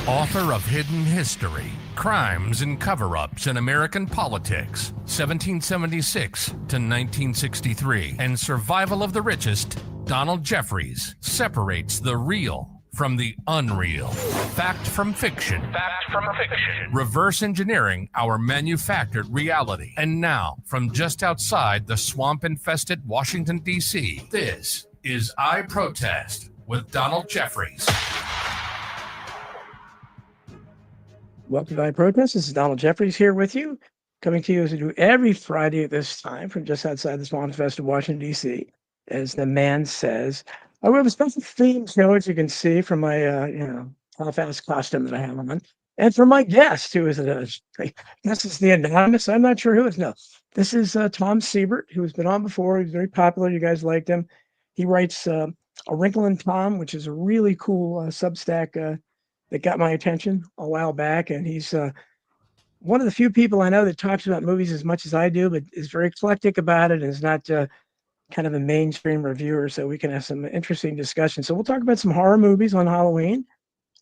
Author of Hidden History, Crimes and Cover-Ups in American Politics, 1776 to 1963, and Survival of the Richest, Donald Jeffries separates the real from the unreal. Fact from fiction. Fact from fiction. Reverse engineering our manufactured reality. And now, from just outside the swamp-infested Washington, D.C., this is I Protest with Donald Jeffries. Welcome to I Protest. This is Donald Jeffries here with you, coming to you as we do every Friday at this time from just outside the swamp-infested Washington, D.C., as the man says. We have a special theme show, as you can see from my, half-ass costume that I have on, and from my guest, who is I guess it's the anonymous. I'm not sure who it is. No, this is Tom Siebert, who's been on before. He's very popular. You guys liked him. He writes A Wrinkle in Tom, which is a really cool Substack that got my attention a while back, and he's one of the few people I know that talks about movies as much as I do, but is very eclectic about it and is not kind of a mainstream reviewer, so we can have some interesting discussion. So we'll talk about some horror movies on Halloween.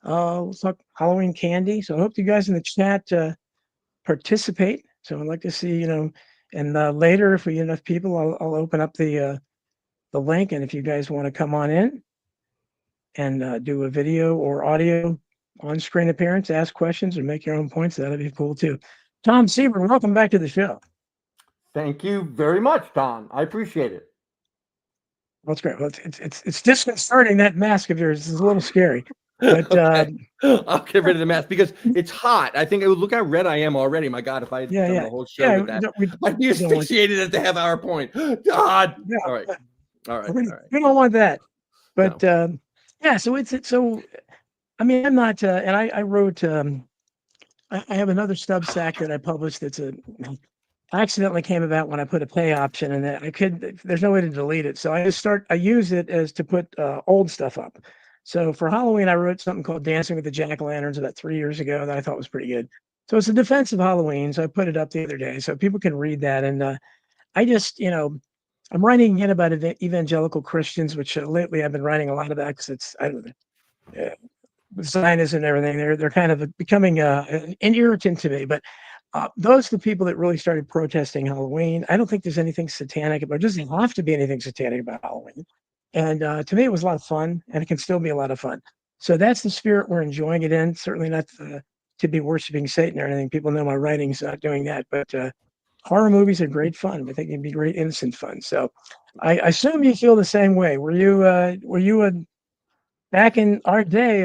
We'll talk Halloween candy. So I hope you guys in the chat participate. So I'd like to see, and later, if we get enough people, I'll open up the link, and if you guys want to come on in and do a video or audio on-screen appearance, ask questions, or make your own points, that'd be cool too. Tom Siebert, welcome back to the show. Thank you very much, Don. I appreciate it. Well, it's great. Well, it's disconcerting. That mask of yours is a little scary. But okay. I'll get rid of the mask because it's hot. I think it would look how red I am already. My God, if I had done the whole show with that, I'd be asphyxiated at the half-hour point. God. Yeah. All right. We don't want that. But no. So I mean, I'm not, and I wrote, I have another Substack that I published that's accidentally came about when I put a pay option, and that there's no way to delete it. So I use it as to put old stuff up. So for Halloween, I wrote something called Dancing with the Jack-o'-lanterns about 3 years ago that I thought was pretty good. So it's a defense of Halloween. So I put it up the other day so people can read that. And I just, I'm writing again about evangelical Christians, which lately I've been writing a lot about because Zionism and everything. They're kind of becoming an irritant to me. But those are the people that really started protesting Halloween. I don't think there's anything satanic about it. It doesn't have to be anything satanic about Halloween. And to me, it was a lot of fun, and it can still be a lot of fun. So that's the spirit we're enjoying it in. Certainly not to be worshiping Satan or anything. People know my writing's not doing that. But horror movies are great fun. I think they'd be great innocent fun. So I assume you feel the same way. Were you back in our day,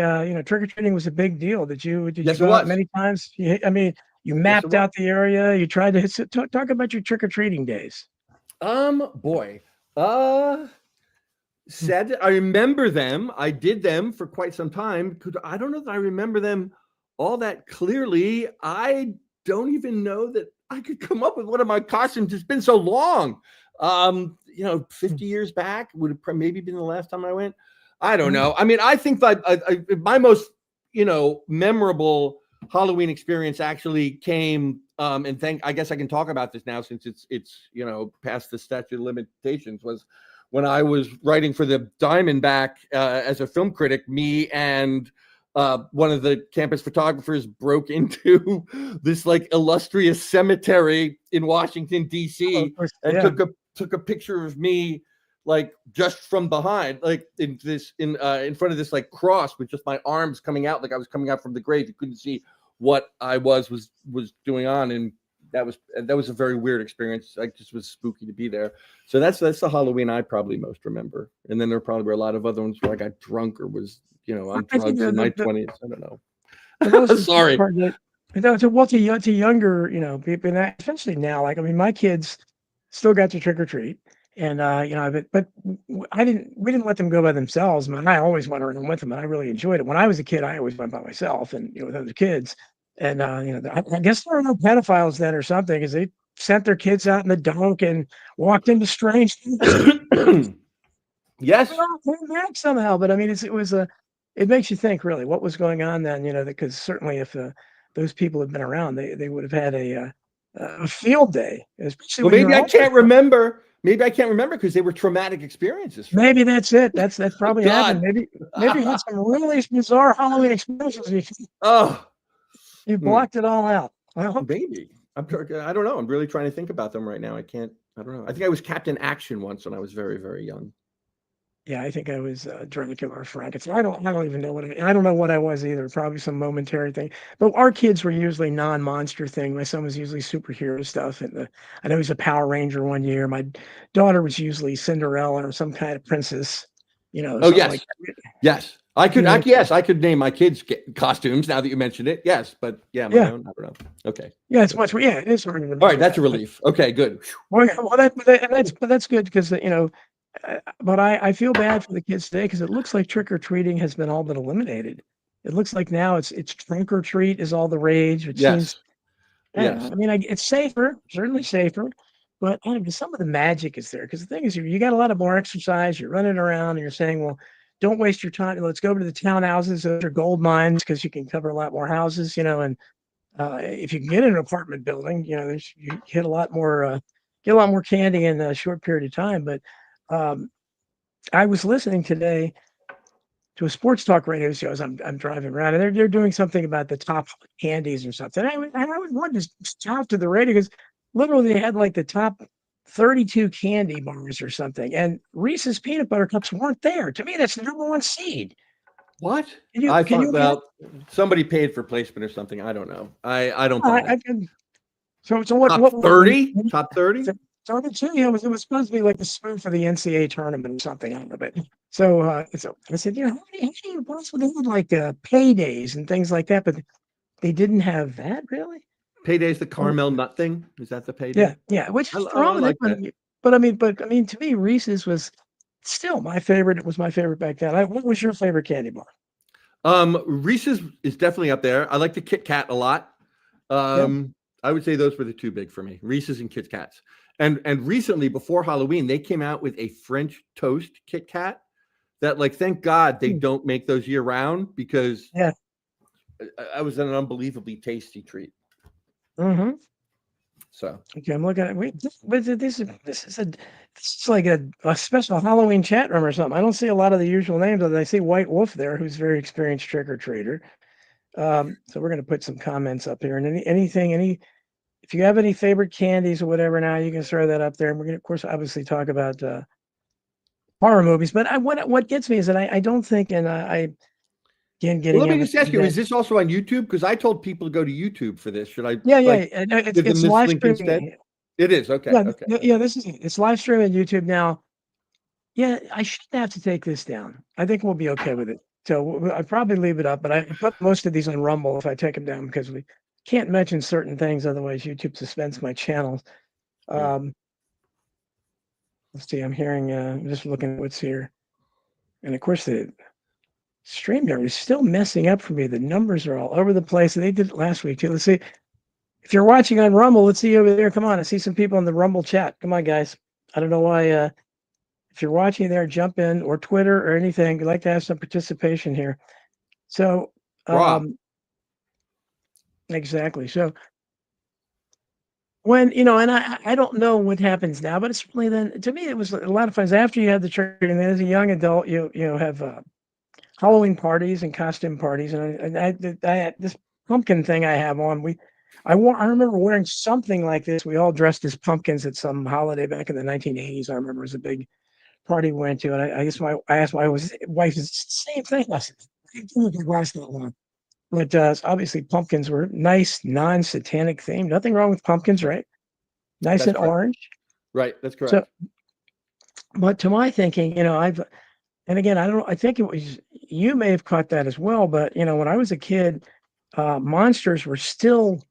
trick-or-treating was a big deal. Did you go out many times? You mapped out the area. You tried to talk about your trick-or-treating days. I remember them. I did them for quite some time. I don't know that I remember them all that clearly. I don't even know that I could come up with one of my costumes. It's been so long. 50 years back would have maybe been the last time I went. I don't know. I mean, I think that my most, memorable Halloween experience actually came, I guess I can talk about this now since it's past the statute of limitations, was when I was writing for the Diamondback as a film critic. Me and one of the campus photographers broke into this illustrious cemetery in Washington, D.C. and took a picture of me just from behind, in front of this cross with just my arms coming out, like I was coming out from the grave. You couldn't see what I was doing on, and that was a very weird experience. It just was spooky to be there. So that's the Halloween I probably most remember. And then there probably were a lot of other ones where I got drunk or was on drugs in my 20s. I don't know. Sorry. To younger people, especially now, my kids still got to trick or treat. And but we didn't let them go by themselves. I always went around with them, and I really enjoyed it. When I was a kid, I always went by myself, and with other kids. And I guess there were no pedophiles then or something, because they sent their kids out in the dark and walked into strange. Yes, back somehow. But I mean, it makes you think really what was going on then. Because certainly if those people had been around, they would have had a field day. Well, maybe I can't remember. maybe I can't remember because they were traumatic experiences. Maybe that's it. That's probably God. happened. Maybe you had some really bizarre Halloween experiences. Oh, You blocked it all out. Well, maybe. I don't know. I'm really trying to think about them right now. I don't know. I think I was Captain Action once when I was very, very young. yeah, I think I was Dracula or Frankenstein. I don't even know I don't know what I was either. Probably some momentary thing. But our kids were usually non-monster thing. My son was usually superhero stuff, and I know he was a Power Ranger one year. My daughter was usually Cinderella or some kind of princess. Oh something yes, like that. yes. I could. Yeah. Yes, I could name my kids costumes now that you mentioned it. Yes, but my own. I don't know. Okay. Yeah, it's much. Yeah, it is hard to All right, that's a relief. Okay, good. Well, that's good because but I feel bad for the kids today because it looks like trick or treating has been all but eliminated. It looks like now it's trunk or treat is all the rage, which seems. Yes. I mean, it's safer, certainly safer, but I don't know, some of the magic is there because the thing is, you got a lot of more exercise. You're running around and you're saying, well, don't waste your time. Let's go to the townhouses. Those are gold mines because you can cover a lot more houses, and if you can get in an apartment building, you get a lot more candy in a short period of time. But I was listening today to a sports talk radio show as I'm driving around, and they're doing something about the top candies or something. And I was wanting to shout to the radio because literally they had like the top 32 candy bars or something, and Reese's peanut butter cups weren't there. To me, that's the number one seed. What? Can you well, somebody paid for placement or something. I don't know. I don't buy it. So what? Top 30? Top 30? So it was supposed to be like the spoon for the NCAA tournament or something out of it. So I said, how do you possibly have like paydays and things like that? But they didn't have that really. Payday's the caramel nut thing. Is that the payday? Yeah. Which is I wrong with like it? that. But I mean, to me, Reese's was still my favorite. It was my favorite back then. What was your favorite candy bar? Reese's is definitely up there. I like the Kit Kat a lot. I would say those were the two big for me, Reese's and Kit Kats. And recently, before Halloween, they came out with a French toast Kit Kat that, like, thank God they don't make those year round because I was an unbelievably tasty treat. Mm-hmm. So okay, I'm looking at this is like a special Halloween chat room or something. I don't see a lot of the usual names. I see White Wolf there, who's very experienced trick or treater. So we're going to put some comments up here, and if you have any favorite candies or whatever, now you can throw that up there. And we're going to, of course, obviously talk about horror movies. But what gets me is that I don't think, and again, getting. Well, let me just ask you: is this also on YouTube? Because I told people to go to YouTube for this. Should I? Yeah. Give them It's this live link streaming. instead? It is okay. Yeah, okay. Yeah. It's live streaming on YouTube now. Yeah, I shouldn't have to take this down. I think we'll be okay with it. So I'd probably leave it up, but I put most of these on Rumble if I take them down because we can't mention certain things, otherwise YouTube suspends my channels. Let's see, I'm just looking at what's here. And of course the StreamYard is still messing up for me. The numbers are all over the place, and they did it last week too. Let's see. If you're watching on Rumble, let's see you over there. Come on, I see some people in the Rumble chat. Come on, guys. I don't know why if you're watching there, jump in, or Twitter or anything. We'd like to have some participation here. So exactly. So when, and I don't know what happens now, but it's really then, to me, it was a lot of fun. After you have the trick, and then as a young adult, you have Halloween parties and costume parties. And I this pumpkin thing I have on, I remember wearing something like this. We all dressed as pumpkins at some holiday back in the 1980s. I remember it was a big party we went to. And I asked my wife, it's the same thing. I said, I didn't last that long. But obviously pumpkins were nice, non-satanic theme. Nothing wrong with pumpkins, right? Nice That's and correct. orange. Right, that's correct. So, but to my thinking, and again, I think it was, you may have caught that as well, but when I was a kid, monsters were still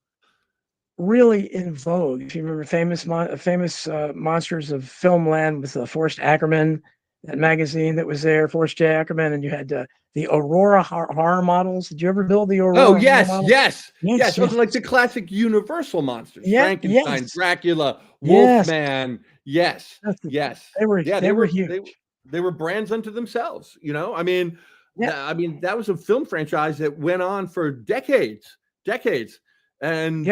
really in vogue. If you remember famous monsters of Filmland with Forrest Ackerman, that magazine that was there, Forrest J. Ackerman, and you had the Aurora horror models. Did you ever build the Aurora? Oh, yes. Those are like yes. the classic Universal monsters. Yeah, Frankenstein, yes. Dracula, Wolfman. Yes. They were huge. They were brands unto themselves. I mean, that was a film franchise that went on for decades. And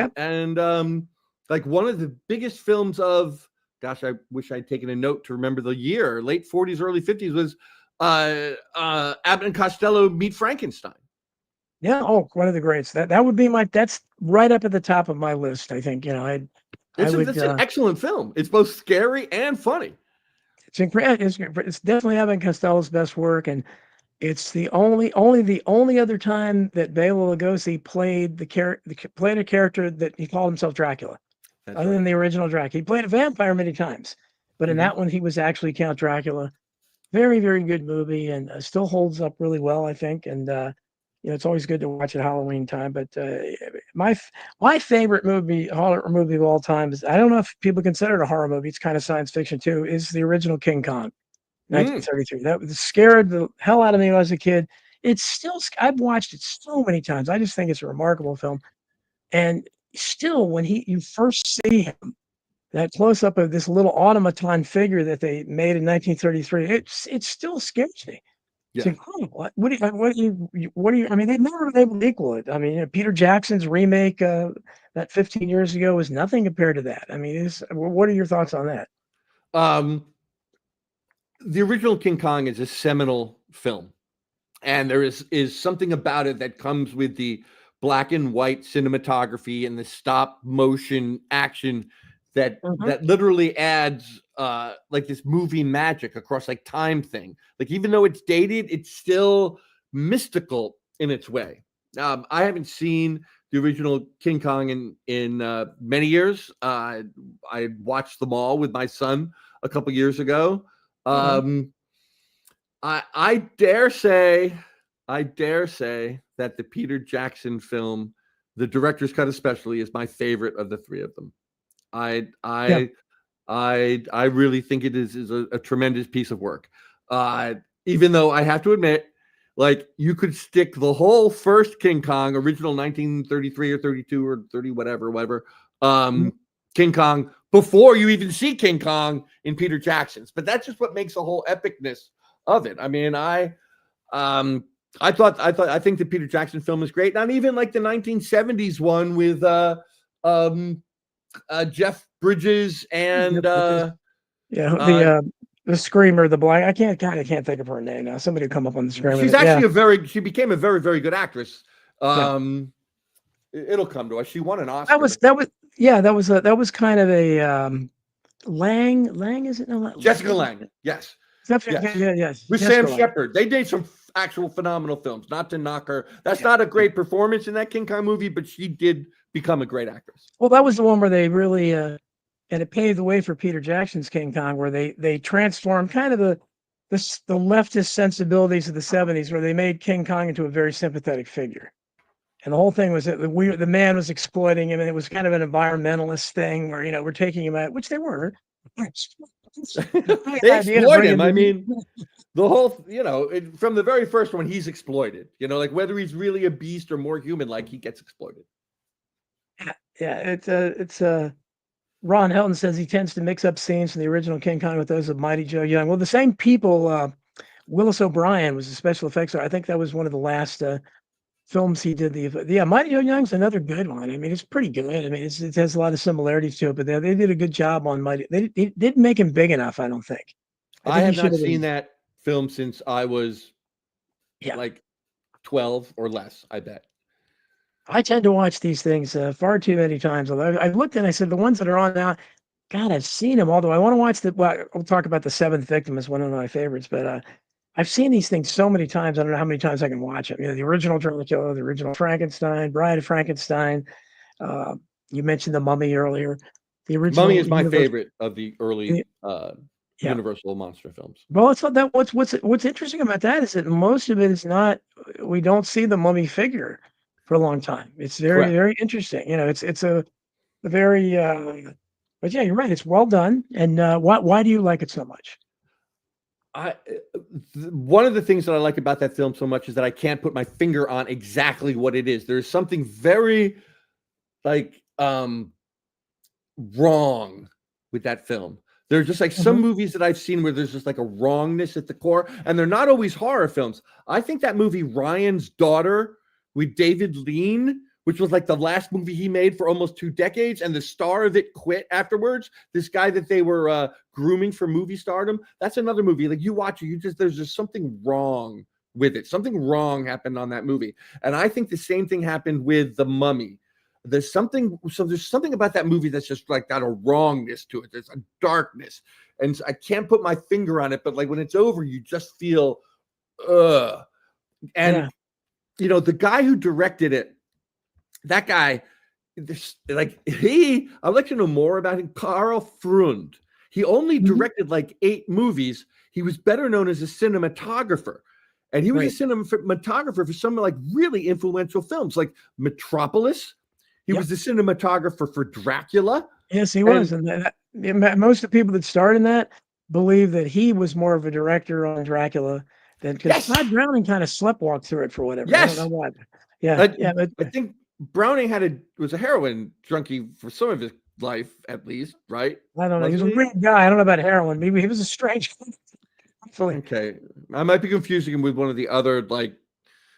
like one of the biggest films of gosh, I wish I'd taken a note to remember the year, late 40s, early 50s, was Abbott and Costello Meet Frankenstein. Yeah. Oh, one of the greats. That would be that's right up at the top of my list. I think, It's an excellent film. It's both scary and funny. It's incredible. It's definitely Abbott and Costello's best work, and it's the only other time that Bela Lugosi played a character that he called himself Dracula. That's other right. than the original Dracula, he played a vampire many times, but in that one he was actually Count Dracula. Very, very good movie, and still holds up really well, I think. And it's always good to watch at Halloween time. But my favorite horror movie of all time is, I don't know if people consider it a horror movie. It's kind of science fiction too. Is the original King Kong, 1933. That scared the hell out of me when I was a kid. I've watched it so many times. I just think it's a remarkable film. And still, when you first see him, that close up of this little automaton figure that they made in 1933, it still scares me. It's incredible. What do you? I mean, they've never been able to equal it. I mean, Peter Jackson's remake that 15 years ago was nothing compared to that. I mean, what are your thoughts on that? The original King Kong is a seminal film, and there is something about it that comes with the black and white cinematography and the stop motion action that literally adds like this movie magic across like time thing. Like, even though it's dated, it's still mystical in its way. I haven't seen the original King Kong in many years. I watched them all with my son a couple years ago. I dare say that the Peter Jackson film, the director's cut especially, is my favorite of the three of them. I really think it is a tremendous piece of work. Even though I have to admit, like, you could stick the whole first King Kong, original 1933 or 32 or 30, whatever, King Kong, before you even see King Kong in Peter Jackson's. But that's just what makes the whole epicness of it. I mean, I think the Peter Jackson film is great. Not even like the 1970s one with Jeff Bridges and the Screamer, the black. I can't think of her name now. Somebody come up on the screen. She's actually she became a very, very good actress. It'll come to us. She won an Oscar. That was kind of a Lang, is it? No, Jessica Lange. Yes. Yes. With Sam Shepard. They did some actual phenomenal films. Not to knock her. That's not a great performance in that King Kong movie, but she did become a great actress. Well, that was the one where they really and it paved the way for Peter Jackson's King Kong, where they transformed kind of the leftist sensibilities of the 70s, where they made King Kong into a very sympathetic figure. And the whole thing was that the man was exploiting him, and it was kind of an environmentalist thing where, we're taking him out, which they were. They exploit him. I mean, the whole, from the very first one, he's exploited. Like, whether he's really a beast or more human, like, he gets exploited. Yeah, it's Ron Helton says he tends to mix up scenes from the original King Kong with those of Mighty Joe Young. Well, the same people, Willis O'Brien was a special effects artist. I think that was one of the last films he did. Mighty Joe Young's another good one. I mean, it's pretty good. I mean, it has a lot of similarities to it, but they did a good job on Mighty. They didn't make him big enough, I don't think. I have not seen that film since I was like 12 or less, I bet. I tend to watch these things far too many times. Although I've looked and I said, the ones that are on now, God, I've seen them. Although I want to watch we'll talk about The Seventh Victim as one of my favorites, but I've seen these things so many times. I don't know how many times I can watch them. The original Dracula, the original Frankenstein, Bride of Frankenstein. You mentioned The Mummy earlier. The original Mummy is my favorite of the early Universal monster films. Well, it's not that. What's interesting about that is that most of it is not. We don't see the mummy figure for a long time. It's very, very interesting. It's a very. But yeah, you're right. It's well done. And why do you like it so much? One of the things that I like about that film so much is that I can't put my finger on exactly what it is. There's something very wrong with that film. There's just like some movies that I've seen where there's just like a wrongness at the core, and they're not always horror films. I think that movie Ryan's Daughter with David Lean, which was like the last movie he made for almost 2 decades, and the star of it quit afterwards. This guy that they were grooming for movie stardom. That's another movie. Like you watch it, there's just something wrong with it. Something wrong happened on that movie, and I think the same thing happened with The Mummy. There's something about that movie that's just like got a wrongness to it. There's a darkness, and I can't put my finger on it, but like when it's over, you just feel, ugh. And the guy who directed it, that guy, I'd like to know more about him. Carl Freund. He only directed like 8 movies. He was better known as a cinematographer. And he was a cinematographer for some like really influential films like Metropolis. He was the cinematographer for Dracula. Yes, he was. And most of the people that starred in that believe that he was more of a director on Dracula than, because Todd Browning kind of sleptwalked through it for whatever. Yes. I don't know why. Yeah. But I think Browning was a heroin junkie for some of his life, at least, right? I don't know. He was a weird guy. I don't know about heroin. Maybe he was a strange guy. Okay. I might be confusing him with one of the other like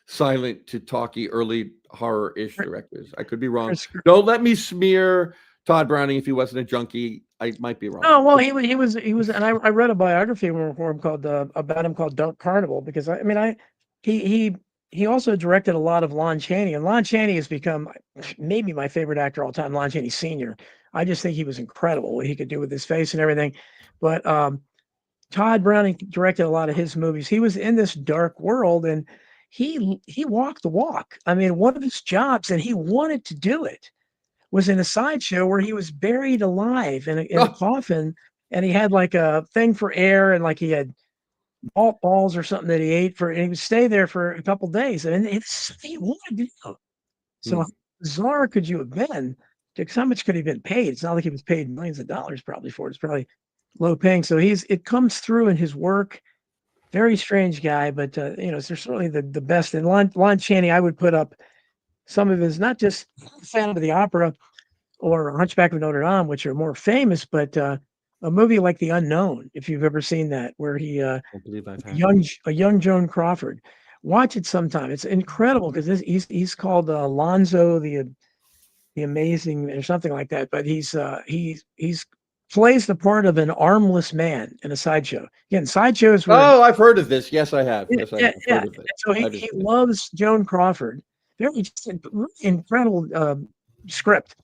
silent to talky early horror-ish directors. I could be wrong. Don't let me smear Todd Browning if he wasn't a junkie. I might be wrong. Oh well, he was, and I read a biography for him called about him called Dark Carnival, because he also directed a lot of Lon Chaney, and Lon Chaney has become maybe my favorite actor all time. Lon Chaney Sr. I just think he was incredible what he could do with his face and everything. But Todd Browning directed a lot of his movies. He was in this dark world, and he walked the walk. I mean, one of his jobs, and he wanted to do it, was in a sideshow where he was buried alive in a coffin, and he had like a thing for air, and like he had malt balls or something that he ate and he would stay there for a couple of days, and it's something he wanted to do. So how bizarre could you have been? Because how much could he have been paid? It's not like he was paid millions of dollars probably for it. It's probably low paying. So it comes through in his work. Very strange guy, but they're certainly the best. And Lon Chaney, I would put up some of his, not just Phantom of the Opera or Hunchback of Notre Dame, which are more famous, but a movie like The Unknown, if you've ever seen that, where he I believe I've had a young Joan Crawford. Watch it sometime. It's incredible because he's called Alonzo the Amazing or something like that. But he's plays the part of an armless man in a sideshow. Again, sideshows were. Oh, I've heard of this. Yes, I have. Yes, I have heard of it. So he loves Joan Crawford. Very incredible script.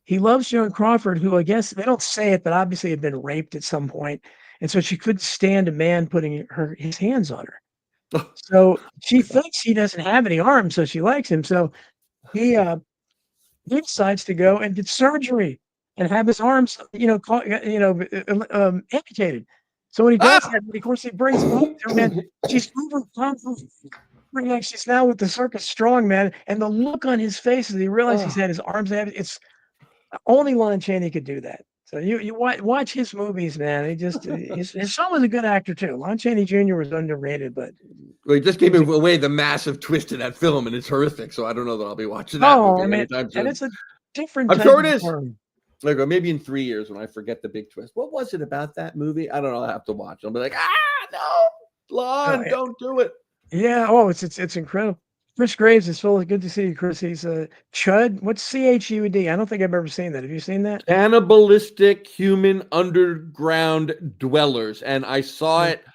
He loves Joan Crawford, who I guess they don't say it, but obviously had been raped at some point, and so she couldn't stand a man putting his hands on her. So she thinks he doesn't have any arms, so she likes him. So he decides to go and get surgery and have his arms, amputated. So when he does that, of course, he brings him up there, and she's overcome. Like she's now with the circus strong man, and the look on his face as he realized he's had his arms amputated. It's only Lon Chaney could do that. So you watch his movies, man. His son was a good actor too. Lon Chaney Jr. was underrated, but he just gave away the massive twist in that film, and it's horrific. So I don't know that I'll be watching that movie anytime soon. And it's a different. I'm sure it is. Like maybe in 3 years when I forget the big twist. What was it about that movie? I don't know. I'll have to watch. I'll be like, no, Lon, don't do it. Yeah. Oh, it's incredible. Chris Graves is full. Good to see you, Chris. He's Chud. What's CHUD? I don't think I've ever seen that. Have you seen that? Cannibalistic human underground dwellers, and I saw it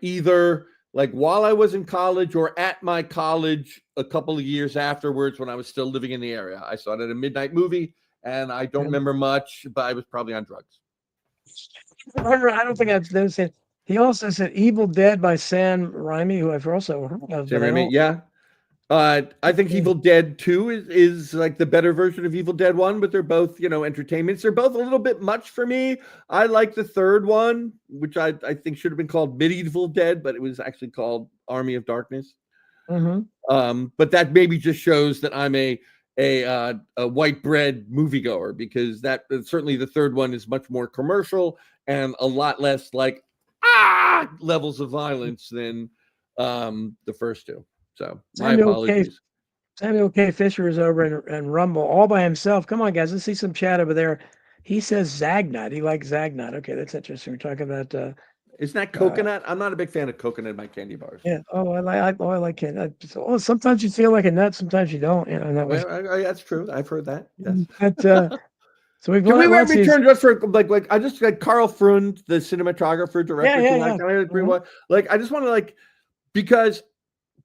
either like while I was in college or at my college a couple of years afterwards when I was still living in the area. I saw it at a midnight movie, and I don't remember much, but I was probably on drugs. I don't think I've noticed it. He also said Evil Dead by Sam Raimi, who I've also heard of. Sam Raimi, yeah. I think Evil Dead 2 is like the better version of Evil Dead 1, but they're both, entertainments. They're both a little bit much for me. I like the third one, which I think should have been called Medieval Dead, but it was actually called Army of Darkness. Mm-hmm. But that maybe just shows that I'm a white bread moviegoer, because that certainly the third one is much more commercial and a lot less like levels of violence than the first two. So my apologies. Samuel K. Fisher is over in Rumble all by himself. Come on, guys. Let's see some chat over there. He says Zagnut. He likes Zagnut. Okay, that's interesting. We're talking about Isn't that coconut? I'm not a big fan of coconut in my candy bars. Yeah. Oh, I like it. Sometimes you feel like a nut, sometimes you don't. You know, and that was. That's true. I've heard that. Yes. But so we've Can we let's see. return just for like I just like Carl Freund, the cinematographer, director? Yeah. Can I agree Mhm. with like I just want to like because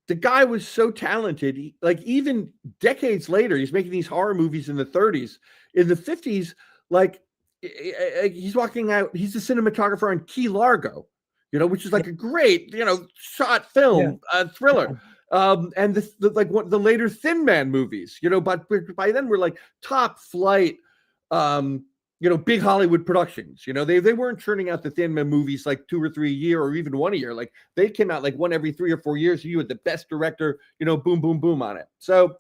the guy was so talented. Like even decades later, he's making these horror movies in the 30s, in the 50s. Like he's walking out. He's the cinematographer on Key Largo, which is like a great, shot film thriller. And the later Thin Man movies, but by then we're like top flight, big Hollywood productions. They weren't churning out the Thin Man movies like 2 or 3 a year or even 1 a year. Like they came out like one every 3 or 4 years. You had the best director, boom, boom, boom on it. So,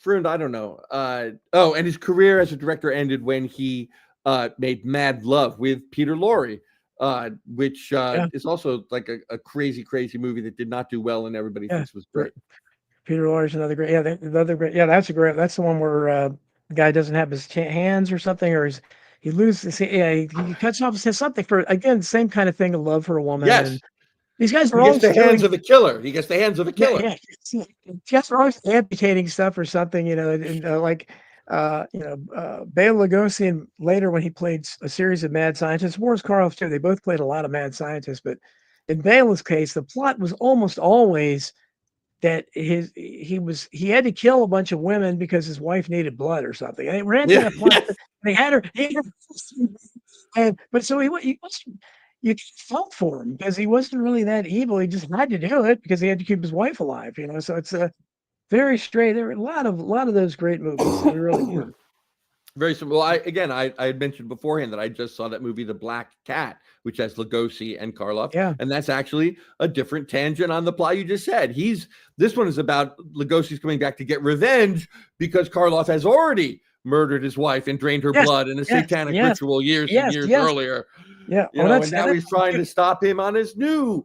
Freund, I don't know. And his career as a director ended when he made Mad Love with Peter Lorre. Which is also like a crazy, crazy movie that did not do well and everybody thinks was great. Peter Lorre's another great. Yeah, another great. Yeah, that's the one where the guy doesn't have his hands or something, or he loses. Yeah, he cuts off his something for again same kind of thing of love for a woman. Yes. And these guys are he always gets the hands of a killer. He gets the hands of a killer. Yeah. These guys are always amputating stuff or something. And Bela Lugosi, and later when he played a series of mad scientists, Boris Karloff too, they both played a lot of mad scientists. But in Bela's case, the plot was almost always that he had to kill a bunch of women because his wife needed blood or something. And they ran to that plot. Yes. They had her, but so he wasn't. You felt for him because he wasn't really that evil. He just had to do it because he had to keep his wife alive. So it's a very straight. There were a lot of those great movies. They really good. Very simple. I had mentioned beforehand that I just saw that movie, The Black Cat, which has Lugosi and Karloff. Yeah. And that's actually a different tangent on the plot you just said. This one is about Lugosi's coming back to get revenge because Karloff has already murdered his wife and drained her blood in a satanic ritual years and years earlier. Yeah. And now he's trying to stop him on his new,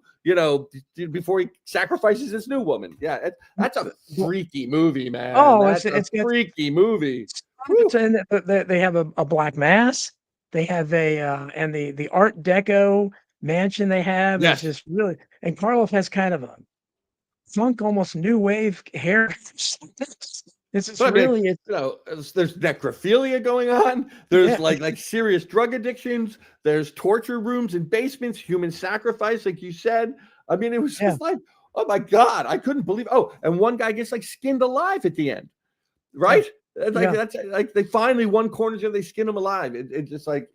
before he sacrifices his new woman. Yeah. That's a freaky movie, man. Oh, it's a freaky movie. And they have a black mass. They have and the Art Deco mansion they have is just really, and Karloff has kind of a funk, almost new wave hair. This is really, there's necrophilia going on. There's like serious drug addictions. There's torture rooms and basements, human sacrifice, like you said. I mean, it was just like, oh my God, I couldn't believe. Oh, and one guy gets like skinned alive at the end, right? That's like they finally one corner and they skin him alive. It's just like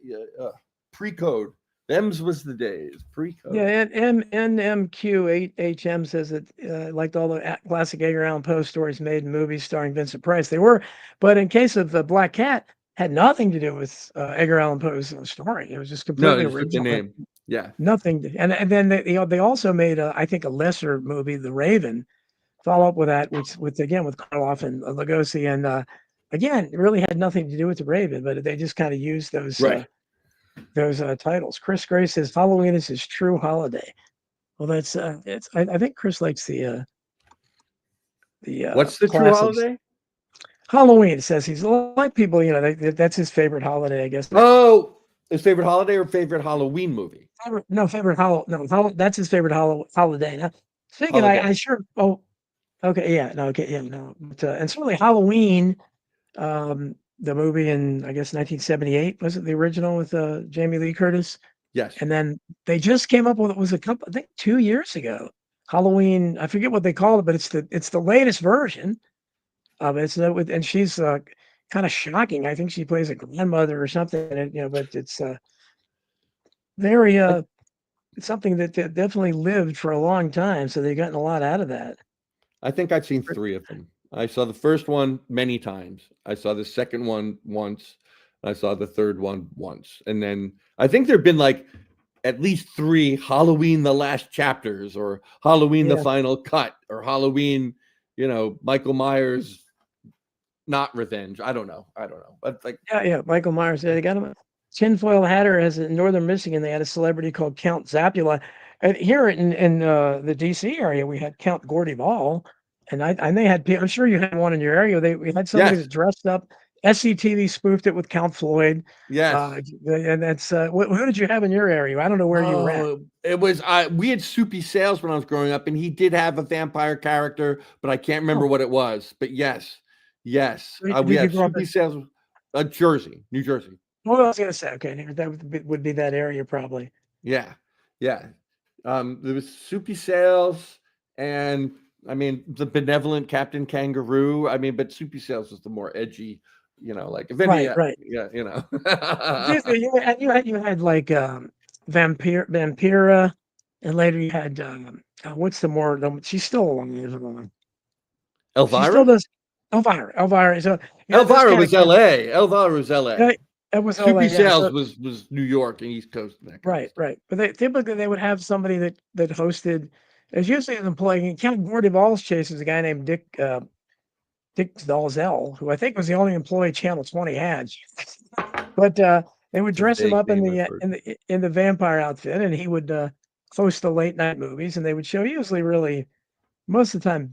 pre-code. Them's was the days pre-code. Yeah, and NMQ8HM says that liked all the classic Edgar Allan Poe stories made in movies starring Vincent Price. They were, but in case of the Black Cat, had nothing to do with Edgar Allan Poe's story. It was just completely original. The name. Yeah, nothing. And then they also made I think a lesser movie, The Raven, follow up with that, with Karloff and Lugosi, and again, it really had nothing to do with The Raven, but they just kind of used those. Those titles. Chris Gray says Halloween is his true holiday. Well, that's I think Chris likes the what's the true holiday? Halloween. Says he's like people, that's his favorite holiday, I guess. Oh, his favorite holiday or favorite Halloween movie? That's his favorite holiday. Now, speaking, I sure. Oh, okay, yeah, no, okay, yeah, no, but, and certainly Halloween. The movie in, I guess, 1978, was it the original with Jamie Lee Curtis? Yes. And then they just came up with, it was a couple, I think 2 years ago, Halloween. I forget what they called it, but it's the latest version of it. And she's kind of shocking. I think she plays a grandmother or something. And, but it's very it's something that definitely lived for a long time. So they've gotten a lot out of that. I think I've seen 3 of them. I saw the first one many times. I saw the second one once. I saw the third one once. And then I think there've been like at least 3 Halloween the Last Chapters or Halloween the Final Cut or Halloween, Michael Myers Not Revenge. I don't know. But like Michael Myers. They got him. Tinfoil Hatter has in northern Michigan. They had a celebrity called Count Zapula. And here in the DC area, we had Count Gordy Ball. And they had, I'm sure you had one in your area. We had somebody that dressed up SCTV spoofed it with Count Floyd. Yes. And that's who did you have in your area? I don't know where you were at. It was we had Soupy Sales when I was growing up, and he did have a vampire character, but I can't remember what it was. But yes, we Did you had grow up Soupy in? Sales, Jersey, New Jersey. What I was gonna say, okay, that would be that area probably. Yeah. There was Soupy Sales, and I mean the benevolent Captain Kangaroo. I mean, but Soupy Sales was the more edgy, like if any, Right. yeah, You had like Vampira, and later you had what's she's still alive. She still Elvira. does. Elvira. So Elvira was L.A. Elvira was L.A. It was Soupy LA, yeah. Sales So, was New York and East Coast. And that kind of right. But typically they would have somebody that hosted. There's usually an employee. Count Gordy Balls chases a guy named Dick Dalzell, who I think was the only employee Channel 20 had. But they would It's a dress him vague up in name, the I've heard. in the vampire outfit, and he would host the late night movies, and they would show usually really most of the time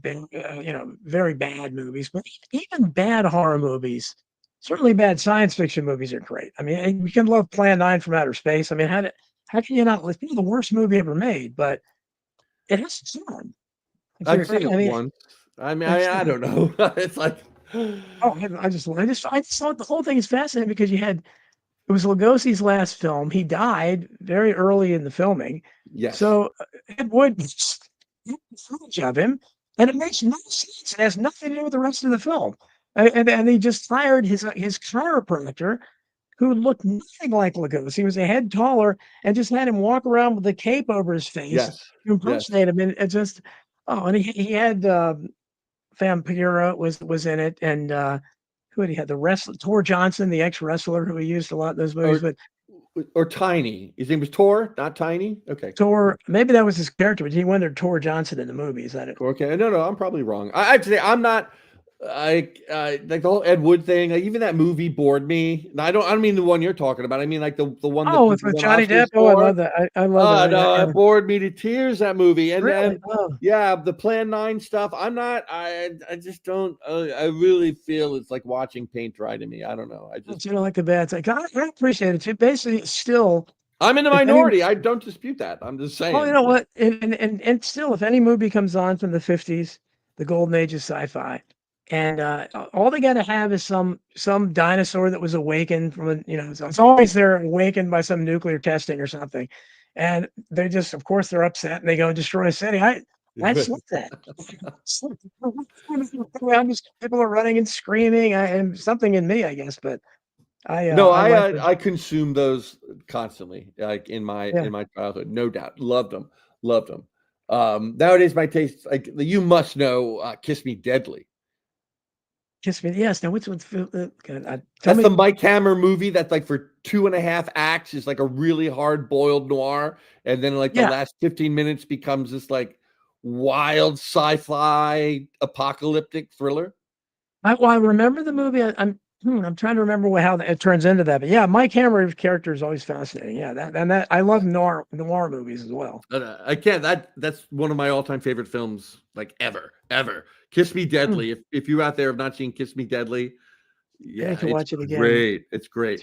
very bad movies, but even bad horror movies, certainly bad science fiction movies are great. I mean, you can love Plan 9 from Outer Space. I mean, how can you not? It's the worst movie ever made, but it has fun. I've seen it once. I mean, I don't know. It's like, I just thought the whole thing is fascinating because it was Lugosi's last film. He died very early in the filming. yes. So Ed Wood footage of him, and it makes no sense. It has nothing to do with the rest of the film. And he just fired his chiropractor, who looked nothing like Lugosi. He was a head taller, and just had him walk around with a cape over his face Yes. to impersonate him. And it just and he had Vampira was in it, and who had he had? The wrestler Tor Johnson, the ex-wrestler who he used a lot in those movies. Or Tiny. His name was Tor, not Tiny. Okay. Tor, maybe that was his character, but he went under Tor Johnson in the movie. Is that it? Okay. No, I'm probably wrong. I'd say I'm not. Like the whole Ed Wood thing, like even that movie bored me. I don't mean the one you're talking about. I mean like the one that with Johnny Depp. I love that. I love that. No, it bored me to tears, that movie. And really? the Plan 9 stuff. I just don't. I really feel it's like watching paint dry to me. I don't know. I just you don't like the bad side. I appreciate it too. Basically, still, I'm in the minority. I don't dispute that. I'm just saying. Oh, you know what? And still, if any movie comes on from the 50s, the golden age of sci-fi, and all they got to have is some dinosaur that was awakened from it's always they're awakened by some nuclear testing or something, and they just, of course, they're upset and they go and destroy a city. I slip that. People are running and screaming, and something in me, I guess, but I consume those constantly, like in my childhood, no doubt. Loved them. Nowadays, my taste, like you must know, Kiss Me Deadly. Kiss Me, yes. Now, what's that's the Mike Hammer movie that's like for 2.5 acts is like a really hard boiled noir, and then like the last 15 minutes becomes this like wild sci-fi apocalyptic thriller. I remember the movie. I'm trying to remember how it turns into that, but yeah, Mike Hammer's character is always fascinating. Yeah, that I love noir movies as well. I can't. That's one of my all-time favorite films, like ever. Kiss Me Deadly. If you out there have not seen Kiss Me Deadly, I need to watch it again. Great. It's great.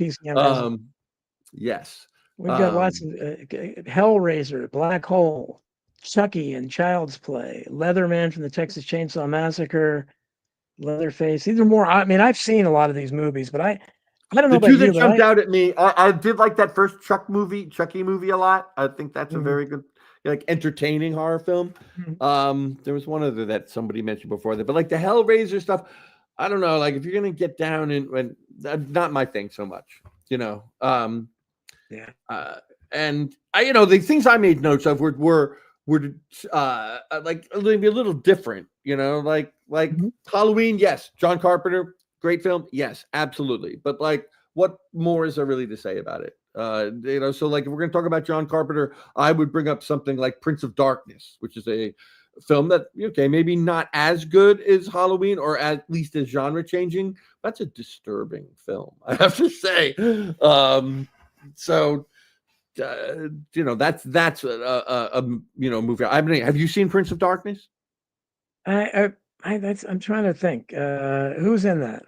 Yes. We've got lots of Hellraiser, Black Hole, Chucky, and Child's Play, Leatherman from the Texas Chainsaw Massacre, Leatherface. These are more. I mean, I've seen a lot of these movies, but I don't know the about two that you, jumped out at me. I did like that first Chucky movie a lot. I think that's a very good, like, entertaining horror film. There was one other that somebody mentioned before that, but like the Hellraiser stuff, I don't know. Like if you're gonna get down and not my thing so much, and the things I made notes of were like maybe a little different, like Halloween. Yes. John Carpenter, great film. Yes, absolutely. But like, what more is there really to say about it? So like if we're going to talk about John Carpenter, I would bring up something like Prince of Darkness, which is a film that, maybe not as good as Halloween or at least as genre changing. That's a disturbing film, I have to say. That's a movie. I mean, have you seen Prince of Darkness? I'm trying to think. Who's in that?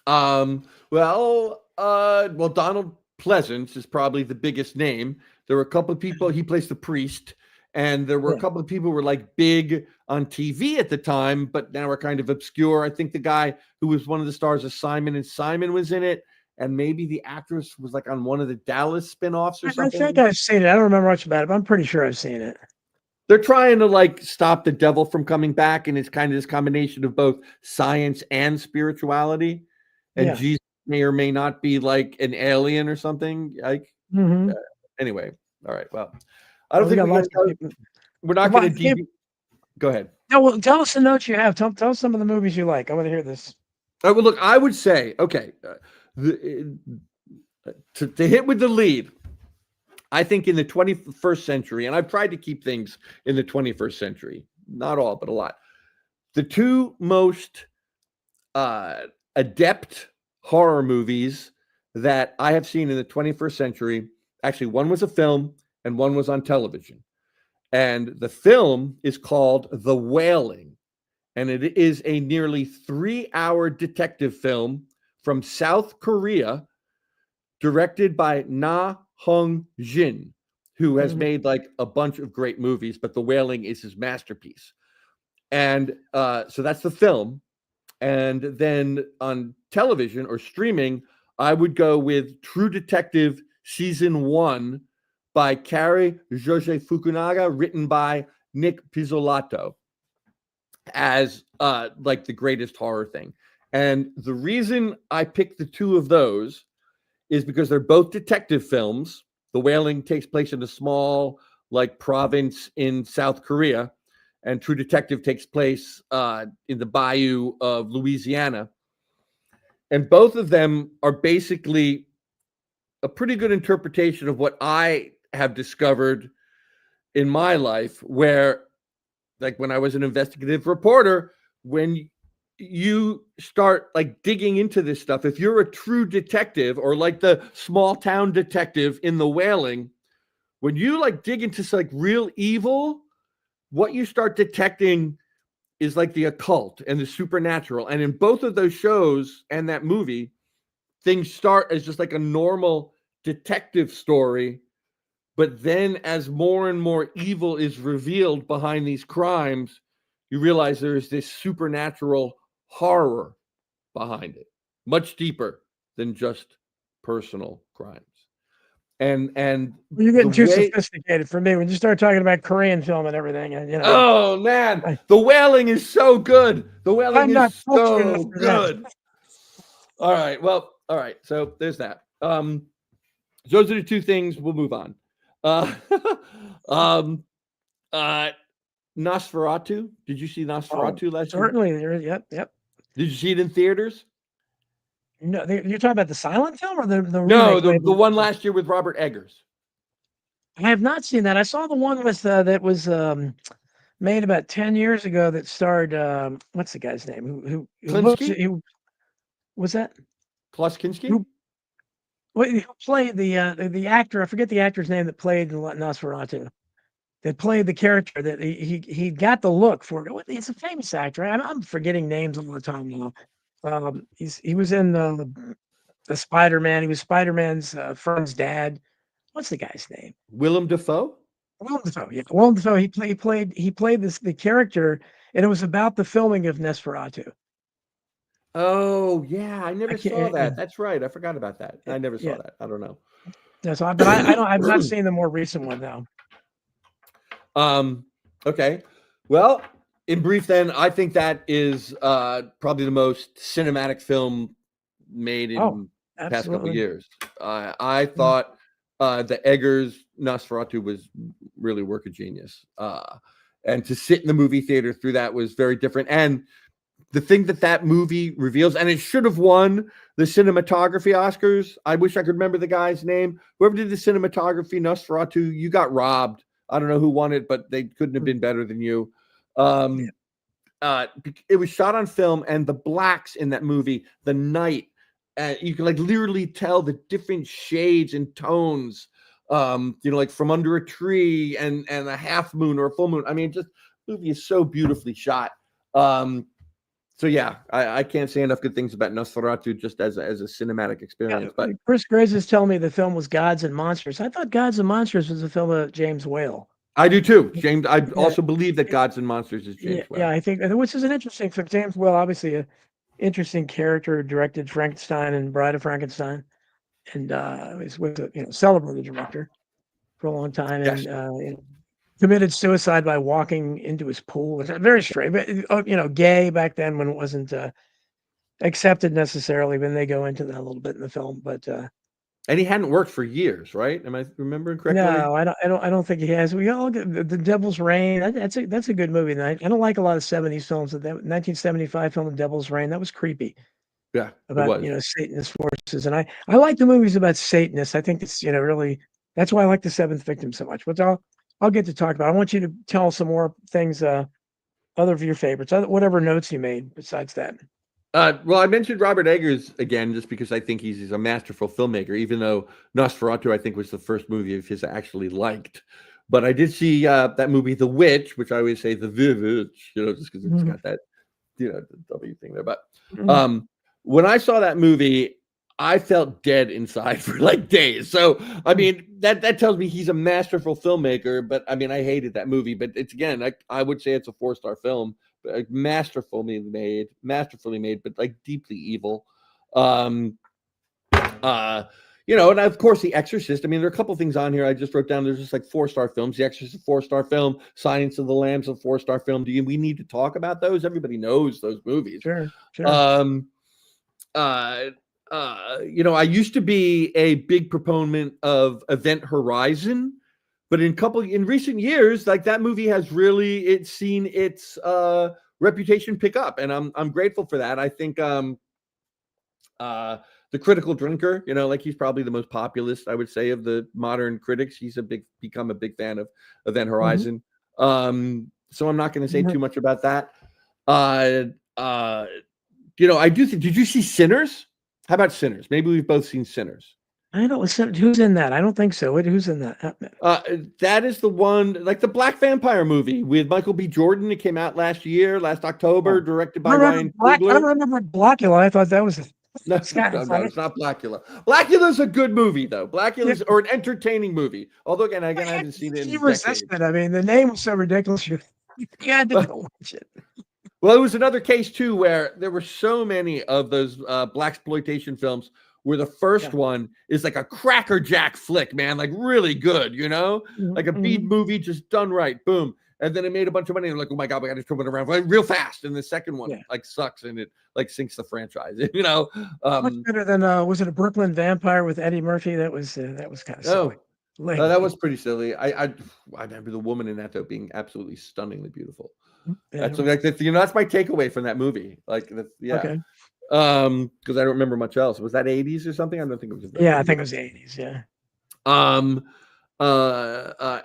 Well, Donald Pleasance is probably the biggest name. There were a couple of people. He plays the priest, and there were a Yeah. couple of people who were like big on TV at the time, but now are kind of obscure. I think the guy who was one of the stars of Simon and Simon was in it, and maybe the actress was like on one of the Dallas spinoffs or I something. think I've seen it. I don't remember much about it, but I'm pretty sure I've seen it. They're trying to like stop the devil from coming back, and it's kind of this combination of both science and spirituality. And Yeah. Jesus may or may not be like an alien or something. Like Mm-hmm. anyway, all right. Well, I don't We think got lots of people. we're not going to go ahead. No, well, tell us the notes you have. Tell us some of the movies you like. I want to hear this. Well, look, I would say, okay, to hit with the lead, I think in the 21st century, and I've tried to keep things in the 21st century, not all, but a lot. The two most adept horror movies that I have seen in the 21st century, actually, one was a film and one was on television. And the film is called The Wailing. And it is a nearly 3-hour detective film from South Korea, directed by Na Hong Jin, who has made like a bunch of great movies, but The Wailing is his masterpiece. And so that's the film. And then on television or streaming, I would go with True Detective Season 1 by Kari Jose Fukunaga, written by Nick Pizzolatto, as like the greatest horror thing. And the reason I picked the two of those is because they're both detective films. The Wailing takes place in a small like province in South Korea, and True Detective takes place in the bayou of Louisiana. And both of them are basically a pretty good interpretation of what I have discovered in my life, where like when I was an investigative reporter, when you start like digging into this stuff, if you're a true detective or like the small town detective in The Wailing, when you like dig into like real evil, what you start detecting is like the occult and the supernatural. And in both of those shows and that movie, things start as just like a normal detective story. But then as more and more evil is revealed behind these crimes, you realize there is this supernatural horror behind it, much deeper than just personal crimes. And you're getting too sophisticated for me when you start talking about Korean film and everything. And, you know, oh man, The Wailing is so good. The Wailing is so good. All right, well, all right. So there's that. Those are the two things. We'll move on. Nosferatu. Did you see Nosferatu last year? Certainly. Yep. Did you see it in theaters? No, you're talking about the silent film or the No, remake? the one last year with Robert Eggers. I have not seen that. I saw the one with that was made about 10 years ago that starred what's the guy's name? Who was that? Kloskinski? Who played the actor? I forget the actor's name that played Nosferatu. That played the character that he got the look for it. He's a famous actor. I'm forgetting names all the time now. He was in the Spider-Man. He was Spider-Man's friend's dad. What's the guy's name? Willem Dafoe? Willem Dafoe. Yeah, Willem Dafoe. He played the character, and it was about the filming of Nosferatu. Oh yeah, I never saw that. That's right. I forgot about that. I never saw that. I don't know. Yeah, so, but I don't. I've not seen the more recent one though. Okay. Well, in brief, then I think that is probably the most cinematic film made in the past couple of years. I thought the Eggers Nosferatu was really work of genius. And to sit in the movie theater through that was very different. And the thing that movie reveals, and it should have won the cinematography Oscars. I wish I could remember the guy's name. Whoever did the cinematography, Nosferatu, you got robbed. I don't know who won it, but they couldn't have been better than you. It was shot on film, and the blacks in that movie, the night, you can like literally tell the different shades and tones, like from under a tree and a half moon or a full moon. I mean, just the movie is so beautifully shot. So yeah, I can't say enough good things about Nosferatu just as a cinematic experience. But Chris Grace is telling me the film was Gods and Monsters. I thought Gods and Monsters was a film of James Whale. I do too, James. I Yeah. also believe that Gods and Monsters is James Whale. Yeah, I think, which is an interesting for James Whale, obviously a interesting character, directed Frankenstein and Bride of Frankenstein, and was with a celebrated director for a long time, Yes. and committed suicide by walking into his pool. It's very strange, but gay back then when it wasn't accepted necessarily. When they go into that a little bit in the film, but And he hadn't worked for years, right? Am I remembering correctly? no, I don't think he has. We all get the Devil's Rain. That's a good movie. And I don't like a lot of 70s films. That 1975 film, The Devil's Rain, that was creepy. Yeah, About it was. Satanist forces, and I like the movies about Satanists. I think it's really, that's why I like The Seventh Victim so much. But I'll get to talk about. I want you to tell some more things, other of your favorites, whatever notes you made besides that. Well, I mentioned Robert Eggers again just because I think he's a masterful filmmaker, even though Nosferatu, I think, was the first movie of his I actually liked. But I did see that movie, The Witch, which I always say The Witch, just because it's got that, the W thing there. But when I saw that movie, I felt dead inside for like days. So, I mean, that tells me he's a masterful filmmaker. But I mean, I hated that movie. But it's, again, I would say it's a 4-star film. Masterfully made, but like deeply evil. And of course, The Exorcist. I mean, there are a couple things on here I just wrote down. There's just like 4-star films. The Exorcist, 4-star film. Silence of the Lambs, a 4-star film. We need to talk about those? Everybody knows those movies. Sure. I used to be a big proponent of Event Horizon. But in recent years, like that movie has really seen its reputation pick up, and I'm grateful for that. I think The Critical Drinker, like he's probably the most populist, I would say, of the modern critics. He's become a big fan of Event Horizon. So I'm not going to say too much about that. I do think. Did you see Sinners? How about Sinners? Maybe we've both seen Sinners. I don't. Who's in that? I don't think so. Who's in that? That is the one, like the Black Vampire movie with Michael B. Jordan. It came out last October, directed by Ryan Coogler. I don't remember Blackula. I thought that was no, it's not Blackula. Blackula's a good movie, though. Blackula's or an entertaining movie. Although again, I haven't seen it in decades. I mean, the name was so ridiculous. You had to go watch it. Well, it was another case too where there were so many of those blaxploitation films where the first one is like a crackerjack flick, man, like really good, like a B movie just done right, boom. And then it made a bunch of money. And like, oh my God, we got to turn it around real fast. And the second one like sucks and it like sinks the franchise, Much better than was it a Brooklyn Vampire with Eddie Murphy? That was kind of silly. That was pretty silly. I remember the woman in that though being absolutely stunningly beautiful. That's like that's my takeaway from that movie. Like okay. Because I don't remember much else. Was that 80s or something? I don't think it was. I think it was the 80s. Yeah.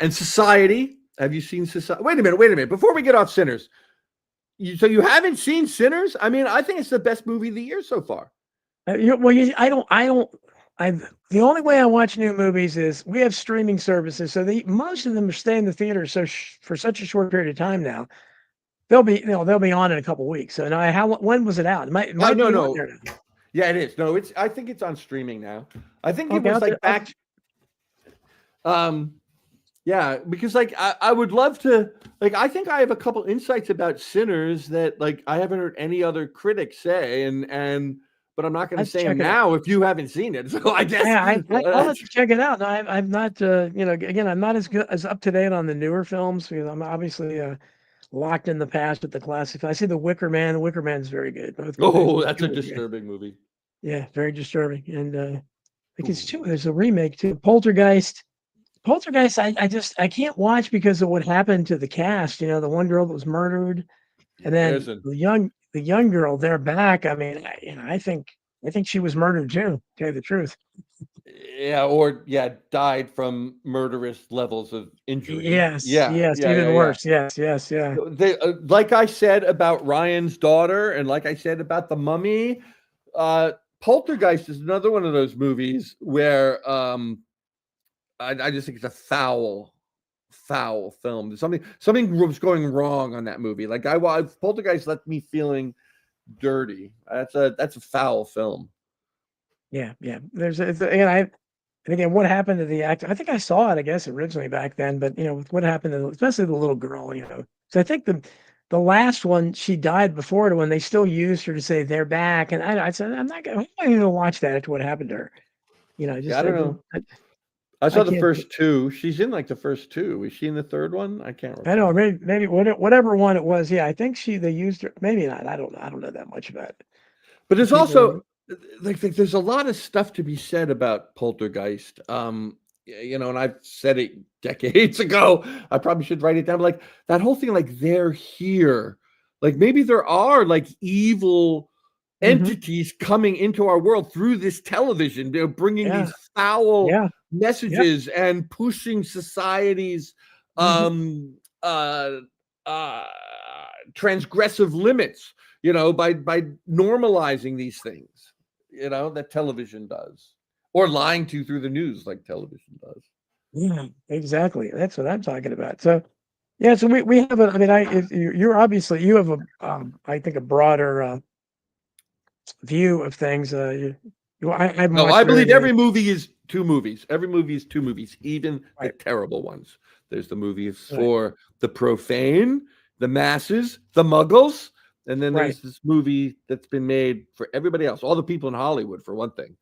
And Society. Have you seen Society? Wait a minute. Before we get off Sinners, so you haven't seen Sinners? I mean, I think it's the best movie of the year so far. The only way I watch new movies is we have streaming services, so most of them are staying in the theater for such a short period of time now. They'll be on in a couple of weeks. So now, when was it out? It might be on there now. Yeah, it is. No, I think it's on streaming now. I think it was like back. Yeah, because like I would love to, like, I think I have a couple insights about Sinners that like I haven't heard any other critics say, but I'm not going to say them now if you haven't seen it. So I guess I'll let you check it out. No, I'm not. Again, I'm not as up to date on the newer films because I'm obviously locked in the past with the classic. I see The Wicker Man. The Wicker Man is very good. That's a disturbing movie. Yeah, very disturbing. And because there's a remake too, Poltergeist. I can't watch because of what happened to the cast. The one girl that was murdered, and then the young girl. They're back. I mean, I think she was murdered too. To tell you the truth. Yeah, died from murderous levels of injury. Yes, even worse. Yeah. Yes. They, like I said about Ryan's daughter, and like I said about The Mummy, Poltergeist is another one of those movies where I just think it's a foul film. Something was going wrong on that movie. Like Poltergeist left me feeling dirty. That's a foul film. Yeah, yeah. And again, what happened to the actor? I think I saw it, I guess, originally back then, but with what happened to, especially the little girl, So I think the last one, she died before the one. They still used her to say they're back, and I said I'm not going to watch that after what happened to her. Yeah, I don't know. I saw the first two. She's in like the first two. Is she in the third one? I can't remember. I don't know. Maybe whatever one it was. Yeah, I think they used her. Maybe not. I don't know. I don't know that much about it. But there's also like there's a lot of stuff to be said about Poltergeist. And I've said it decades ago. I probably should write it down. But like that whole thing, like they're here. Like maybe there are like evil entities coming into our world through this television. They're bringing these foul messages and pushing society's transgressive limits. By normalizing these things, that television does, or lying to you through the news like television does. Yeah, exactly. That's what I'm talking about. So, yeah, so we have I mean, you're obviously, you have I think a broader view of things. I believe every movie is two movies. Every movie is two movies, even the terrible ones. There's the movies for the profane, the masses, the muggles. And then there's this movie that's been made for everybody else, all the people in Hollywood, for one thing,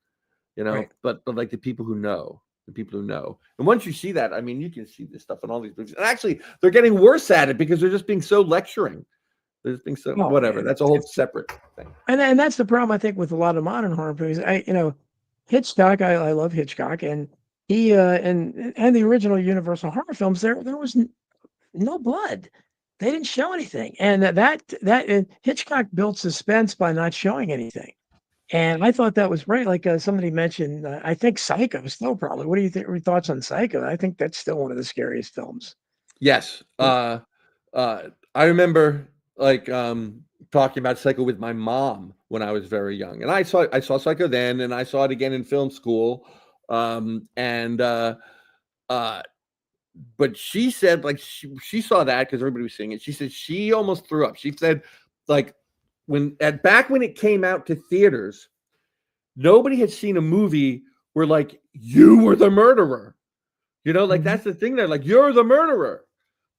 but like the people who know. And once you see that, I mean, you can see this stuff in all these movies. And actually, they're getting worse at it because they're just being so lecturing. They're just being so whatever. That's a whole separate thing. And that's the problem, I think, with a lot of modern horror movies. Hitchcock, I love Hitchcock, and he and the original Universal horror films, there was no blood. They didn't show anything, and that Hitchcock built suspense by not showing anything, and I thought that was great. Like somebody mentioned, I think Psycho still probably. What do you think? Your thoughts on Psycho? I think that's still one of the scariest films. Yes, I remember talking about Psycho with my mom when I was very young, and I saw Psycho then, and I saw it again in film school, but she said, like, she saw that because everybody was seeing it. She said she almost threw up. She said, like, back when it came out to theaters, nobody had seen a movie where, like, you were the murderer. Like that's the thing there. Like, you're the murderer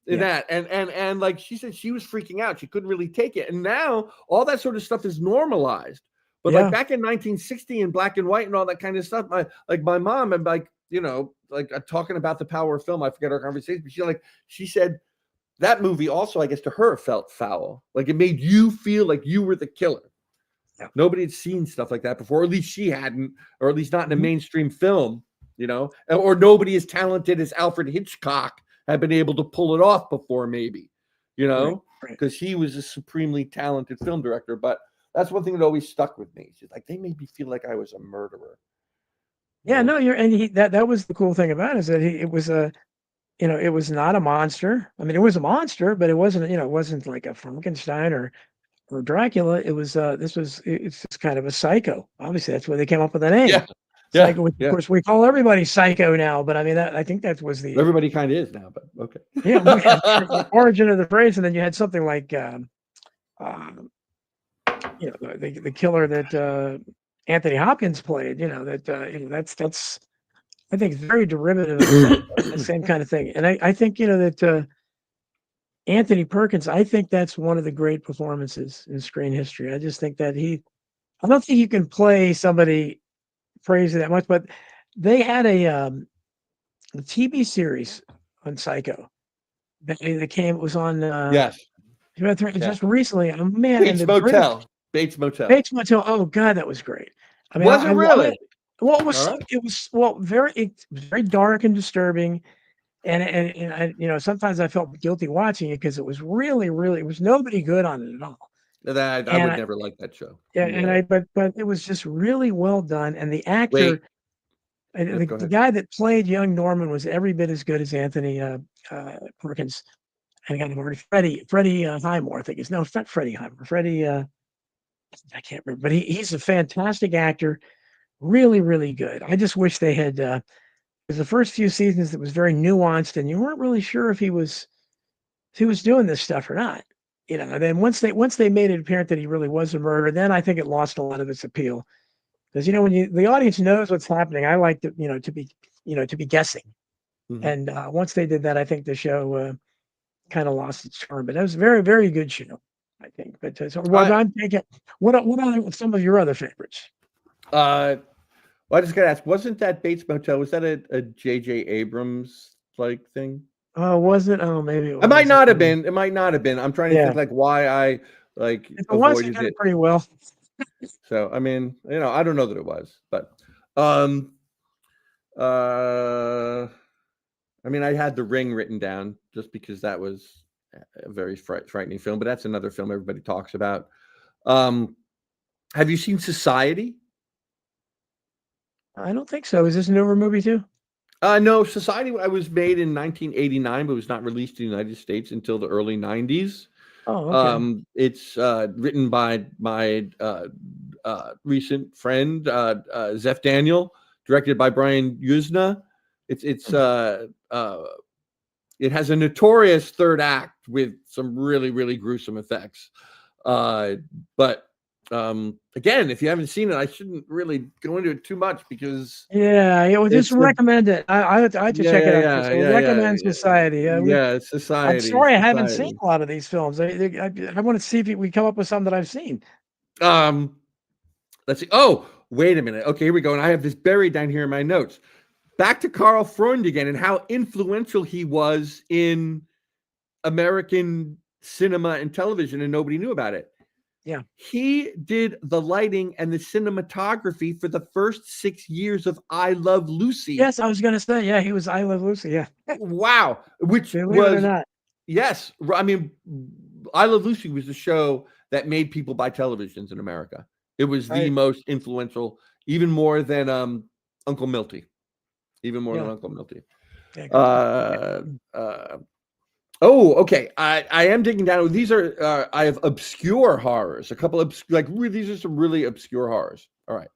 in that. And like she said, she was freaking out. She couldn't really take it. And now all that sort of stuff is normalized. But like back in 1960 in black and white and all that kind of stuff, my mom and talking about the power of film. I forget our conversation, but she said that movie also, I guess, to her felt foul. Like it made you feel like you were the killer. Yeah. Nobody had seen stuff like that before, or at least she hadn't, or at least not in a mainstream film, or nobody as talented as Alfred Hitchcock had been able to pull it off before, maybe, because he was a supremely talented film director. But that's one thing that always stuck with me. She's like, they made me feel like I was a murderer. Yeah, no, that was the cool thing about it, is that it was it was not a monster. I mean, it was a monster, but it wasn't, it wasn't like a Frankenstein or Dracula. It was it's just kind of a psycho. Obviously, that's where they came up with the name. Yeah. Psycho, of course, we call everybody psycho now, but I mean, I think that was everybody kind of is now, but okay. Yeah, the origin of the phrase, and then you had something like the killer that Anthony Hopkins played. That's I think very derivative of the same kind of thing. And I think that Anthony Perkins, I think that's one of the great performances in screen history. I just think that I don't think you can play somebody crazy that much, but they had a TV series on Psycho that it was on just recently. Oh, man, Bates Motel. Oh God, that was great. I mean, was it really? Well, it was very dark and disturbing, and sometimes I felt guilty watching it because it was really, it was nobody good on it at all. I would never like that show. Yeah, but it was just really well done, and the actor, the guy that played young Norman was every bit as good as Anthony Perkins. And I got him Freddie Highmore, I think it's it's not Freddie Highmore. Freddie, I can't remember, but he's a fantastic actor, really, really good. I just wish they had. Because the first few seasons, it was very nuanced, and you weren't really sure if he was doing this stuff or not. And then once they made it apparent that he really was a murderer, then I think it lost a lot of its appeal. Because when the audience knows what's happening, I like to be guessing. Mhm. And once they did that, I think the show kind of lost its charm. But that was a very, very good show, I think. But I'm thinking, what are some of your other favorites? Well, I just gotta ask, wasn't that Bates Motel? Was that a J.J. Abrams like thing? Oh, was it? Oh, maybe it was. It might not have been. It might not have been. I'm trying to think like why I like If it was, he avoided did it. it pretty well. So I mean, I don't know that it was, but I mean, I had The Ring written down just because that was a very frightening film, but that's another film everybody talks about. Have you seen Society? I don't think so. Is this a newer movie too? No, Society was made in 1989, but was not released in the United States until the early 90s. Oh, okay. It's written by my recent friend Zeph Daniel, directed by Brian Yuzna. It has a notorious third act with some really, really gruesome effects. But again, if you haven't seen it, I shouldn't really go into it too much because just recommend it. I have to check it out. So recommend Society. Society. I'm sorry I haven't seen a lot of these films. I want to see if we come up with some that I've seen. Let's see. Oh, wait a minute. Okay, here we go. And I have this buried down here in my notes. Back to Karl Freund again and how influential he was in American cinema and television, and nobody knew about it. Yeah. He did the lighting and the cinematography for the first 6 years of I Love Lucy. Yes, I was going to say, yeah, he was I Love Lucy. Yeah. Wow. Which Believe it or not. Yes. I mean, I Love Lucy was the show that made people buy televisions in America. It was the most influential, even more than Uncle Milty. Even more than Uncle Milty. Oh, okay. I am digging down. These are I have obscure horrors. A couple of these are some really obscure horrors. All right.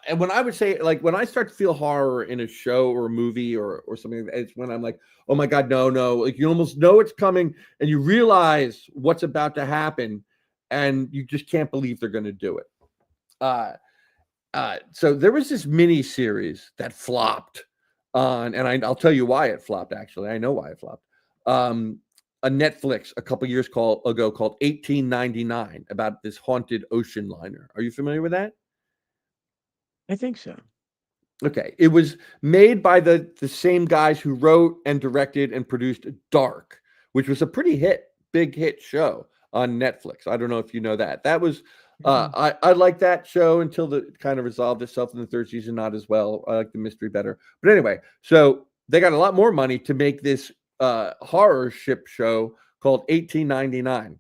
And when I would say when I start to feel horror in a show or a movie or something, it's when I'm like, oh my God, no. Like you almost know it's coming and you realize what's about to happen and you just can't believe they're going to do it. So there was this mini series that flopped on, and I'll tell you why it flopped. Actually, I know why it flopped. A Netflix a couple years ago called 1899 about this haunted ocean liner. Are you familiar with that? I think so. Okay, it was made by the same guys who wrote and directed and produced Dark, which was a pretty big hit show on Netflix. I don't know if you know that. That was. I like that show until it kind of resolved itself in the third season, not as well. I like the mystery better. But anyway, so they got a lot more money to make this horror ship show called 1899.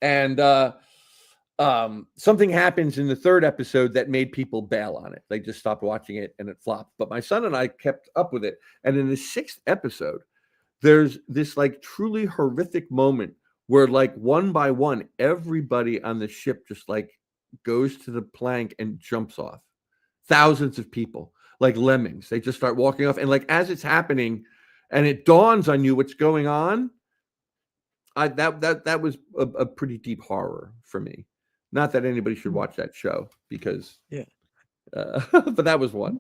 And something happens in the third episode that made people bail on it. They just stopped watching it and it flopped. But my son and I kept up with it. And in the sixth episode, there's this truly horrific moment where one by one, everybody on the ship just goes to the plank and jumps off. Thousands of people, like lemmings, they just start walking off. And as it's happening and it dawns on you what's going on, that was a pretty deep horror for me. Not that anybody should watch that show because, but that was one.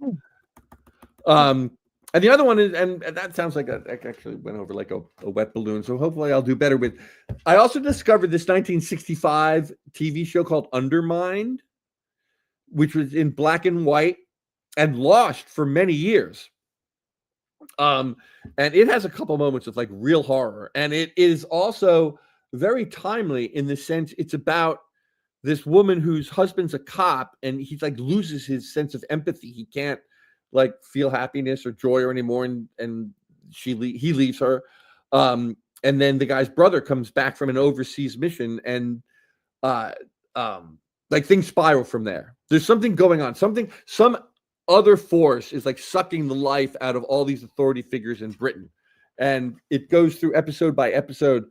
And the other one is, and that sounds like I actually went over like a wet balloon. So hopefully I'll do better with. I also discovered this 1965 TV show called Undermined, which was in black and white and lost for many years. And it has a couple moments of real horror, and it is also very timely in the sense it's about this woman whose husband's a cop, and he loses his sense of empathy. He can't feel happiness or joy or anymore, and he leaves her. And then the guy's brother comes back from an overseas mission, and things spiral from there. There's something going on. Some other force is sucking the life out of all these authority figures in Britain, and it goes through episode by episode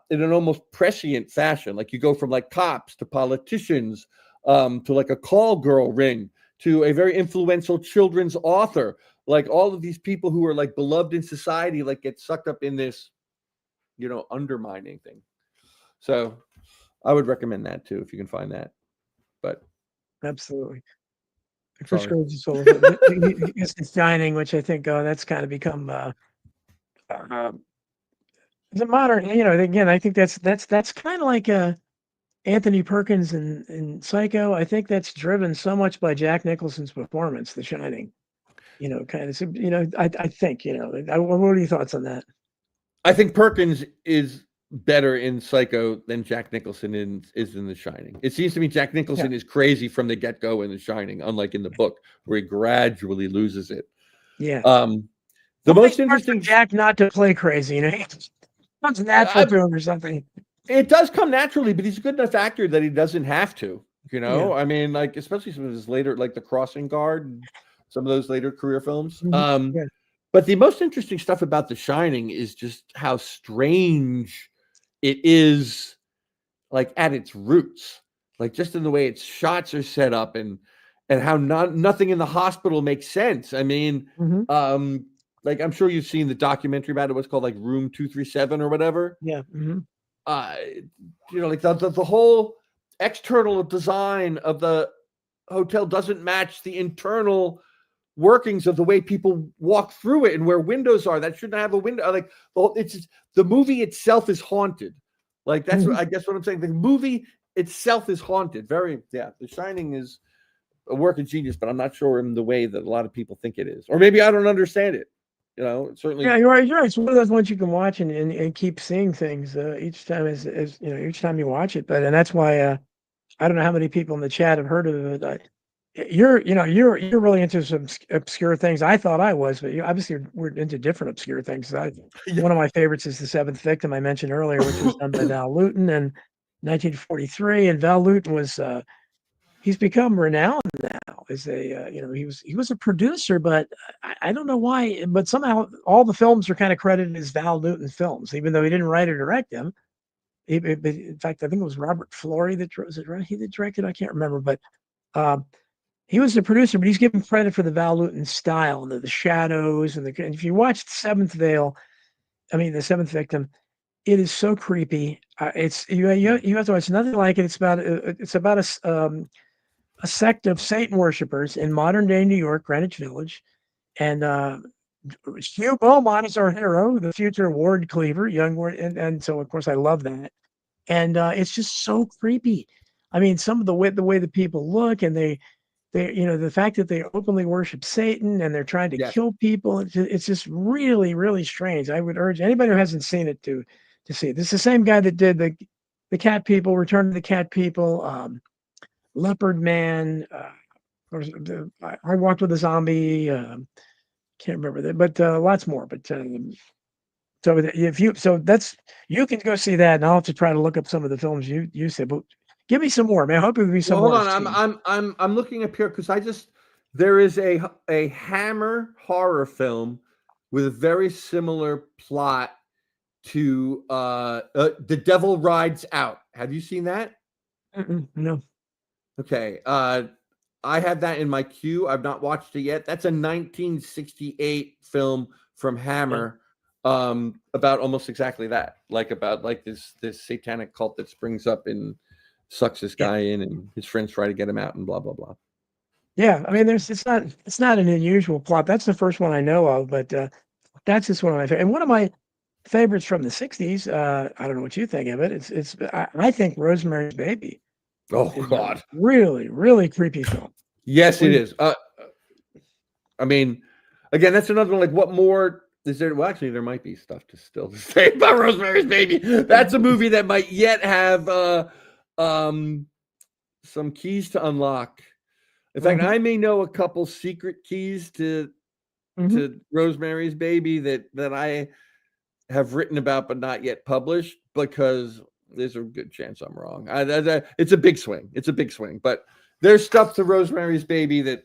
in an almost prescient fashion. You go from cops to politicians to a call girl ring to a very influential children's author. All of these people who are beloved in society get sucked up in this undermining thing. So I would recommend that too if you can find that. But Absolutely. Chris sorry. Groves is full of it. It's Shining, which I think that's kind of become the modern. Again, I think that's kind of like Anthony Perkins in Psycho. I think that's driven so much by Jack Nicholson's performance, The Shining. Kind of. So, I think. What are your thoughts on that? I think Perkins is better in Psycho than Jack Nicholson is in The Shining. It seems to me Jack Nicholson is crazy from the get-go in The Shining, unlike in the book where he gradually loses it. Yeah. The most interesting Jack not to play crazy, it comes natural to him or something. It does come naturally, but he's a good enough actor that he doesn't have to. Yeah. I mean, like especially some of his later, like The Crossing Guard, some of those later career films. Yeah. But the most interesting stuff about The Shining is just how strange it is, like at its roots, like just in the way its shots are set up and how nothing in the hospital makes sense. I mean, like I'm sure you've seen the documentary about it. What's called like Room 237 or whatever. Yeah. Like the whole external design of the hotel doesn't match the internal workings of the way people walk through it and where windows are. That shouldn't have a window. Like, well, it's just, the movie itself is haunted. Like that's what I guess what I'm saying. The movie itself is haunted. The Shining is a work of genius, but I'm not sure in the way that a lot of people think it is, or maybe I don't understand it. Certainly. Yeah, you're right. It's one of those ones you can watch and keep seeing things each time as each time you watch it. And that's why I don't know how many people in the chat have heard of it. You're really into some obscure things. I thought I was, but obviously we're into different obscure things. One of my favorites is The Seventh Victim I mentioned earlier, which was done by Val Lewton in 1943. And Val Lewton was he's become renowned now as a he was a producer, but I don't know why, but somehow all the films are kind of credited as Val Lewton films, even though he didn't write or direct them. In fact, I think it was Robert Flory that directed. I can't remember, but he was the producer, but he's given credit for the Val Lewton style and the shadows and if you watch The Seventh Victim, it is so creepy. It's you have to watch nothing like it. It's about a sect of Satan worshipers in modern day New York, Greenwich Village, and Hugh Beaumont is our hero, the future Ward Cleaver, young Ward, and so of course I love that, and it's just so creepy. I mean, some of the way the people look, and they the fact that they openly worship Satan and they're trying to kill people, it's just really, really strange. I would urge anybody who hasn't seen it to see it. This is the same guy that did the Cat People, Return of the Cat People, Leopard Man, I Walked with a Zombie. Can't remember that, but lots more. But so if you you can go see that, and I'll have to try to look up some of the films you said. But give me some more, man. I hope it will be some more. Hold on, I'm looking up here because there is a Hammer horror film with a very similar plot to The Devil Rides Out. Have you seen that? No. Okay. I have that in my queue. I've not watched it yet. That's a 1968 film from Hammer, about almost exactly that. About this satanic cult that springs up and sucks this guy in, and his friends try to get him out, and blah blah blah. Yeah, I mean, it's not an unusual plot. That's the first one I know of, but that's just one of my favorites. And one of my favorites from the 60s. I don't know what you think of it. I think Rosemary's Baby. Oh God! Really, really creepy film. Yes, it is. I mean, again, that's another one. Like, what more is there? Well, actually, there might be stuff to still say about Rosemary's Baby. That's a movie that might yet have some keys to unlock. In fact, I may know a couple secret keys to Rosemary's Baby that I have written about but not yet published, because there's a good chance I'm wrong. It's a big swing. It's a big swing, but there's stuff to Rosemary's Baby that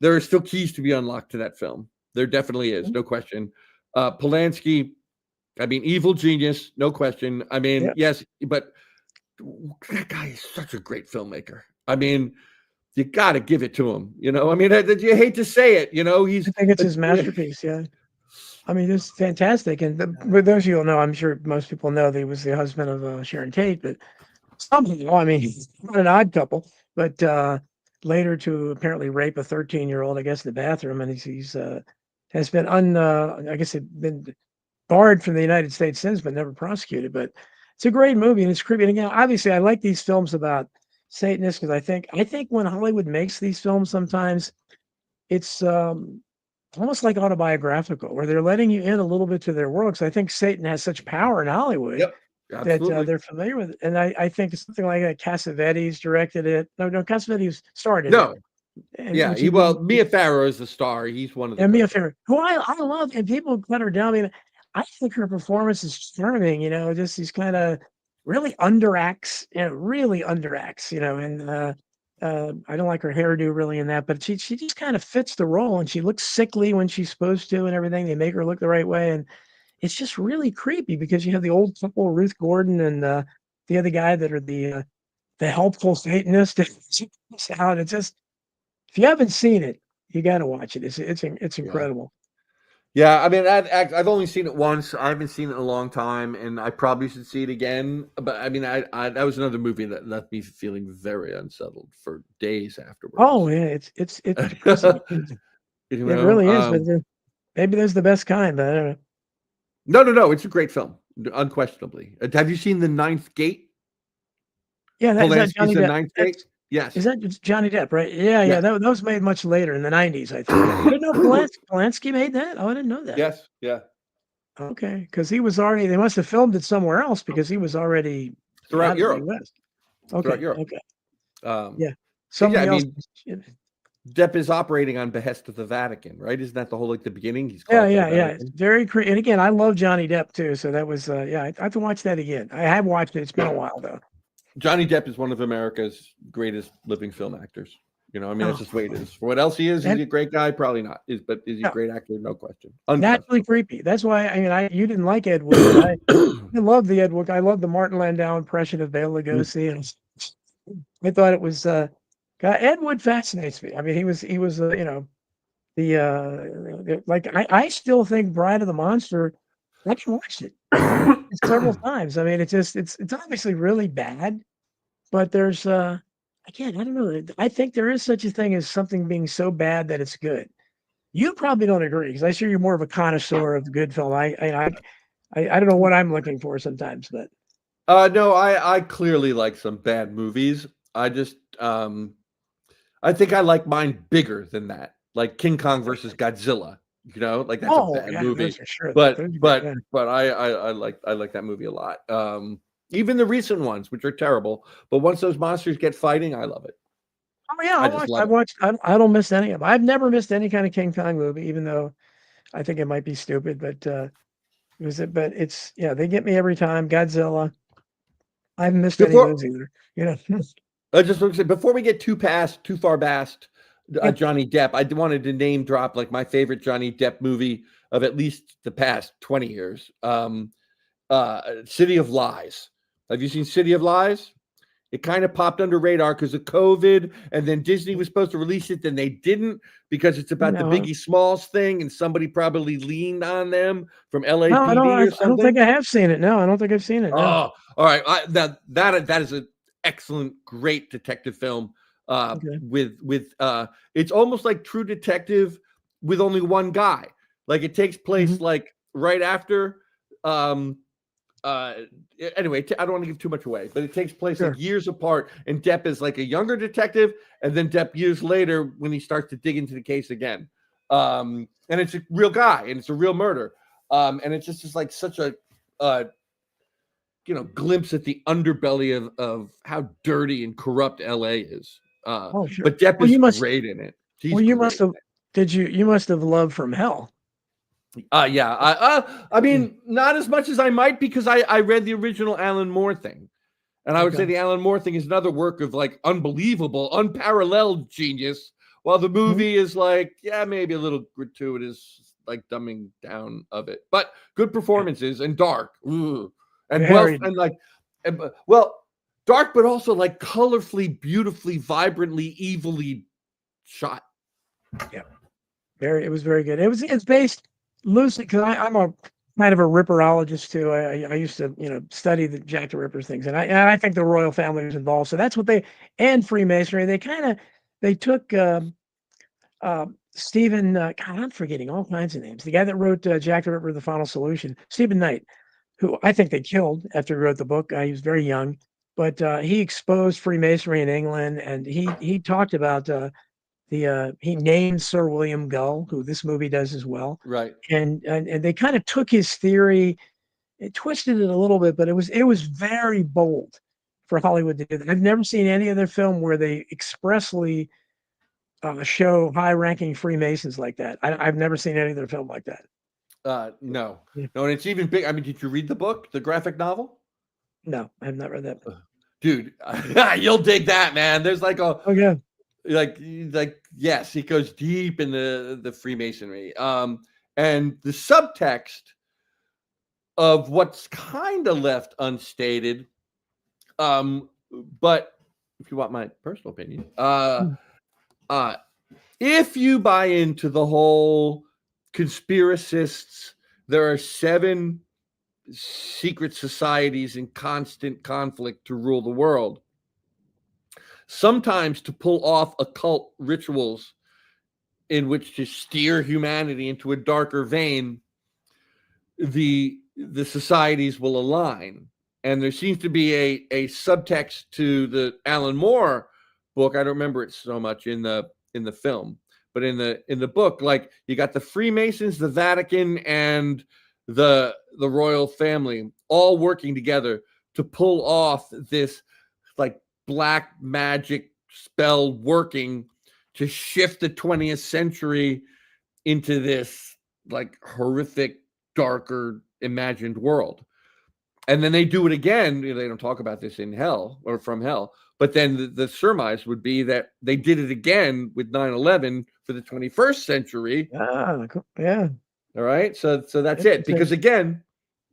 there are still keys to be unlocked to that film. There definitely is, no question. Polanski, I mean, evil genius, no question. I mean, yes, but that guy is such a great filmmaker. I mean, you got to give it to him. I mean, you hate to say it. I think it's his masterpiece. Yeah. I mean, this is fantastic. And for those of you who know, I'm sure most people know that he was the husband of Sharon Tate, but somehow, I mean, he's not an odd couple, but later to apparently rape a 13-year-old, I guess, in the bathroom. And he's has been I guess it been barred from the United States since, but never prosecuted. But it's a great movie and it's creepy. And again, obviously, I like these films about Satanists because I think when Hollywood makes these films, sometimes it's almost like autobiographical, where they're letting you in a little bit to their world. Because I think Satan has such power in Hollywood Yep, that absolutely. they're familiar with it. And I think it's something like that. Cassavetes directed it. No, Cassavetes started it. No, And yeah. which he Well, did, Mia Farrow is the star. He's one of the and Mia co-stars. Farrow, who I love, and people cut her down. I mean, I think her performance is charming. You know, just these kind of really underacts, really underacts. You know, and I don't like her hairdo really in that, but she just kind of fits the role, and she looks sickly when she's supposed to, and everything. They make her look the right way, and it's just really creepy because you have the old couple, Ruth Gordon and the other guy that are the helpful Satanist. Out. It's just, if you haven't seen it, you got to watch it. It's Yeah. incredible. Yeah, I mean, I've only seen it once. I haven't seen it in a long time, and I probably should see it again. But I mean, I that was another movie that left me feeling very unsettled for days afterwards. Oh yeah, it's depressing. It really is, but maybe there's the best kind. But I don't know. No, it's a great film, unquestionably. Have you seen The Ninth Gate? Yeah, is that Johnny The Depp? Ninth Gate. Yes. Is that Johnny Depp, right? Yeah, Yeah. That was made much later in the 90s, I think. I didn't know Polanski made that. Oh, I didn't know that. Yes. Yeah. Okay, because he was already. They must have filmed it somewhere else because he was already Throughout out of Europe. the US. Okay. Throughout Europe. Okay. Yeah. Yeah. Somebody else. Depp is operating on behest of the Vatican, right? Isn't that the whole the beginning? He's Yeah. It's very creepy. And again, I love Johnny Depp too, so that was I have to watch that again. I have watched it. It's been a while though. Johnny Depp is one of America's greatest living film actors. You know, I mean, that's just the way it is. For what else he is he a great guy? Probably not. But is he a great actor? No question. Naturally creepy. That's why you didn't like Ed Wood. I love the Ed Wood. I love the Martin Landau impression of Bela Lugosi, and I thought it was Ed Wood fascinates me. I mean, he was I still think Bride of the Monster. I can watch it several times. I mean, it's obviously really bad, but there's again, I don't know. I think there is such a thing as something being so bad that it's good. You probably don't agree because I see you're more of a connoisseur of good film. I don't know what I'm looking for sometimes, but no, I clearly like some bad movies. I just I think I like mine bigger than that, like King Kong versus Godzilla. You know, like that's a bad movie. For sure. But I like that movie a lot. Even the recent ones, which are terrible, but once those monsters get fighting, I love it. Oh yeah, I don't miss any of them. I've never missed any kind of King Kong movie, even though I think it might be stupid, but it's they get me every time. Godzilla. I haven't missed any of those either. You know. I just want to say before we get too far past Johnny Depp, I wanted to name drop like my favorite Johnny Depp movie of at least the past 20 years. City of Lies. Have you seen City of Lies? It kind of popped under radar because of COVID, and then Disney was supposed to release it, then they didn't because it's about the Biggie Smalls thing, and somebody probably leaned on them from LAPD or something. I don't think I have seen it. No, I don't think I've seen it. No. Oh, all right. That is an excellent, great detective film. With it's almost like True Detective with only one guy. Like it takes place like right after. Anyway, I don't want to give too much away, but it takes place like years apart, and Depp is like a younger detective, and then Depp years later when he starts to dig into the case again. And it's a real guy, and it's a real murder. And it's just like such a glimpse at the underbelly of how dirty and corrupt LA is. Sure. But Depp is great in it. You must have loved From Hell. Yeah. I mean, not as much as I might because I read the original Alan Moore thing. And I would say the Alan Moore thing is another work of like unbelievable, unparalleled genius. While the movie is like, maybe a little gratuitous, like dumbing down of it, but good performances and dark. Ooh. And dark, but also like colorfully, beautifully, vibrantly, evilly shot. Yeah. It was very good. It's based loosely, because I'm a kind of a ripperologist too. I used to study the Jack the Ripper things, and I think the royal family was involved. So that's what and Freemasonry. They took Stephen. God, I'm forgetting all kinds of names. The guy that wrote Jack the Ripper: The Final Solution, Stephen Knight, who I think they killed after he wrote the book. He was very young, but he exposed Freemasonry in England, and he talked about he named Sir William Gull, who this movie does as well. Right. And they kind of took his theory, it twisted it a little bit, but it was very bold for Hollywood to do that. I've never seen any other film where they expressly show high-ranking Freemasons like that. I've never seen any other film like that. No, Yeah. no, and it's even big. I mean, did you read the book, the graphic novel? No, I have not read that. Dude, you'll dig that, man. There's like Oh yeah. like yes, he goes deep in the Freemasonry. And the subtext of what's kind of left unstated, but if you want my personal opinion, if you buy into the whole conspiracists, there are 7 secret societies in constant conflict to rule the world. Sometimes to pull off occult rituals in which to steer humanity into a darker vein, the societies will align. And there seems to be a subtext to the Alan Moore book. I don't remember it so much in the film, but in the book, like you got the Freemasons, the Vatican, and the royal family all working together to pull off this like black magic spell working to shift the 20th century into this like horrific, darker, imagined world. And then they do it again. They don't talk about this in Hell or From Hell, but then the surmise would be that they did it again with 9/11 for the 21st century. Yeah. All right. So that's it. Because again,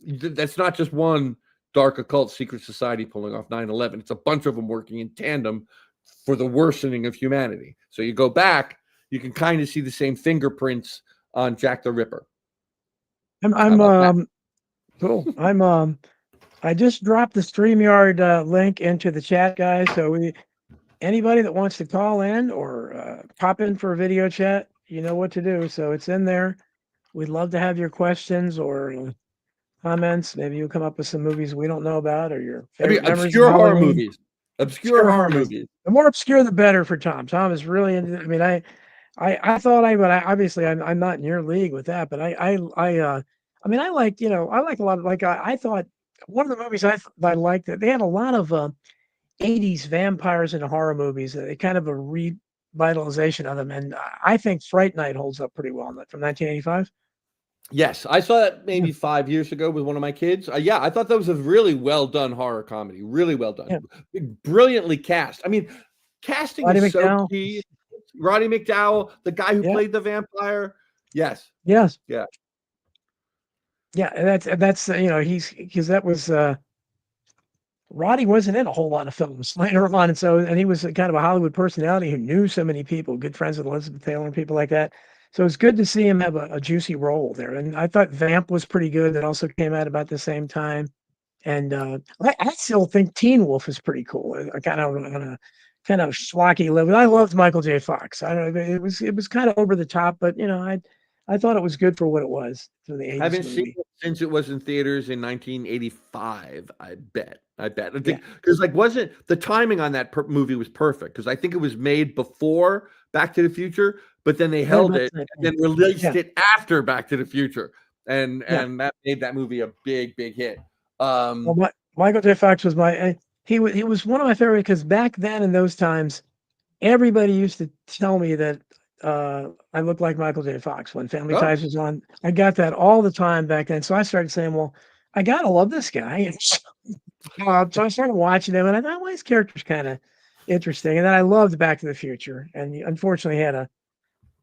that's not just one dark occult secret society pulling off 9/11. It's a bunch of them working in tandem for the worsening of humanity. So you go back, you can kind of see the same fingerprints on Jack the Ripper. I'm cool. I just dropped the StreamYard link into the chat, guys. So anybody that wants to call in or pop in for a video chat, you know what to do. So it's in there. We'd love to have your questions or comments. Maybe you'll come up with some movies we don't know about, or your favorite memories. Obscure horror movies. Obscure horror movies. The more obscure, the better for Tom. Tom is really into. I mean, I thought I would. Obviously, I'm not in your league with that, but I mean, I like I like a lot of I thought one of the movies I liked that they had a lot of 80s vampires and horror movies. They kind of a revitalization of them, and I think Fright Night holds up pretty well. From 1985. Yes, I saw that maybe 5 years ago with one of my kids. Yeah, I thought that was a really well done horror comedy. Really well done. Yeah. Brilliantly cast. I mean, casting is so key. Roddy McDowell, the guy who played the vampire. Yes. Yes. Yeah. Yeah, and that's he's because that was Roddy wasn't in a whole lot of films later on, and he was kind of a Hollywood personality who knew so many people, good friends with Elizabeth Taylor and people like that. So it's good to see him have a juicy role there. And I thought Vamp was pretty good. That also came out about the same time. And I still think Teen Wolf is pretty cool. I kind of on a kind of schlocky level. I loved Michael J. Fox. I don't know. It was kind of over the top, but I thought it was good for what it was for the 80s. I haven't seen it since it was in theaters in 1985. I bet. Because wasn't the timing on that movie was perfect, because I think it was made before Back to the Future, but then they held it and then released it after Back to the Future, and that made that movie a big hit. Well, Michael J. Fox was he was one of my favorite, because back then in those times, everybody used to tell me that I looked like Michael J. Fox when Family Ties was on. I got that all the time back then. So I started saying, well, I gotta love this guy. So I started watching him, and I thought, well, his character's kind of interesting. And then I loved Back to the Future, and unfortunately had a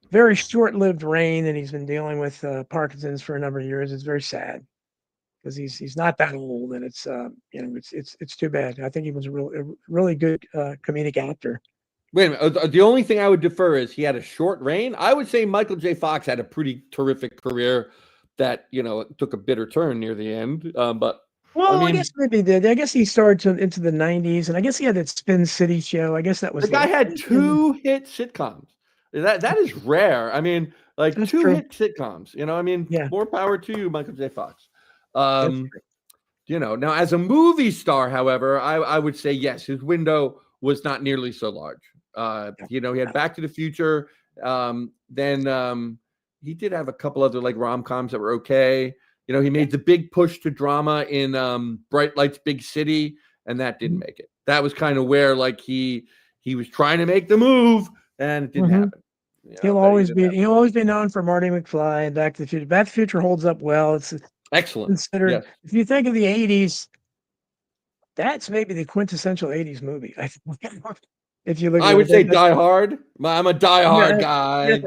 very short-lived reign, and he's been dealing with Parkinson's for a number of years. It's very sad, because he's not that old, and it's it's too bad. I think he was a really good comedic actor. Wait a minute. The only thing I would defer is he had a short reign. I would say Michael J. Fox had a pretty terrific career. that it took a bitter turn near the end. But Well, I I mean, guess maybe he did. I guess he started into the 90s, and I guess he had that Spin City show. I guess that was the guy had late. 2 hit sitcoms. That is rare. I mean, like That's 2 true. hit sitcoms. I mean, Yeah, more power to you, Michael J. Fox. that's Um, true. Now as a movie star, however, I would say yes, his window was not nearly so large. Yeah, He had Back to the Future. Then he did have a couple other like rom-coms that were okay. He yeah. made the big push to drama in Bright Lights, Big City, and that didn't make it. That was kind of where like he was trying to make the move, and it didn't Mm-hmm. happen. It didn't happen. He'll always be known for Marty McFly and Back to the Future. Back to the Future holds up well. It's Excellent. considered, Yes. if you think of the 80s, that's maybe the quintessential 80s movie. I think. If you look I at would it, say Die Hard. I'm a Die Hard yeah,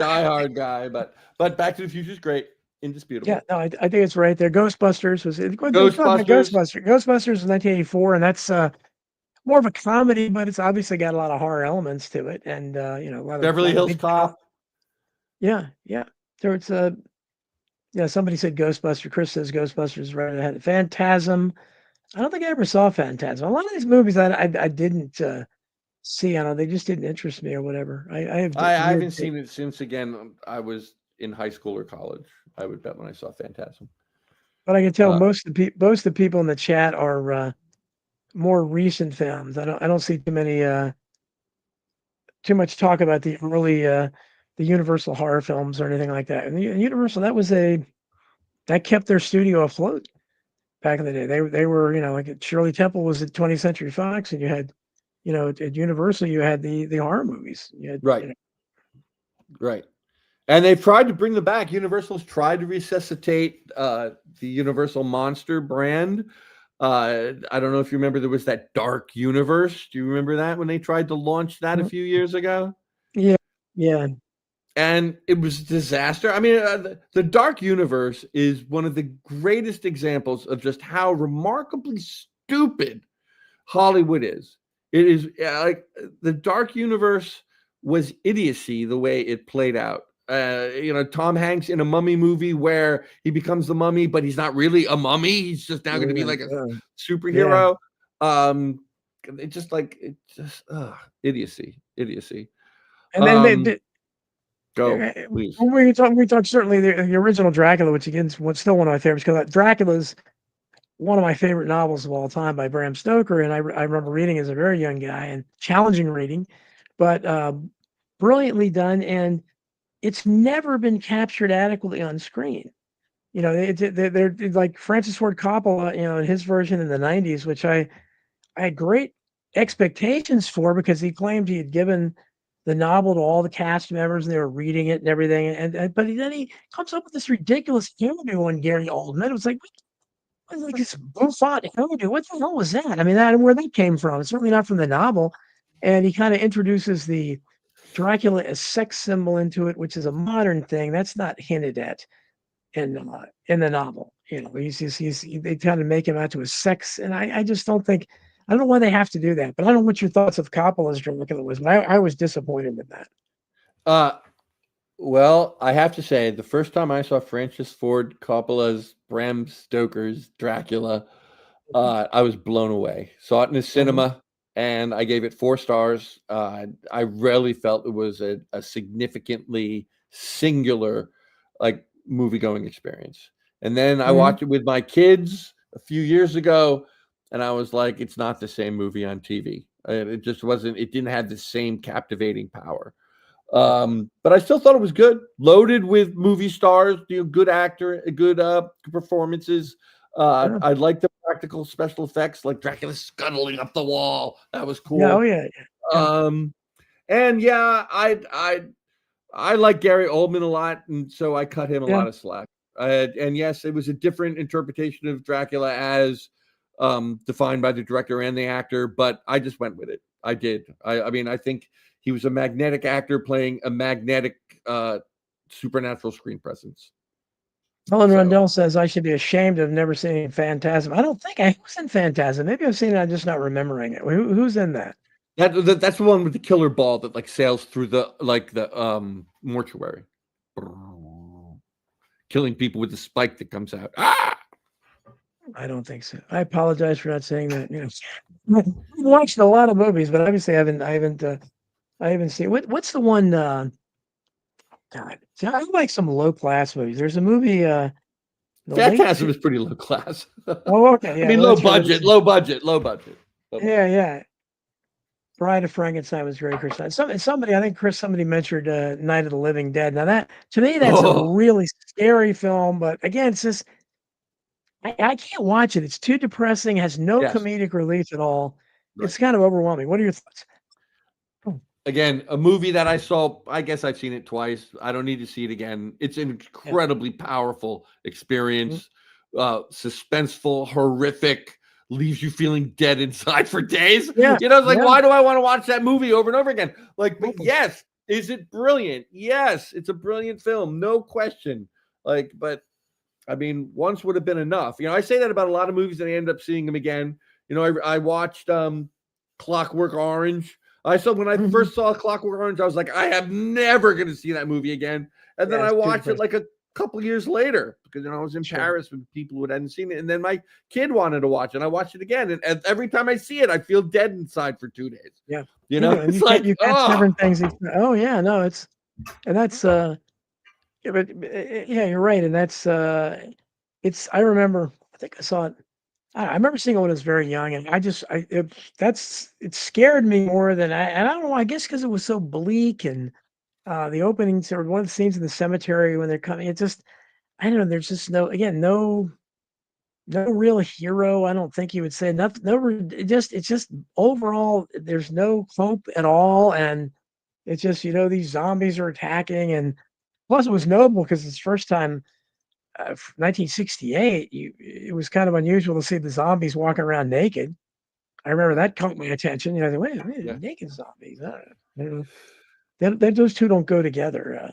guy, but Back to the Future is great, indisputable. yeah, no, I think it's right there. Ghostbusters was it? Ghostbusters. Ghostbusters was 1984, and that's more of a comedy, but it's obviously got a lot of horror elements to it, and a Beverly lot of Hills big talk. Cop. Yeah, yeah. So it's somebody said Ghostbuster. Chris says Ghostbusters right ahead. Phantasm. I don't think I ever saw Phantasm. A lot of these movies I didn't see. I don't know, they just didn't interest me or whatever. I have I weird haven't seen it since I was in high school or college. I would bet when I saw Phantasm. but I can tell most of the people in the chat are more recent films. I don't see too much talk about the early the Universal horror films or anything like that. And Universal, that kept their studio afloat back in the day. They were, like Shirley Temple was at 20th Century Fox, and you had, at Universal you had the horror movies. You had, Right. Right. And they've tried to bring them back. Universal's tried to resuscitate the Universal Monster brand. I don't know if you remember, there was that Dark Universe. Do you remember that when they tried to launch that a few years ago? Yeah, yeah. And it was a disaster. I mean, the Dark Universe is one of the greatest examples of just how remarkably stupid Hollywood is. It is like the Dark Universe was idiocy the way it played out. Tom Hanks in a mummy movie where he becomes the mummy, but he's not really a mummy. He's just now going to be like a superhero. Idiocy. And then Go, please. we talk certainly the original Dracula, which again is still one of my favorites, because Dracula's one of my favorite novels of all time by Bram Stoker, and I remember reading as a very young guy, and challenging reading, but brilliantly done, and it's never been captured adequately on screen. They're like Francis Ford Coppola, in his version in the 90s, which I had great expectations for, because he claimed he had given the novel to all the cast members and they were reading it and everything. But then he comes up with this ridiculous hairdo on Gary Oldman. It was like this bouffant hairdo. What the hell was that? I mean, where that came from? It's certainly not from the novel. And he kind of introduces the Dracula as sex symbol into it, which is a modern thing. That's not hinted at in the novel. They kind of make him out to a sex, and I just don't think. I don't know why they have to do that, but I don't know what your thoughts of Coppola's Dracula was. But I was disappointed in that. Well, I have to say, the first time I saw Francis Ford Coppola's Bram Stoker's Dracula, I was blown away. Saw it in the cinema, and I gave it 4 stars. I really felt it was a significantly singular, like, movie-going experience. And then I watched it with my kids a few years ago, and I was like, it's not the same movie on TV. It just wasn't. It didn't have the same captivating power. But I still thought it was good, loaded with movie stars, good actor, good performances. I like the practical special effects, like Dracula scuttling up the wall. That was cool. Yeah, oh yeah. And yeah, I like Gary Oldman a lot, and so I cut him a lot of slack. And yes, it was a different interpretation of Dracula as defined by the director and the actor, but I just went with it. I did. I mean, I think he was a magnetic actor playing a magnetic supernatural screen presence. Helen Rundell says I should be ashamed of never seeing Phantasm. I don't think I was in Phantasm. Maybe I've seen it, I'm just not remembering it. Who's in that? That's the one with the killer ball that like sails through the mortuary. killing people with the spike that comes out. Ah! I don't think so. I apologize for not saying that. You know, I've watched a lot of movies, but obviously I haven't seen what's the one. God, see, I like some low class movies. There's a movie. The late. Phantasm is pretty low class. Oh, okay, yeah. I mean, Well, low that's right. budget, low budget, low budget. Yeah, yeah. Bride of Frankenstein was very Chris. Somebody, I think somebody mentioned Night of the Living Dead. Now that to me, that's a Oh, really scary film. But again, it's just I can't watch it. It's too depressing. Has no yes. comedic relief at all. Right. It's kind of overwhelming. What are your thoughts? Again, a movie that I saw, I guess I've seen it twice. I don't need to see it again. It's an incredibly powerful experience, suspenseful, horrific, leaves you feeling dead inside for days. Yeah, You know, it's like, yeah. why do I want to watch that movie over and over again? Like, but yes, is it brilliant? Yes, it's a brilliant film, no question. Like, but I mean, once would have been enough. You know, I say that about a lot of movies and I end up seeing them again. You know, I watched Clockwork Orange. When I first saw Clockwork Orange, I was like, I am never going to see that movie again. And then I watched it like a couple years later because I was in Paris with people who hadn't seen it. And then my kid wanted to watch it. And I watched it again. And every time I see it, I feel dead inside for 2 days. Yeah. You know, it's like you catch different things. Oh yeah, no, it's and that's yeah, but yeah, you're right. And that's it's I remember I think I saw it. I remember seeing it when I was very young, and it scared me more than and I don't know. I guess because it was so bleak, and the openings or one of the scenes in the cemetery when they're coming. It just I don't know. There's just no real hero. I don't think you would say nothing. It's just overall there's no hope at all, and it's just these zombies are attacking, and plus it was notable because it's the first time. 1968, it was kind of unusual to see the zombies walking around naked. I remember that caught my attention. I thought, wait a minute, naked zombies. Those two don't go together.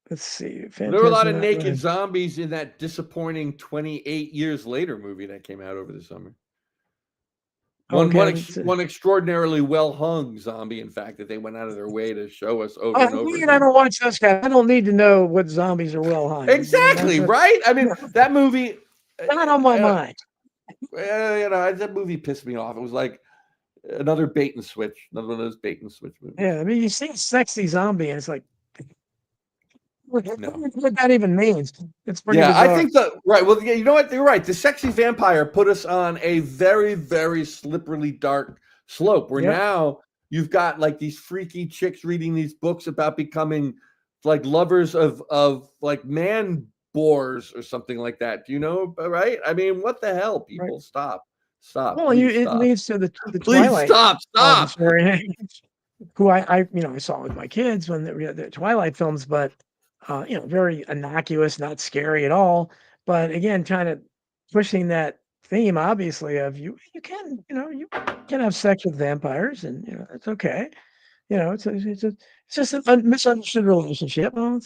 Let's see. There were a lot of naked zombies in that disappointing 28 Years Later movie that came out over the summer. One extraordinarily well hung zombie, in fact, that they went out of their way to show us over and over again. I don't watch those guys. I don't need to know what zombies are well hung. Exactly, right? I mean, that movie. Not on my mind. Well, that movie pissed me off. It was like another bait and switch, another one of those bait and switch movies. Yeah, I mean, you see a sexy zombie, and it's like, what that even means. It's pretty bizarre. I think right. Well, you know what? You're right. The sexy vampire put us on a very, very slippery, dark slope where now you've got like these freaky chicks reading these books about becoming like lovers of like man boars or something like that. Do you know? Right? I mean, what the hell? People, stop. Well, it leads to the Please Twilight. Stop. Who I saw with my kids when the Twilight films, but very innocuous, not scary at all. But again, kind of pushing that theme, obviously, of you can have sex with vampires, and it's okay. It's just a misunderstood relationship. Well,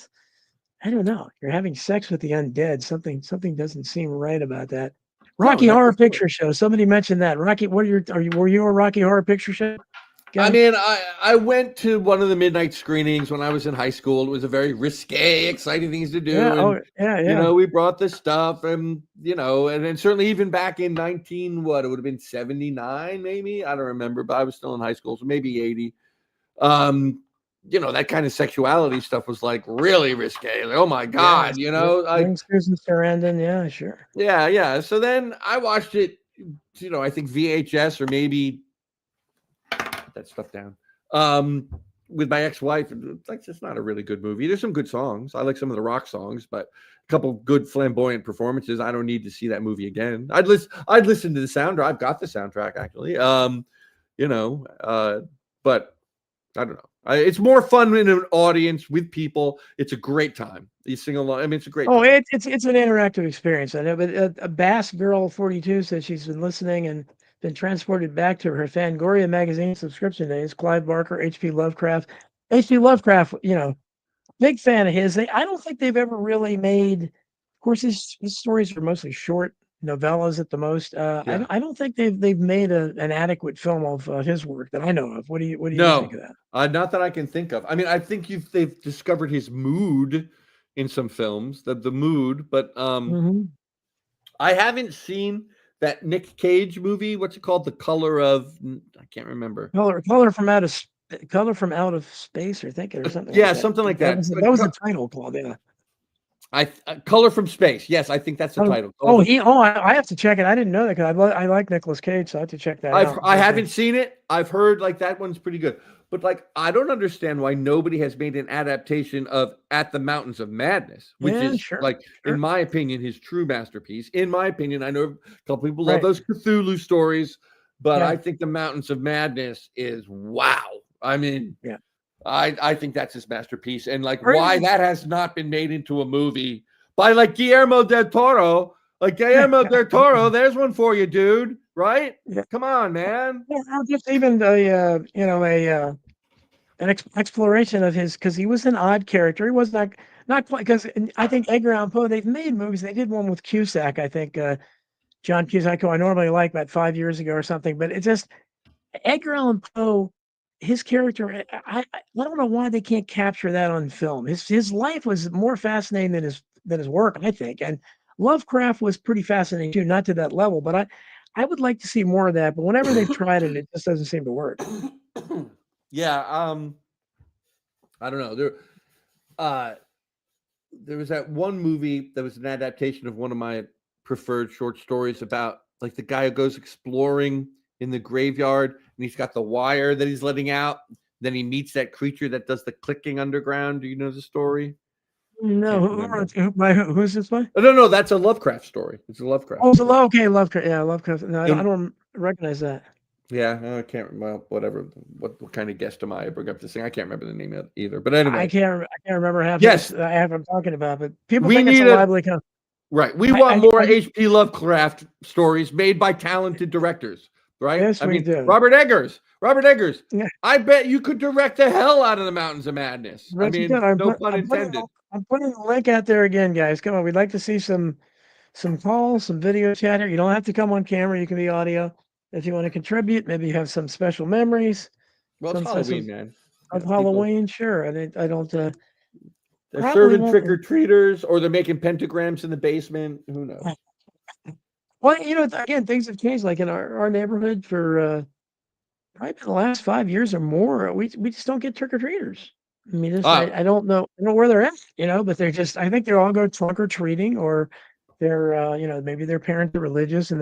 I don't know. You're having sex with the undead. Something doesn't seem right about that. Rocky Horror Picture Show. Somebody mentioned that. Rocky, were you a Rocky Horror Picture Show? I mean, I went to one of the midnight screenings when I was in high school. It was a very risque, exciting things to do. We brought the stuff, and and then certainly even back in it would have been 79, maybe. I don't remember, but I was still in high school, so maybe 80. That kind of sexuality stuff was like really risque. Like, oh my God, Susan Sarandon, yeah, sure. Yeah. So then I watched it, I think VHS or maybe that stuff down with my ex-wife. It's just not a really good movie. There's some good songs. I like some of the rock songs, but a couple good flamboyant performances. I don't need to see that movie again. I'd listen to the soundtrack. I've got the soundtrack actually. But I don't know. It's more fun in an audience with people. It's a great time. You sing along. I mean, it's a great time. It's an interactive experience. I know, but a Bass Girl 42 says she's been listening and been transported back to her Fangoria magazine subscription days. Clive Barker, H.P. Lovecraft. H.P. Lovecraft, big fan of his. I don't think they've ever really made. Of course, his stories are mostly short novellas at the most. I don't think they've made an adequate film of his work that I know of. What do you think of that? Not that I can think of. I mean, I think they've discovered his mood. in some films, the mood, but Mhm. I haven't seen that Nick Cage movie. What's it called? The Color of I can't remember. Color from Out of Space, or think it, or something like Yeah, that. something like That that. was that was the title called, yeah. Color from Space. Yes, I think that's the title. I have to check it. I didn't know that because I like Nicolas Cage, so I have to check that out. I haven't seen it. I've heard like that one's pretty good. But like I don't understand why nobody has made an adaptation of At the Mountains of Madness, which Yeah, is sure, like sure. in my opinion his true masterpiece. In my opinion, I know a couple people love Right. those Cthulhu stories, but Yeah. I think The Mountains of Madness is wow. I mean, Yeah. I think that's his masterpiece, and like Or why even that has not been made into a movie by like Guillermo del Toro. Like Guillermo del Toro, there's one for you, dude. Right? Yeah. Come on, man. Or just even an exploration of his, because he was an odd character. He was not quite, because I think Edgar Allan Poe, they've made movies. They did one with Cusack, I think, John Cusack, who I normally like, about 5 years ago or something. But it just Edgar Allan Poe, his character, I don't know why they can't capture that on film. His life was more fascinating than his work, I think. And Lovecraft was pretty fascinating too, not to that level, but I would like to see more of that. But whenever they've tried it, it just doesn't seem to work. Yeah, I don't know. There was that one movie that was an adaptation of one of my preferred short stories about like the guy who goes exploring in the graveyard and he's got the wire that he's letting out. Then he meets that creature that does the clicking underground. Do you know the story? No, who's this by? No, that's a Lovecraft story. It's a Lovecraft. Oh, story. okay, Lovecraft. Yeah, Lovecraft. No, I don't recognize that. Yeah, I can't remember. Whatever. What kind of guest am I? bring up this thing. I can't remember the name of it either. But anyway, I can't remember half. Yes, I have. I'm talking about, but people we think it's a need lively kind. Right. We I want more I H.P. Lovecraft stories made by talented directors, right? Yes, I we mean, do. Robert Eggers. Yeah, I bet you could direct the hell out of The Mountains of Madness. I but you mean, can. no pun intended. I'm putting the link out there again, guys. Come on, we'd like to see some calls, some video chat here. You don't have to come on camera. You can be audio if you want to contribute. Maybe you have some special memories. Well, it's Halloween, man. Of Yeah, people, Halloween. Sure. I don't. they're Probably serving trick won't. or treaters, or they're making pentagrams in the basement. Who knows? Well, again, things have changed. Like in our neighborhood for probably been the last 5 years or more, we just don't get trick or treaters. I mean, I don't know where they're at, but they're just, I think they all go trunk or treating, or they're maybe their parents are religious and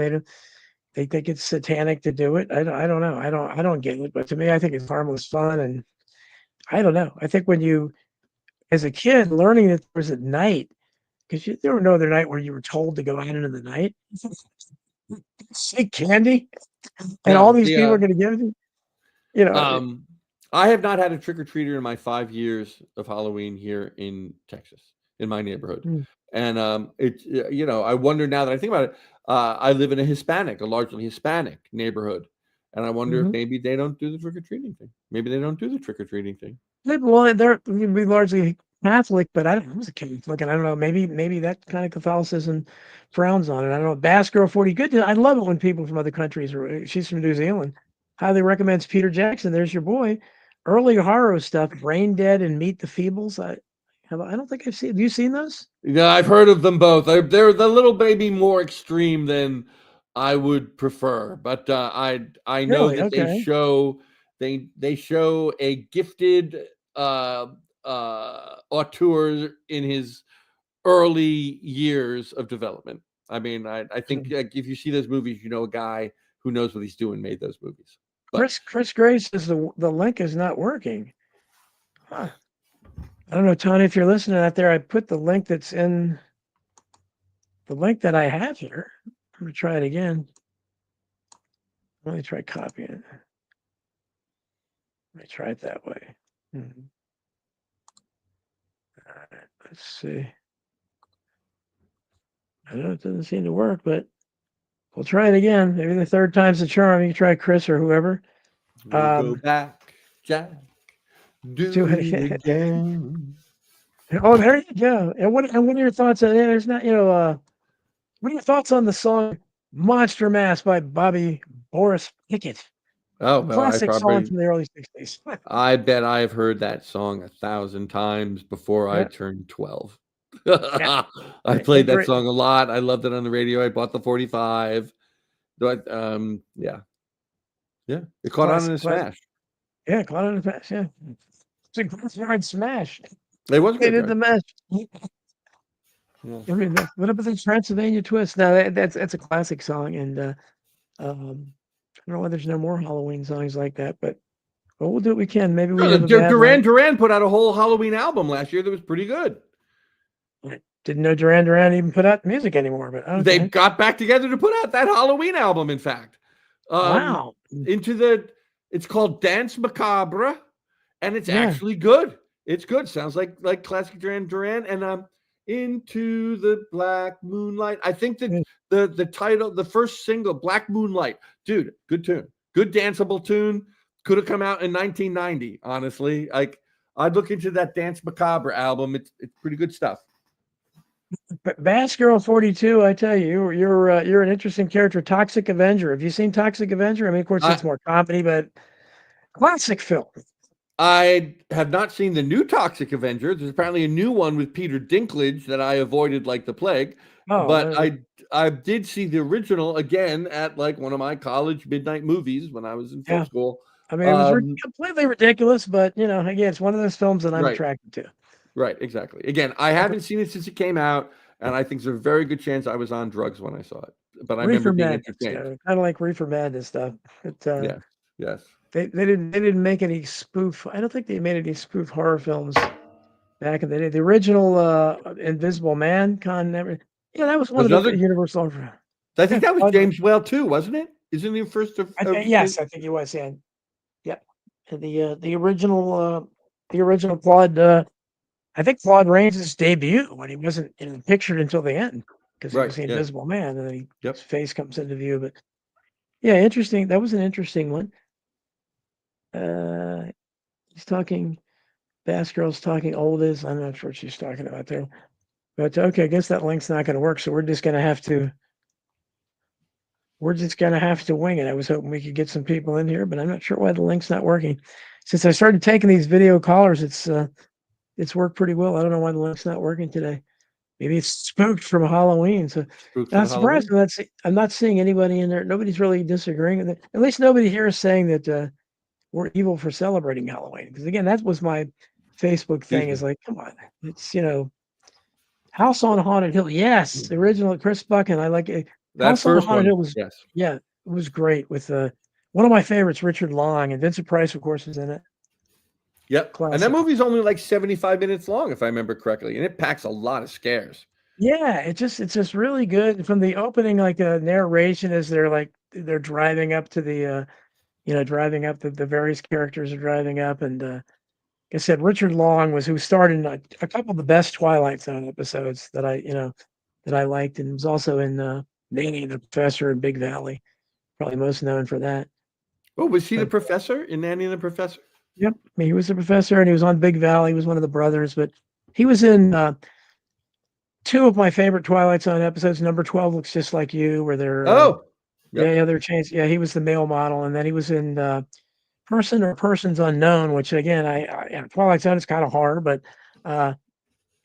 they think it's satanic to do it. I don't know. I don't get it, but to me, I think it's harmless fun, and I don't know. I think when you, as a kid, learning that there was at night, because there were no other night where you were told to go out into the night, see candy, and all No, these people are going to give you, I have not had a trick or treater in my 5 years of Halloween here in Texas, in my neighborhood. Mm. And I wonder now that I think about it, I live in a largely Hispanic neighborhood. And I wonder if maybe they don't do the trick or treating thing. Maybe they don't do the trick or treating thing. Well, we largely Catholic, but I was a Catholic, and I don't know. Maybe that kind of Catholicism frowns on it. I don't know. Bass Girl 40, good. I love it when people from other countries, she's from New Zealand, highly recommends Peter Jackson. There's your boy. Early horror stuff, Brain Dead and Meet the Feebles. I don't think I've seen. Have you seen those? Yeah, I've heard of them both. They're a little baby more extreme than I would prefer, but I know Really? that Okay. they show a gifted auteur in his early years of development. I mean, I think if you see those movies, a guy who knows what he's doing made those movies. But, Chris Gray says the link is not working. Huh. I don't know, Tony, if you're listening out there, I put the link that's in the link that I have here. I'm going to try it again. Let me try copying it. Let me try it that way. All right, let's see. I know it doesn't seem to work, but we'll try it again. Maybe the third time's the charm. You can try Chris or whoever. We'll go back, Jack. Do it again. Oh, there you go. And what are your thoughts on it? There's not, what are your thoughts on the song Monster Mass by Bobby Boris Pickett? Oh, well, classic song from the early 60s. I bet I've heard that song 1,000 times before I Yeah. turned 12. I played that song a lot. I loved it on the radio. I bought the 45. But yeah. It caught on in a smash. Yeah, caught on in a smash. Yeah, it's a graveyard smash. It was They did good. the mesh. Yeah. I mean, what about the Transylvania Twist? No, that's a classic song, and I don't know why there's no more Halloween songs like that, but well, we'll do what we can. Maybe we have a bad Duran Duran put out a whole Halloween album last year that was pretty good. Didn't know Duran Duran even put out music anymore, but okay. They got back together to put out that Halloween album, in fact. Wow. It's called Dance Macabre, and it's actually good. It's good. Sounds like classic Duran Duran. And Into the Black Moonlight. I think that the title, the first single, Black Moonlight, dude, good tune. Good danceable tune. Could have come out in 1990, honestly. Like, I'd look into that Dance Macabre album. It's pretty good stuff. Bass Girl 42, I tell you, you're an interesting character. Toxic Avenger. Have you seen Toxic Avenger? I mean, of course, it's more comedy, but classic film. I have not seen the new Toxic Avenger. There's apparently a new one with Peter Dinklage that I avoided like the plague. But I did see the original again at like one of my college midnight movies when I was in film school. I mean, it was completely ridiculous, but again, it's one of those films that I'm attracted to. Right, exactly. Again, I haven't seen it since it came out, and I think there's a very good chance I was on drugs when I saw it. But I remember being entertained. Kind of like Reefer Madness stuff. Yes. They didn't make any spoof. I don't think they made any spoof horror films back in the day. The original Invisible Man that was one of the Universal. I think that was James Whale too, wasn't it? Isn't he first? Yes, I think he was. Yeah. And the original Claude. I think Claude Rains' debut when he wasn't pictured until the end because he was the Invisible Man, and then his face comes into view. But interesting. That was an interesting one. He's talking. Bass Girl's talking old is. I'm not sure what she's talking about there. But okay, I guess that link's not going to work. So we're just going to have to wing it. I was hoping we could get some people in here, but I'm not sure why the link's not working. Since I started taking these video callers, it's worked pretty well. I don't know why the link's not working today. Maybe it's spooked from Halloween. So I'm surprised I'm not seeing anybody in there. Nobody's really disagreeing with it. At least nobody here is saying that we're evil for celebrating Halloween. Because again, that was my Facebook thing. Is like, come on, it's House on Haunted Hill. Yes, the original Chris Buchan. I like it. House on Haunted Hill was it was great with one of my favorites, Richard Long, and Vincent Price, of course, is in it. Yep. Classic. And that movie's only like 75 minutes long, if I remember correctly, and it packs a lot of scares. Yeah, it's just really good. From the opening, like narration as they're driving up to the driving up, the various characters are driving up, and like I said, Richard Long who starred in a couple of the best Twilight Zone episodes that I liked, and was also in Nanny and the Professor and Big Valley, probably most known for that. Oh, was he the professor in Nanny and the Professor? Yep, he was the professor, and he was on Big Valley. He was one of the brothers, but he was in two of my favorite Twilight Zone episodes. Number 12 Looks Just Like You, where they're they're changed. Yeah, he was the male model, and then he was in Person or Persons Unknown, which again, Twilight Zone is kind of hard, but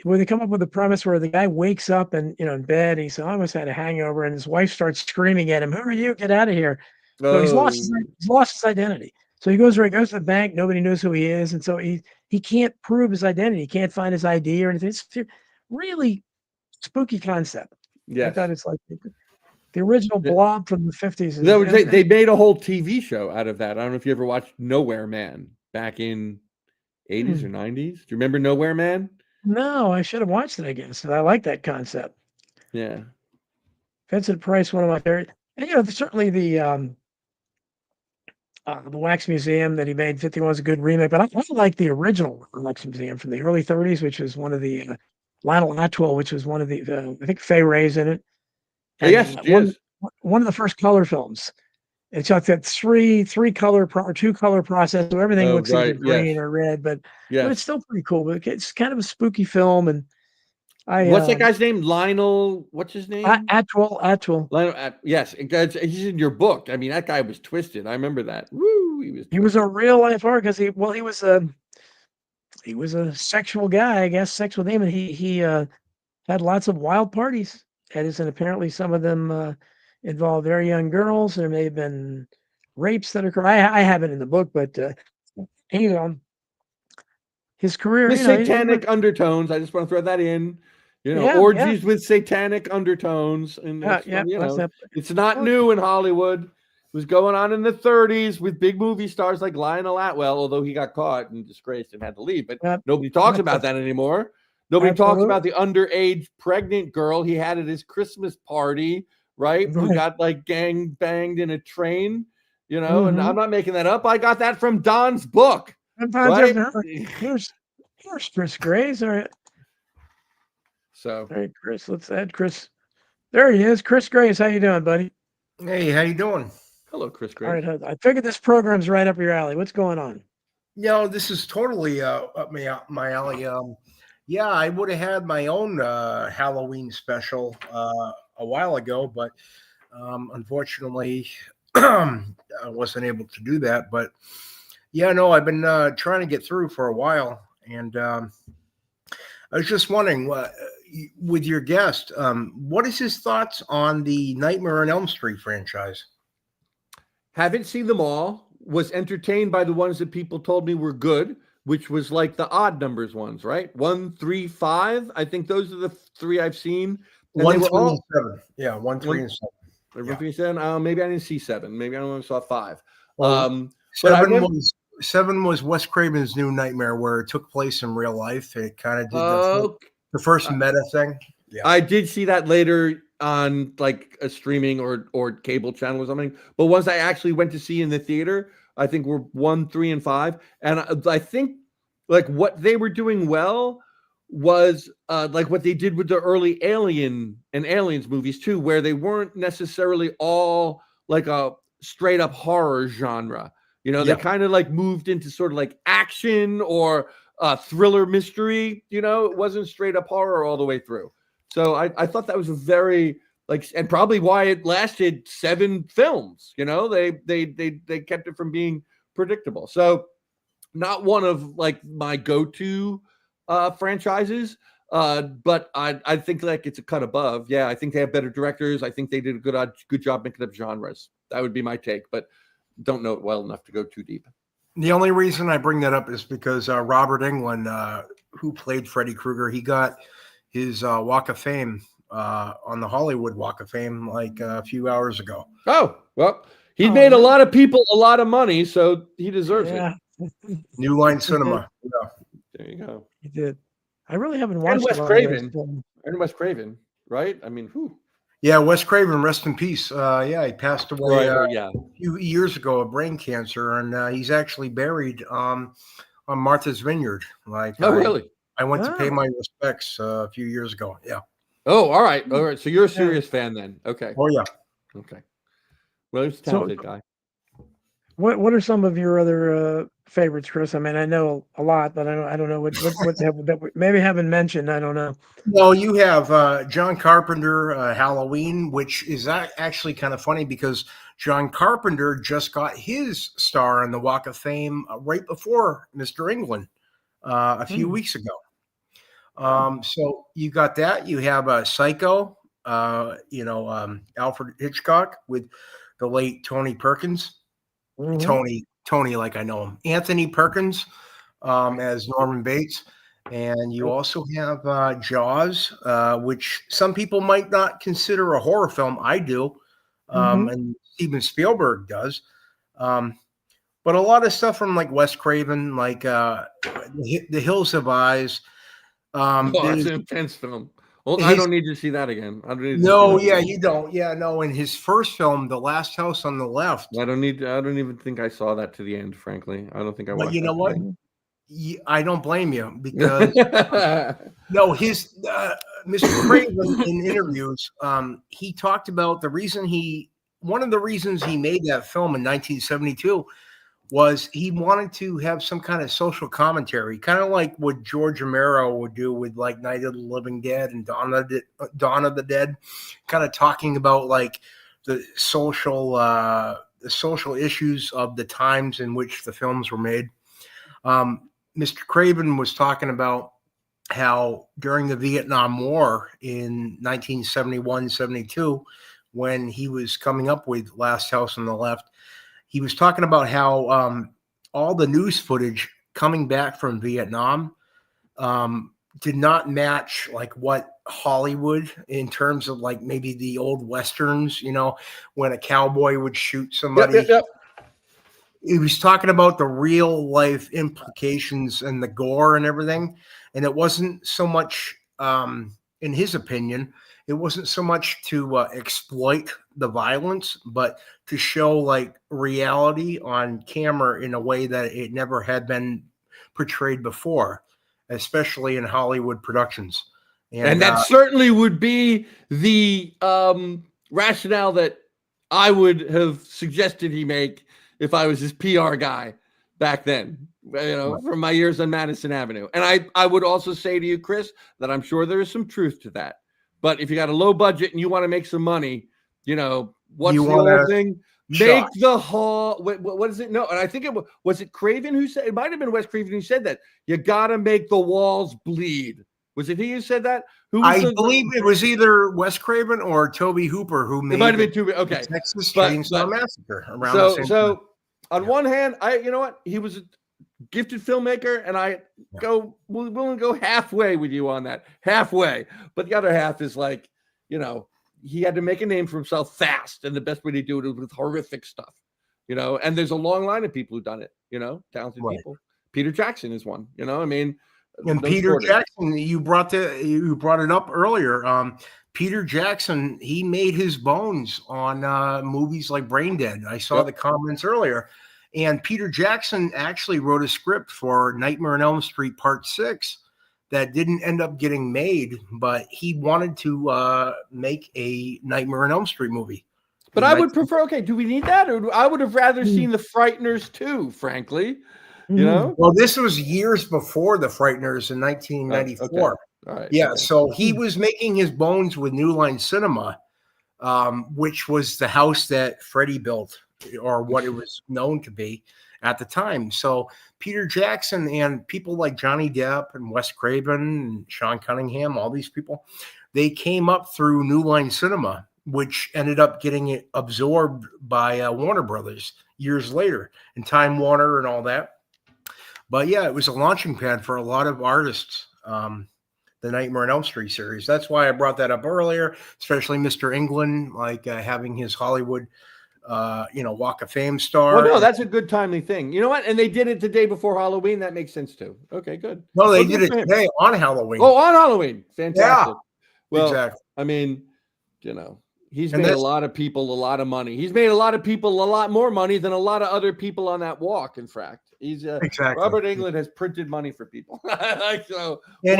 where they come up with a premise where the guy wakes up and in bed, he said, I almost had a hangover, and his wife starts screaming at him, "Who are you? Get out of here!" So he's lost his identity. So he goes to the bank. Nobody knows who he is, and so he can't prove his identity. He can't find his ID or anything. It's really spooky concept. Yes. I thought it's like the original Blob from the 50s. They made a whole TV show out of that. I don't know if you ever watched Nowhere Man back in 80s or 90s. Do you remember Nowhere Man? No, I should have watched it, I guess. I like that concept. Yeah. Vincent Price, one of my favorite. And certainly the Wax Museum that he made, 51, was a good remake, but I like the original Wax Museum from the early 30s, which was one of the Lionel Atwill, which was one of the I think Fay Wray's in it. And, yes, one of the first color films. It's like that two color process, so everything looks either green or red, but it's still pretty cool. But it's kind of a spooky film, and what's that guy's name? Lionel. What's his name? Atwill. Lionel. Yes, he's in your book. I mean, that guy was twisted. I remember that. Woo! He was a real life artist because he was a sexual guy, I guess, sexual demon. He had lots of wild parties. And apparently some of them involve very young girls. There may have been rapes that occur. I have it in the book, but he, his career, With you know, satanic undertones. I just want to throw that in. Yeah, Orgies with satanic undertones. And it's yeah, from, it's not new in Hollywood. It was going on in the 30s with big movie stars like Lionel Atwell, although he got caught and disgraced and had to leave. But nobody talks about that anymore. Nobody talks about the underage pregnant girl he had at his Christmas party, right? Who got like gang banged in a train, and I'm not making that up. I got that from Don's book. Right? Here's Chris Graves. All right. So, all right, Chris, let's add Chris. There he is. Chris Graves. How you doing, buddy? Hey, how you doing? Hello, Chris Graves. All right. I figured this program's right up your alley. What's going on? This is totally up my alley. Yeah, I would have had my own Halloween special a while ago, but unfortunately, I wasn't able to do that. But yeah, no, I've been trying to get through for a while, and I was just wondering, with your guest, what is his thoughts on the Nightmare on Elm Street franchise? Haven't seen them all. Was entertained by the ones that people told me were good, which was like the odd numbers ones, right? 1, 3, 5. I think those are the 3 I've seen. And 1, 3, and 7. Yeah, 1, 3, and 7. 1, 3, 7. Maybe I didn't see 7. Maybe I only saw 5. Well, 7 was Wes Craven's New Nightmare, where it took place in real life. It kind of did the first meta thing. Yeah. I did see that later on, like a streaming or cable channel or something. But ones I actually went to see in the theater, I think were 1, 3, and 5. And I think like what they were doing well was like what they did with the early Alien and Aliens movies too, where they weren't necessarily all like a straight up horror genre. They kind of like moved into sort of like action or thriller mystery. It wasn't straight up horror all the way through. So I thought that was a very and probably why it lasted 7 films. They kept it from being predictable. So not one of like my go-to franchises, but I think like it's a cut above. Yeah, I think they have better directors. I think they did a good job making up genres. That would be my take, but don't know it well enough to go too deep. The only reason I bring that up is because Robert Englund, who played Freddy Krueger, he got his Walk of Fame on the Hollywood Walk of Fame like a few hours ago. Oh, well, he made a lot of people a lot of money, so he deserves it. New Line Cinema. Yeah. There you go. He did. I really haven't watched Wes Craven. And Wes Craven, right? I mean, who? Yeah, Wes Craven, rest in peace. He passed away a few years ago of brain cancer, and he's actually buried on Martha's Vineyard. Really? I went to pay my respects a few years ago. Yeah. Oh, all right. All right. So you're a serious fan then. Okay. Oh, yeah. Okay. Well, he's a talented guy. What are some of your other favorites, Chris? I mean, I know a lot, but I don't know what that maybe haven't mentioned. I don't know. Well, you have John Carpenter, Halloween, which is actually kind of funny because John Carpenter just got his star on the Walk of Fame right before Mr. Englund a few weeks ago. So you got that. You have Psycho, Alfred Hitchcock with the late Tony Perkins. Tony, like I know him. Anthony Perkins as Norman Bates. And you also have Jaws, which some people might not consider a horror film. I do. And Steven Spielberg does. But a lot of stuff from like Wes Craven, like The Hills Have Eyes. It's an intense film. Well, I don't need to see that again. You don't. Yeah, no. In his first film, The Last House on the Left. I don't even think I saw that to the end. Frankly, I don't think I watched. But you know what? I don't blame you because his Mr. Craven in interviews, he talked about one of the reasons he made that film in 1972 was he wanted to have some kind of social commentary, kind of like what George Romero would do with like Night of the Living Dead and Dawn of the Dead, kind of talking about like the social issues of the times in which the films were made. Mr. Craven was talking about how during the Vietnam War in 1971-72, when he was coming up with Last House on the Left, he was talking about how all the news footage coming back from Vietnam did not match like what Hollywood in terms of like maybe the old Westerns, when a cowboy would shoot somebody. Yep. He was talking about the real life implications and the gore and everything. And it wasn't so much, in his opinion, it wasn't so much to exploit the violence, but to show like reality on camera in a way that it never had been portrayed before, especially in Hollywood productions. And that certainly would be the rationale that I would have suggested he make if I was his PR guy back then, from my years on Madison Avenue. And I would also say to you, Chris, that I'm sure there is some truth to that. But if you got a low budget and you want to make some money, what's the old thing? Make the hall. What is it? No, and I think was it Craven who said, it might have been Wes Craven who said that. You got to make the walls bleed. Was it he who said that? I believe it was either Wes Craven or Toby Hooper who made it. Might have been Toby. Okay, Texas Chainsaw Massacre around the same time. On one hand, you know what? He was a gifted filmmaker, and willing to go halfway with you on that. Halfway. But the other half is like, he had to make a name for himself fast, and the best way to do it was with horrific stuff. And there's a long line of people who've done it, talented people. Peter Jackson is one, And Peter Jackson, you brought it up earlier. Peter Jackson, he made his bones on movies like Brain Dead. I saw the comments earlier. And Peter Jackson actually wrote a script for Nightmare on Elm Street Part 6 that didn't end up getting made, but he wanted to make a Nightmare on Elm Street movie. But I would prefer, do we need that? Or I would have rather seen The Frighteners too, frankly. Well, this was years before The Frighteners in 1994. Okay. All right. Yeah, so he was making his bones with New Line Cinema, which was the house that Freddie built, or what it was known to be at the time. So Peter Jackson and people like Johnny Depp and Wes Craven and Sean Cunningham, all these people, they came up through New Line Cinema, which ended up getting absorbed by Warner Brothers years later, and Time Warner and all that. But yeah, it was a launching pad for a lot of artists, the Nightmare on Elm Street series. That's why I brought that up earlier, especially Mr. England, like having his Hollywood, Walk of Fame star. Well, no, that's a good timely thing. You know what? And they did it the day before Halloween. That makes sense too. Okay, good. No, they did it today on Halloween. Oh, on Halloween. Fantastic. Yeah, well, exactly. I mean, he's made a lot of people a lot of money. He's made a lot of people a lot more money than a lot of other people on that walk, in fact. He's exactly. Robert Englund has printed money for people. So, and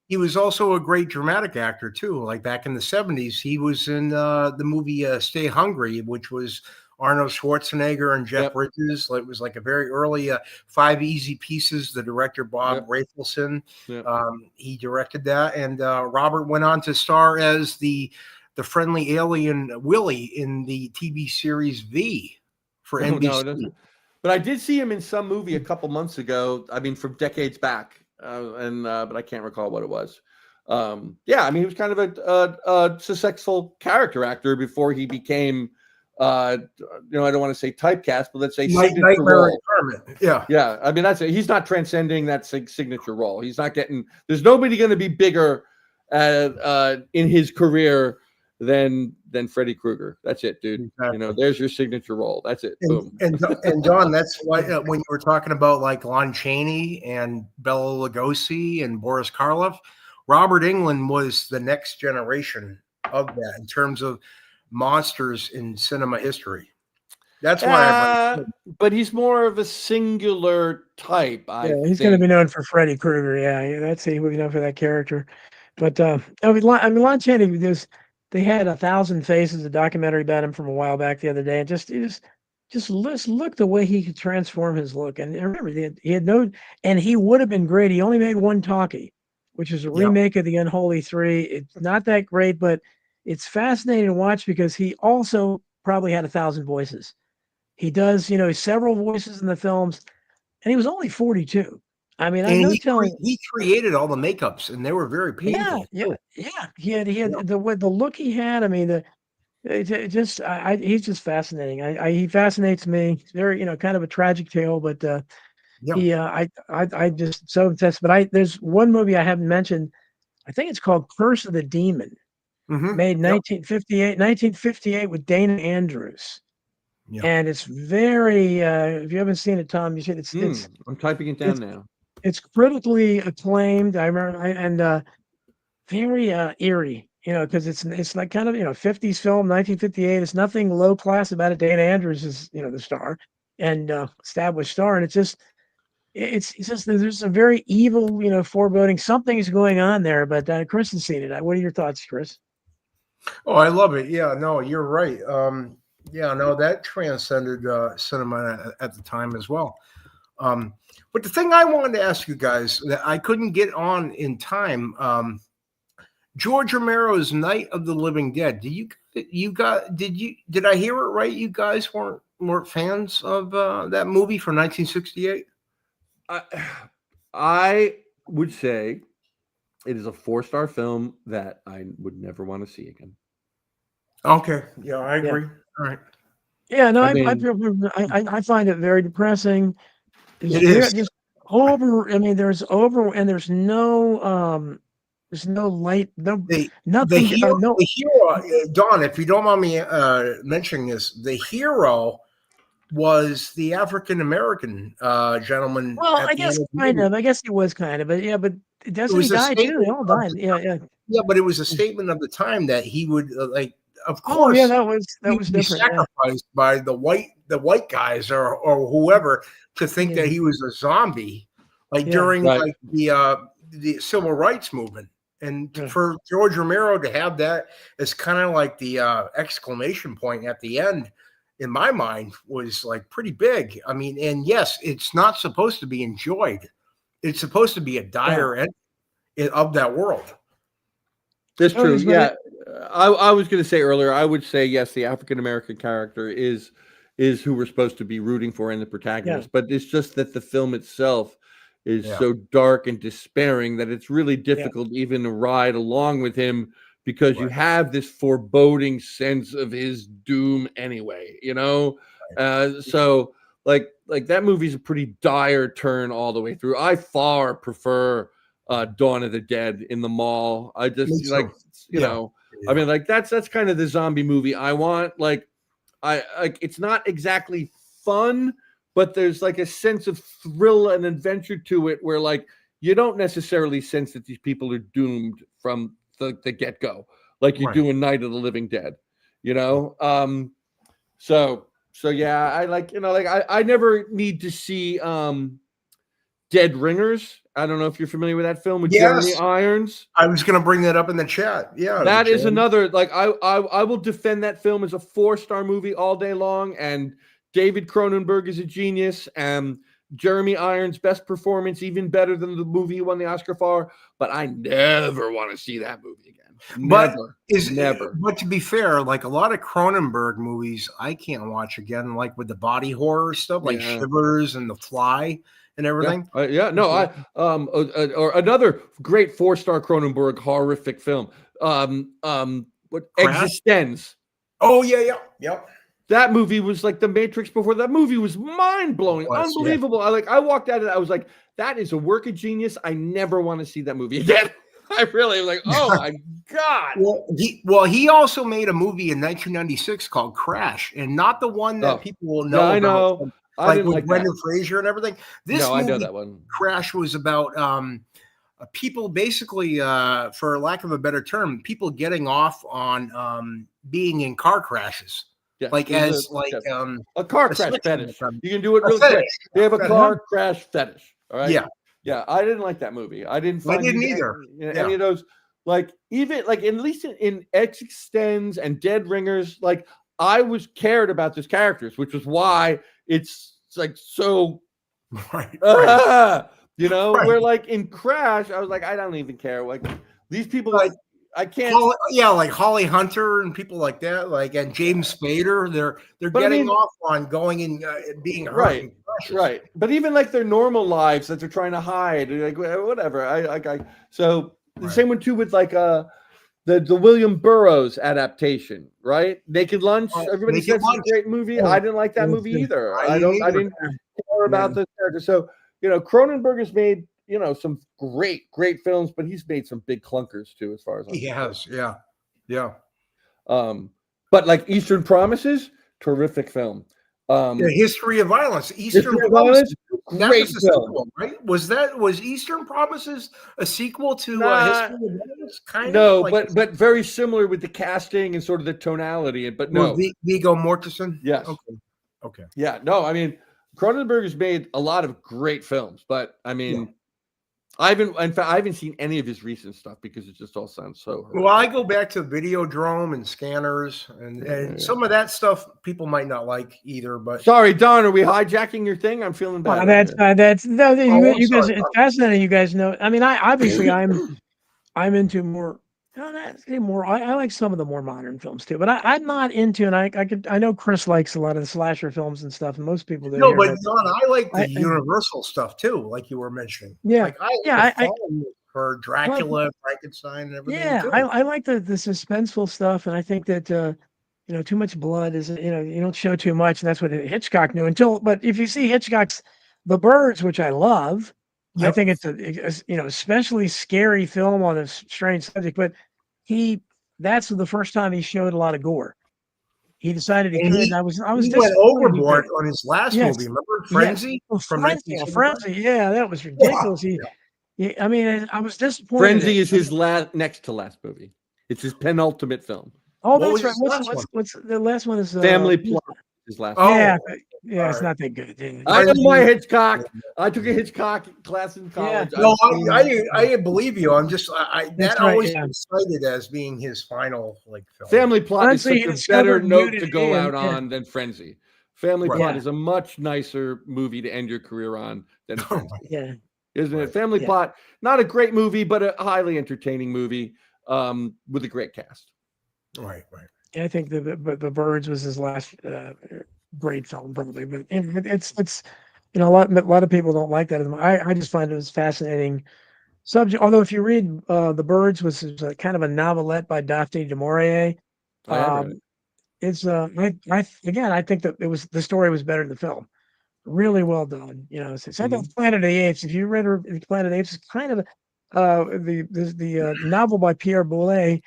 he was also a great dramatic actor too. Like back in the 70s, he was in the movie Stay Hungry, which was Arnold Schwarzenegger and Jeff Bridges. It was like a very early 5 Easy Pieces. The director Bob Rafelson, he directed that, and Robert went on to star as the friendly alien Willie in the TV series V for NBC. No, but I did see him in some movie a couple months ago. I mean, from decades back, but I can't recall what it was. He was kind of a successful character actor before he became, I don't want to say typecast, but let's say signature role. Yeah. I mean, he's not transcending that signature role. He's not getting. There's nobody going to be bigger in his career than Freddy Krueger. That's it, dude. Exactly. There's your signature role. That's it. Boom. And Don, that's why when you were talking about like Lon Chaney and Bela Lugosi and Boris Karloff, Robert Englund was the next generation of that in terms of monsters in cinema history. That's why. But he's more of a singular type. He's going to be known for Freddy Krueger. Yeah, that's he would be known for that character. But Lon Chaney, they had 1,000 Faces, a documentary about him from a while back the other day, and just look the way he could transform his look. And remember, he would have been great. He only made one talkie, which is a remake of The Unholy Three. It's not that great, but it's fascinating to watch because he also probably had 1,000 voices. He does, several voices in the films, and he was only 42. I mean, I'm And no telling. he created all the makeups, and they were very Yeah, painful. yeah, too. yeah. He had Yeah. the look he had. I mean, it just he's just fascinating. He fascinates me. It's very, kind of a tragic tale, but Yeah. he I just so obsessed. But there's one movie I haven't mentioned. I think it's called Curse of the Demon, made Yep. 1958 with Dana Andrews. Yeah. And it's very if you haven't seen it, Tom, you should. It's I'm typing it down now. it's critically acclaimed. I remember, and very eerie, because it's like kind of 50s film, 1958. It's nothing low class about it. Dana Andrews is the star and established star, and it's just there's a very evil foreboding. Something is going on there. But Chris has seen it. What are your thoughts, Chris? Oh, I love it. Yeah, no, you're right. Yeah, no, that transcended cinema at the time as well. But the thing I wanted to ask you guys that I couldn't get on in time, George Romero's Night of the Living Dead. Did I hear it right? You guys weren't fans of that movie from 1968? I would say it is a 4-star film that I would never want to see again. Okay, yeah, I agree. All right. Yeah, no, I I find it very depressing. It is. Just over. I mean, there's no light, The nothing. hero, No. the hero, Don, if you don't mind me mentioning this, the hero was the African American gentleman. Well, at I the guess end of the kind movie. of. I guess he was kind of, but yeah, but doesn't he was a die too? statement They all of died. the Yeah, yeah. Yeah, but it was a statement of the time that he would of Oh, course, yeah, that was he would be different. Yeah, sacrificed by the white guys or whoever to think Yeah. that he was a zombie, like Yeah. during Right. like the civil rights movement. And Yeah. for George Romero to have that as kind of like the exclamation point at the end, in my mind, was like pretty big. I mean, and yes, it's not supposed to be enjoyed. It's supposed to be a dire end of that world. That's Oh, true. he's been Yeah, I was going to say earlier. I would say yes. The African American character is who we're supposed to be rooting for in the protagonist. But it's just that the film itself is so dark and despairing that it's really difficult even to ride along with him because you have this foreboding sense of his doom anyway. So like that movie's a pretty dire turn all the way through. I far prefer Dawn of the Dead in the mall. I just like, I mean, like that's kind of the zombie movie I want. Like it's not exactly fun, but there's like a sense of thrill and adventure to it where like you don't necessarily sense that these people are doomed from the get-go like you do in Night of the Living Dead, so yeah, I like, I never need to see Dead Ringers. I don't know if you're familiar with that film with Jeremy Irons. I was going to bring that up in the chat. Yeah, that is another, like, I will defend that film as a 4-star movie all day long. And David Cronenberg is a genius. And Jeremy Irons' best performance, even better than the movie he won the Oscar for. But I never want to see that movie again. Never. But to be fair, like a lot of Cronenberg movies, I can't watch again. Like with the body horror stuff, like Shivers and The Fly and everything. Or another great 4-star Cronenberg horrific film. What Existenz. Oh yeah. That movie was like The Matrix before. That movie was mind-blowing, unbelievable. I walked out of it, I was like, that is a work of genius. I never want to see that movie again. I really was like, oh my God. He also made a movie in 1996 called Crash, and not the one that people will know. I know. Like with Brendan Fraser and everything. I know that one. Crash was about people basically, for lack of a better term, people getting off on being in car crashes. Yeah, a car crash fetish. You can do it real quick. They have a car crash fetish. All right. Yeah. I didn't like that movie. I didn't either. Any of those, like even like at least in Existenz and Dead Ringers, like I was cared about those characters, which was why it's like so. Where like in Crash, I was like, I don't even care. Like these people, like I can't. Like Holly Hunter and people like that, like and James Spader, they're getting off on going and being hurt. Right. right. But even like their normal lives that they're trying to hide, like whatever. So the same one too with like the William Burroughs adaptation, right? Naked Lunch. Everybody Naked says it's Lunch. a great movie. Oh, I didn't like that yeah, movie either. I didn't care about the character. So Cronenberg has made some great films, but he's made some big clunkers too, as far as I'm He has, yeah. But like Eastern Promises, terrific film. The History of Violence. History of Violence, That great was a film. sequel, right? Was Eastern Promises a sequel to Nah, History of Violence? No, but very similar with the casting and sort of the tonality. But no, Viggo Mortensen. Yes. Okay. Yeah. No, I mean, Cronenberg has made a lot of great films, but I mean, I haven't seen any of his recent stuff because it just all sounds so horrific. Well, I go back to Videodrome and Scanners, and some of that stuff people might not like either. But sorry, Don, are we hijacking your thing? I'm feeling bad. That's no. You guys, sorry. it's fascinating. You guys know. I mean, I'm into more. No, that's more. I like some of the more modern films too, but I'm not into. And I know Chris likes a lot of the slasher films and stuff, and most people do. No, but Don, I like the Universal stuff too, like you were mentioning. Yeah, like for Dracula, Frankenstein, and everything. Yeah, too. I like the suspenseful stuff, and I think that too much blood is you don't show too much, and that's what Hitchcock knew until. But if you see Hitchcock's The Birds, which I love. I think it's a especially scary film on a strange subject, but that's the first time he showed a lot of gore. He decided he could. And I was he went overboard on his last movie. Remember Frenzy? Frenzy. Yeah, that was ridiculous. Wow. I mean, I was disappointed. Frenzy is his next to last movie. It's his penultimate film. Oh, that's right. What's the last one? Is Family Plot. His last. Yeah, it's not that good. I know my Hitchcock. I took a Hitchcock class in college. Yeah. No, I believe you. I'm just always been cited as being his final film. Family Plot is such a better note to go out on than Frenzy. Family Plot is a much nicer movie to end your career on than Frenzy. Yeah. Isn't it? Family Plot, not a great movie, but a highly entertaining movie with a great cast. Right. I think the Birds was his last great film, probably. But it's a lot of people don't like that. I just find it was fascinating subject. Although if you read The Birds, was kind of a novelette by Daphne du Maurier. It's I think that the story was better than the film. Really well done. It's like Planet of the Apes. If you read Planet of the Apes, it's kind of the novel by Pierre Boulez.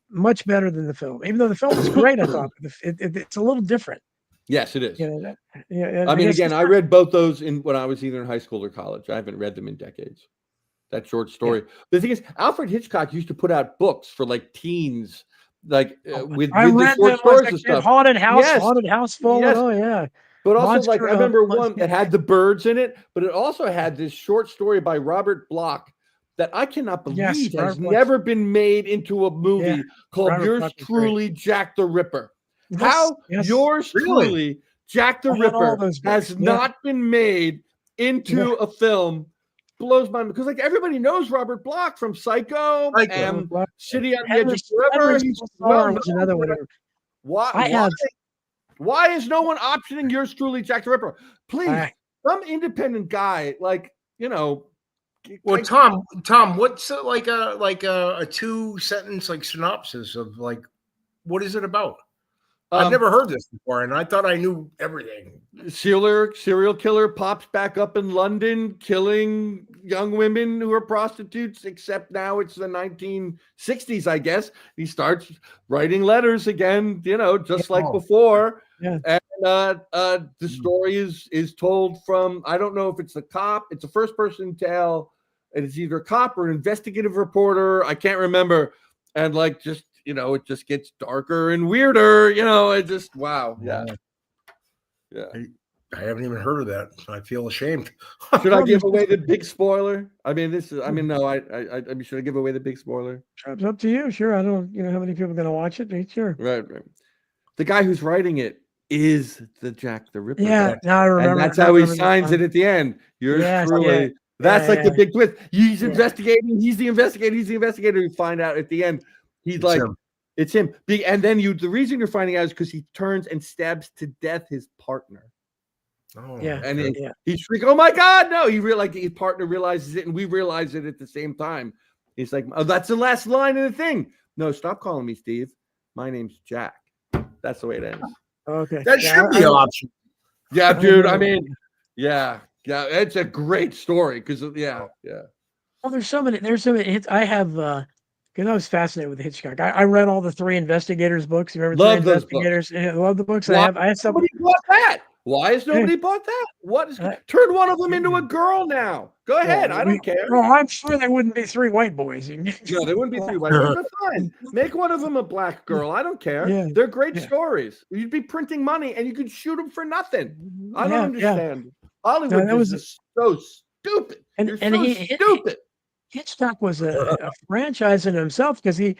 Much better than the film, even though the film is great. I thought it's a little different. Yes, it is. I mean, again, I read both those when I was either in high school or college. I haven't read them in decades. That short story. The thing is, Alfred Hitchcock used to put out books for like teens, with the short stories and stuff. Haunted House full. Yes. Oh yeah. But also, I remember one that had the birds in it, but it also had this short story by Robert Bloch that I cannot believe has never been made into a movie called Yours Truly, Jack the Ripper. Yours truly, Jack the Ripper, has not been made into a film blows my mind. Because everybody knows Robert Bloch from Psycho and City on the Edge of Forever. Another one. Why is no one optioning Yours Truly, Jack the Ripper? Please, some independent guy, Well, Tom, what's like a 2-sentence synopsis of what is it about? I've never heard this before, and I thought I knew everything. Serial killer pops back up in London, killing young women who are prostitutes, except now it's the 1960s, I guess. He starts writing letters again, just like before. Yeah. And the story is told from, I don't know if it's a cop, it's a first-person tale, and it's either a cop or an investigative reporter. I can't remember. And it just gets darker and weirder. It just, wow. Yeah. I haven't even heard of that. I feel ashamed. Should I give away the big spoiler? Should I give away the big spoiler? It's up to you. Sure. I don't, how many people are going to watch it. Sure. Right. The guy who's writing it is the Jack the Ripper. Yeah. Now I remember. And that's how he signs it at the end. Yours truly. Yeah. That's the big twist. He's investigating. He's the investigator. You find out at the end. He's it's him. And then the reason you're finding out is because he turns and stabs to death his partner. Oh, Yeah. And then Yeah. he's freaking, oh my God, no. Like his partner realizes it, and we realize it at the same time. He's like, oh, that's the last line of the thing. No, stop calling me Steve. My name's Jack. That's the way it ends. Okay. that Yeah, should be an option. Yeah, I dude. know. I mean, yeah, it's a great story because yeah. Well, there's so many. There's so many hits. I have, because I was fascinated with Hitchcock. I read all the Three Investigators books. You remember Three Love those books. Investigators? Yeah, I love the books. Why I have some. nobody bought that? Why has Yeah. nobody bought that? What is Uh, turn one of them into a girl now? Go ahead. I don't care. Well, I'm sure there wouldn't be three white boys. No, there wouldn't be three white boys, but fine. Make one of them a black girl. I don't care. Yeah, They're great yeah. stories. You'd be printing money and you could shoot them for nothing. I don't Yeah, understand. Hollywood No, that was- is so stupid. And- You're and so he- stupid. Hitchcock was a franchise in himself because he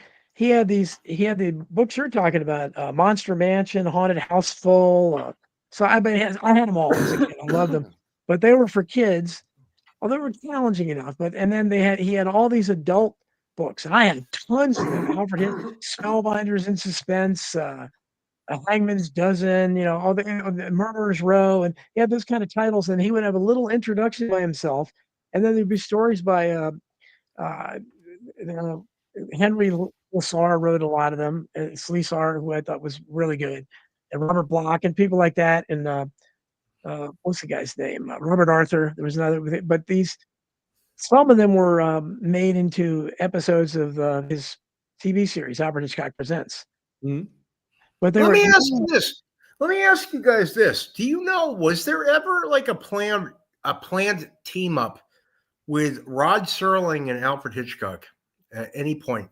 had the books you're talking about, Monster Mansion, Haunted House Full. So I had them all as a kid. I loved them, but they were for kids. Well, they were challenging enough, and then he had all these adult books, and I had tons of them. Alfred Hitchcock, Spellbinders in Suspense, A Hangman's Dozen, all the Murderer's Row, and he had those kind of titles. And he would have a little introduction by himself, and then there'd be stories by Henry Slesar wrote a lot of them. Slesar, who I thought was really good, and Robert Bloch and people like that, and what's the guy's name? Robert Arthur. There was another, but some of them were made into episodes of his TV series, Alfred Hitchcock Presents. Mhm. But Let me ask you this. Let me ask you guys this. Do you know, was there ever like a planned team up with Rod Serling and Alfred Hitchcock at any point?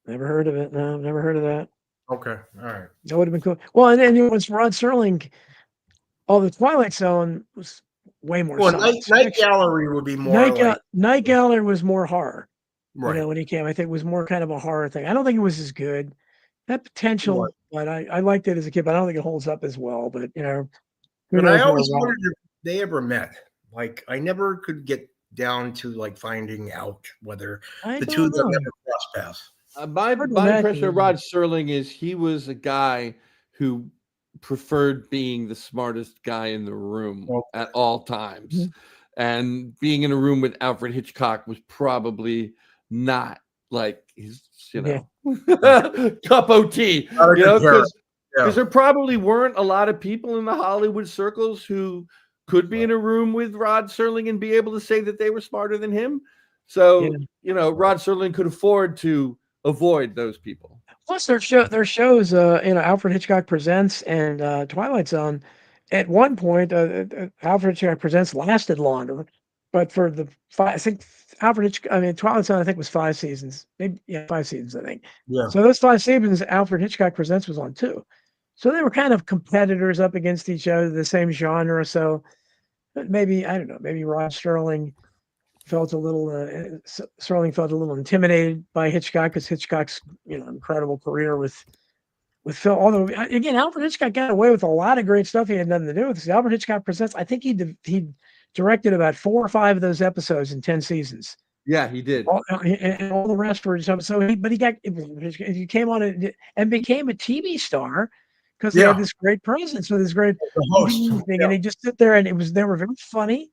Never heard of it. No, never heard of that. Okay. All right. That would have been cool. Well, and then once Rod Serling, the Twilight Zone was way more. Well, Night fiction. Gallery would be more Night Gallery was more horror. right. When he came, I think it was more kind of a horror thing. I don't think it was as good. Had potential, Right. but I liked it as a kid. But I don't think it holds up as well. But who But knows I always where Rod- wondered if they ever met. Like, I never could get down to like finding out whether I the don't two of them know. ever crossed paths. My Hard to impression imagine. of Rod Serling is he was a guy who preferred being the smartest guy in the room Okay. at all times. Mhm. And being in a room with Alfred Hitchcock was probably not like his, cup of tea. Not a good pair. Because Yeah. there probably weren't a lot of people in the Hollywood circles who could be in a room with Rod Serling and be able to say that they were smarter than him. So, Rod Serling could afford to avoid those people. Plus, their shows, Alfred Hitchcock Presents and Twilight Zone. At one point, Alfred Hitchcock Presents lasted longer, but for the I think Twilight Zone, I think was 5 seasons, maybe 5 seasons, I think. Yeah. So those 5 seasons, Alfred Hitchcock Presents was on too. So they were kind of competitors up against each other, the same genre. So maybe I don't know, maybe Rod Serling felt a little intimidated by Hitchcock because Hitchcock's incredible career with film. Although again, Alfred Hitchcock got away with a lot of great stuff he had nothing to do with. So Alfred Hitchcock Presents, I think he directed about 4 or 5 of those episodes in 10 seasons. Yeah, he did. And all the rest were he came on it and became a TV star because he had this great presence with this great host thing, and he just sit there and they were very funny.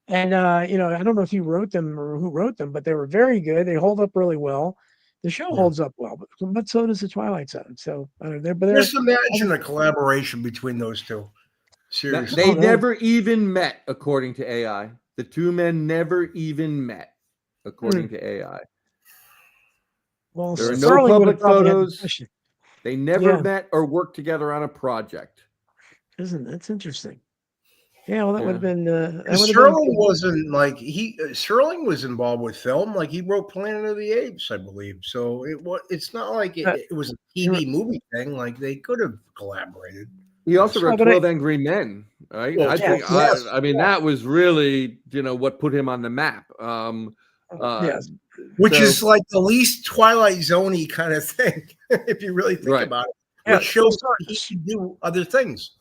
And I don't know if he wrote them or who wrote them, but they were very good. They hold up really well. The show holds up well, but so does the Twilight Zone. So I don't know. But Just imagine a collaboration between those two. Seriously. They never even met, according to AI. The two men never even met, according to AI. Well, There are no Serling would have public probably had photos. discussion. They never met or worked together on a project. That's interesting. Yeah, well, that would have been. Serling wasn't like Serling was involved with film. Like he wrote Planet of the Apes, I believe. So it's not like it was a TV movie thing. Like they could have collaborated. He also wrote 12 Angry Men, right? Well, I mean, that was really, what put him on the map. Yes. Which is like the least Twilight Zone-y kind of thing, if you really think about it. Yeah. Which shows he should do other things.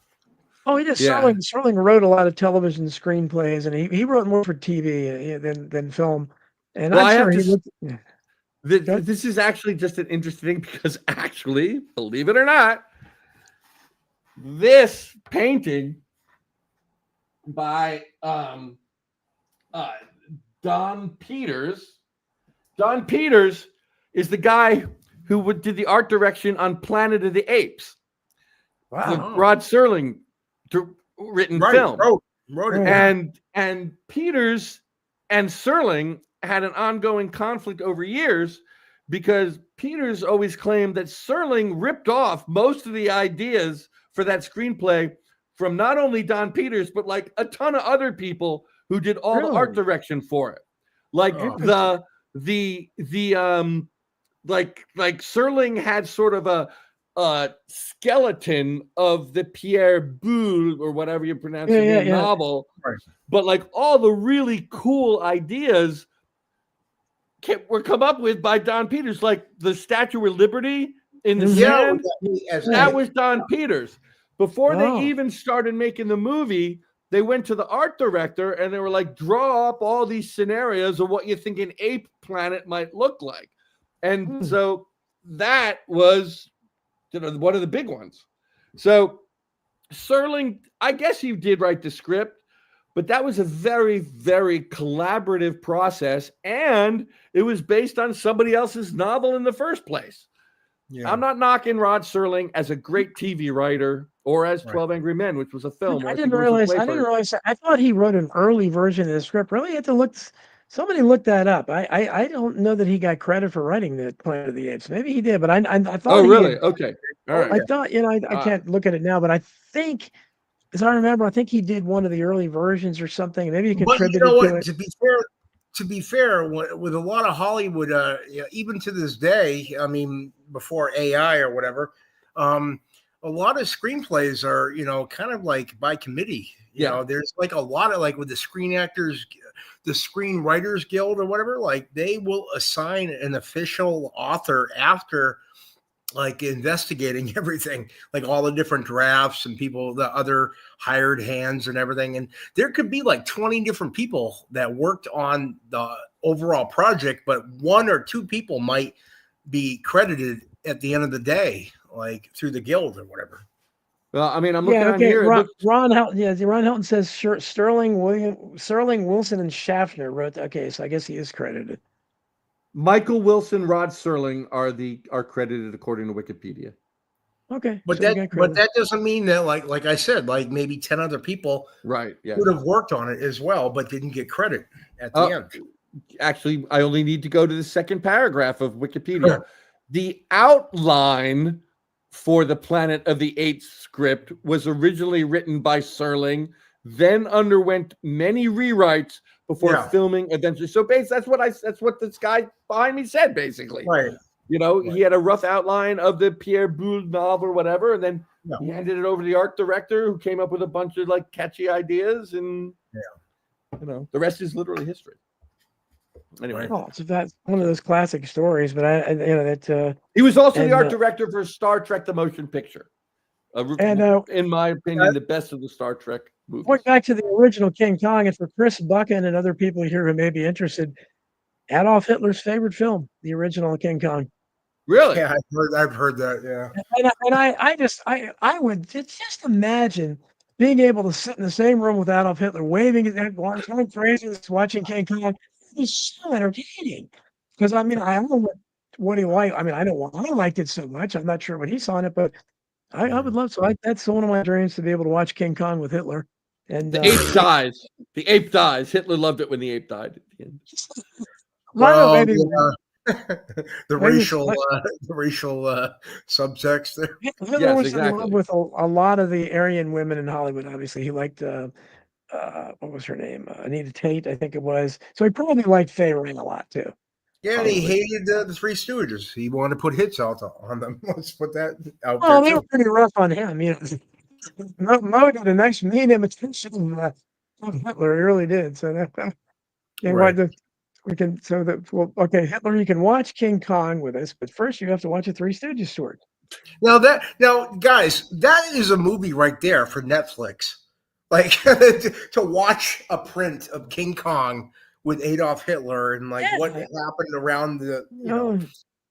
Oh, he did. Yeah. Serling wrote a lot of television screenplays, and he wrote more for TV than film. And Well, I'm sure this is actually just an interesting thing because actually, believe it or not, this painting by Don Peters. Don Peters is the guy who did the art direction on Planet of the Apes. Wow. The Rod Serling written film. Wrote it. And Peters and Serling had an ongoing conflict over years because Peters always claimed that Serling ripped off most of the ideas for that screenplay from not only Don Peters, but like a ton of other people who did all the art direction for it. Like like Serling had sort of a skeleton of the Pierre Boulle or whatever you pronounce it novel, but like all the really cool ideas were come up with by Don Peters, like the Statue of Liberty in the sand. That was Don Peters. Before they even started making the movie, they went to the art director and they were like, draw up all these scenarios of what you think an ape planet might look like. And so that was, one of the big ones. So Serling, I guess he did write the script, but that was a very, very collaborative process. And it was based on somebody else's novel in the first place. Yeah. I'm not knocking Rod Serling as a great TV writer or as 12 Angry Men, which was a film. I didn't realize. I thought he wrote an early version of the script. Really had to look. Somebody looked that up. I don't know that he got credit for writing the Planet of the Apes. Maybe he did, but I thought. Oh, really? Okay. All right. I thought, I can't look at it now, but I think, as I remember, I think he did one of the early versions or something. Maybe he contributed to it. To be fair, with a lot of Hollywood, even to this day, I mean, before AI or whatever, a lot of screenplays are, kind of like by committee. You know, there's like a lot of, like with the Screen Actors, the Screenwriters Guild or whatever, like they will assign an official author after like investigating everything, like all the different drafts and people, the other hired hands and everything. And there could be like 20 different people that worked on the overall project, but one or two people might be credited at the end of the day, like through the guild or whatever. Well, I mean, I'm looking on here. Ron Helton says Sterling, Wilson, and Schaffner wrote. Okay, so I guess he is credited. Michael Wilson, Rod Serling are credited according to Wikipedia. Okay, but that doesn't mean that like I said, like maybe 10 other people would have worked on it as well, but didn't get credit at the end. Actually, I only need to go to the second paragraph of Wikipedia. Sure. The outline for the Planet of the Apes script was originally written by Serling, then underwent many rewrites before filming eventually. So that's what this guy behind me said, basically. Right. He had a rough outline of the Pierre Boulle novel or whatever, and then he handed it over to the art director who came up with a bunch of like catchy ideas, and the rest is literally history. Anyway, so that's one of those classic stories. But he was also the art director for Star Trek: The Motion Picture, in my opinion, the best of the Star Trek movies. Going back to the original King Kong, and for Chris Buchan and other people here who may be interested, Adolf Hitler's favorite film, the original King Kong. Really? Yeah, I've heard that. Yeah. And I would just imagine being able to sit in the same room with Adolf Hitler, waving his hand, going crazy, watching King Kong. It's so entertaining. Because I mean, I don't know what he liked. I mean, I liked it so much. I'm not sure what he saw in it, but I would love to. That's one of my dreams, to be able to watch King Kong with Hitler. And the ape dies. The ape dies. Hitler loved it when the ape died at the end. Well, the racial subtext there. Hitler was in love with a lot of the Aryan women in Hollywood. Obviously, he liked what was her name? Anita Tate, I think it was. So he probably liked Faye Ring a lot too. Yeah, and he hated the Three Stooges. He wanted to put hits out on them. Let's put that out there. Oh, they were pretty rough on him. Mo did a nice mean imitation of Hitler. He really did. So Hitler, you can watch King Kong with us, but first you have to watch a Three Stooges story. Now, guys, that is a movie right there for Netflix. Like to watch a print of King Kong with Adolf Hitler and like what happened around the.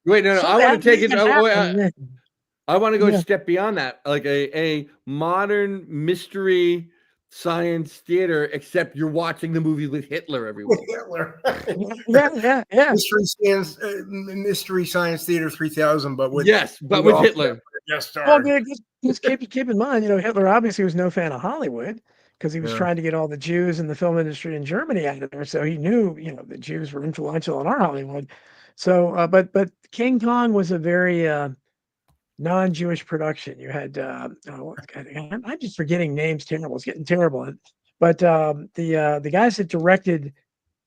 Wait, no, I want to take it. I want to go a step beyond that, like a modern mystery science theater, except you're watching the movie with Hitler every week. Hitler. Yeah. Mystery Science Theater 3000, but with with Hitler. Yes, sir. Well, just keep in mind, Hitler obviously was no fan of Hollywood because he was Yeah. trying to get all the Jews and the film industry in Germany out of there. So he knew, the Jews were influential in our Hollywood. So, but King Kong was a very non-Jewish production. You had, I'm just forgetting names. Terrible. It's getting terrible. But the guys that directed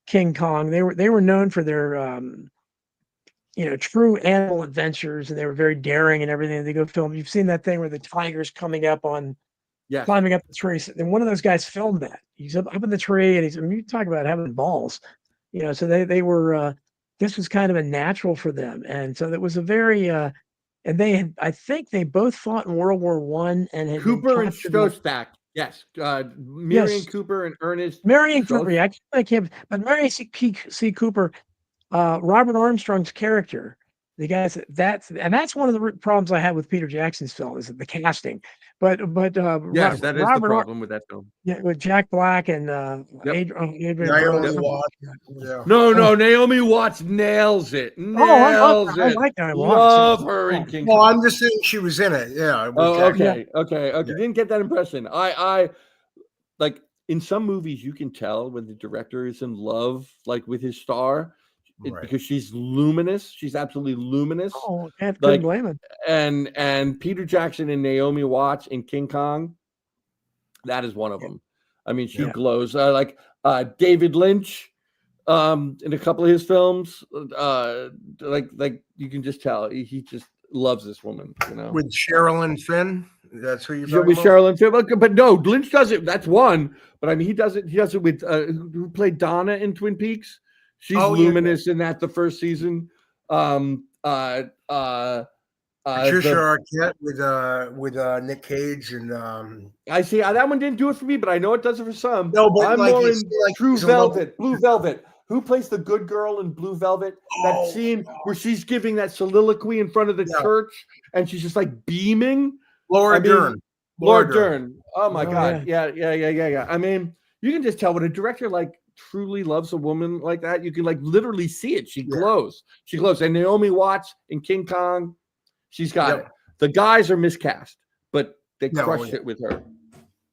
King Kong, they were known for their true animal adventures, and they were very daring and everything. They go film. You've seen that thing where the tiger's climbing up the tree. And one of those guys filmed that. He's up in the tree, and you talk about having balls, So they were. This was kind of a natural for them, and so it was a very. And I think they both fought in World War I, and had Cooper and Strohsack. Yes, Marion Cooper and Ernest. Marion Cooper. Yeah, I can't. But Marion C. Cooper. Robert Armstrong's character, the guys that's one of the problems I had with Peter Jackson's film is the casting. But yes, that is the problem with that film. Yeah, with Jack Black and Adrian Naomi Watts. Yeah. No, Naomi Watts nails it. I like Naomi Watts. Love her in King Kong. Well, I'm just saying she was in it. Yeah. Okay. Yeah. Didn't get that impression. I like in some movies you can tell when the director is in love, like with his star. Because she's luminous. She's absolutely luminous. Oh, can't blame him. And Peter Jackson and Naomi Watts in King Kong, that is one of them. I mean, she glows. Like David Lynch in a couple of his films. Like you can just tell he just loves this woman. With Sherilyn Finn. That's who you're talking with about? Sherilyn Finn. But no, Lynch does it. That's one. But I mean, he does it with who played Donna in Twin Peaks. She's luminous in that the first season. Patricia Arquette with Nick Cage and I see that one didn't do it for me, but I know it does it for some. No, but I'm like, more in like Blue Velvet. Who plays the good girl in Blue Velvet? That scene where she's giving that soliloquy in front of the church and she's just like beaming. Laura Dern. Oh my God. Yeah. I mean, you can just tell when a director truly loves a woman like that. You can literally see it. She glows. And Naomi Watts in King Kong, she's got it. The guys are miscast, but they crushed it with her.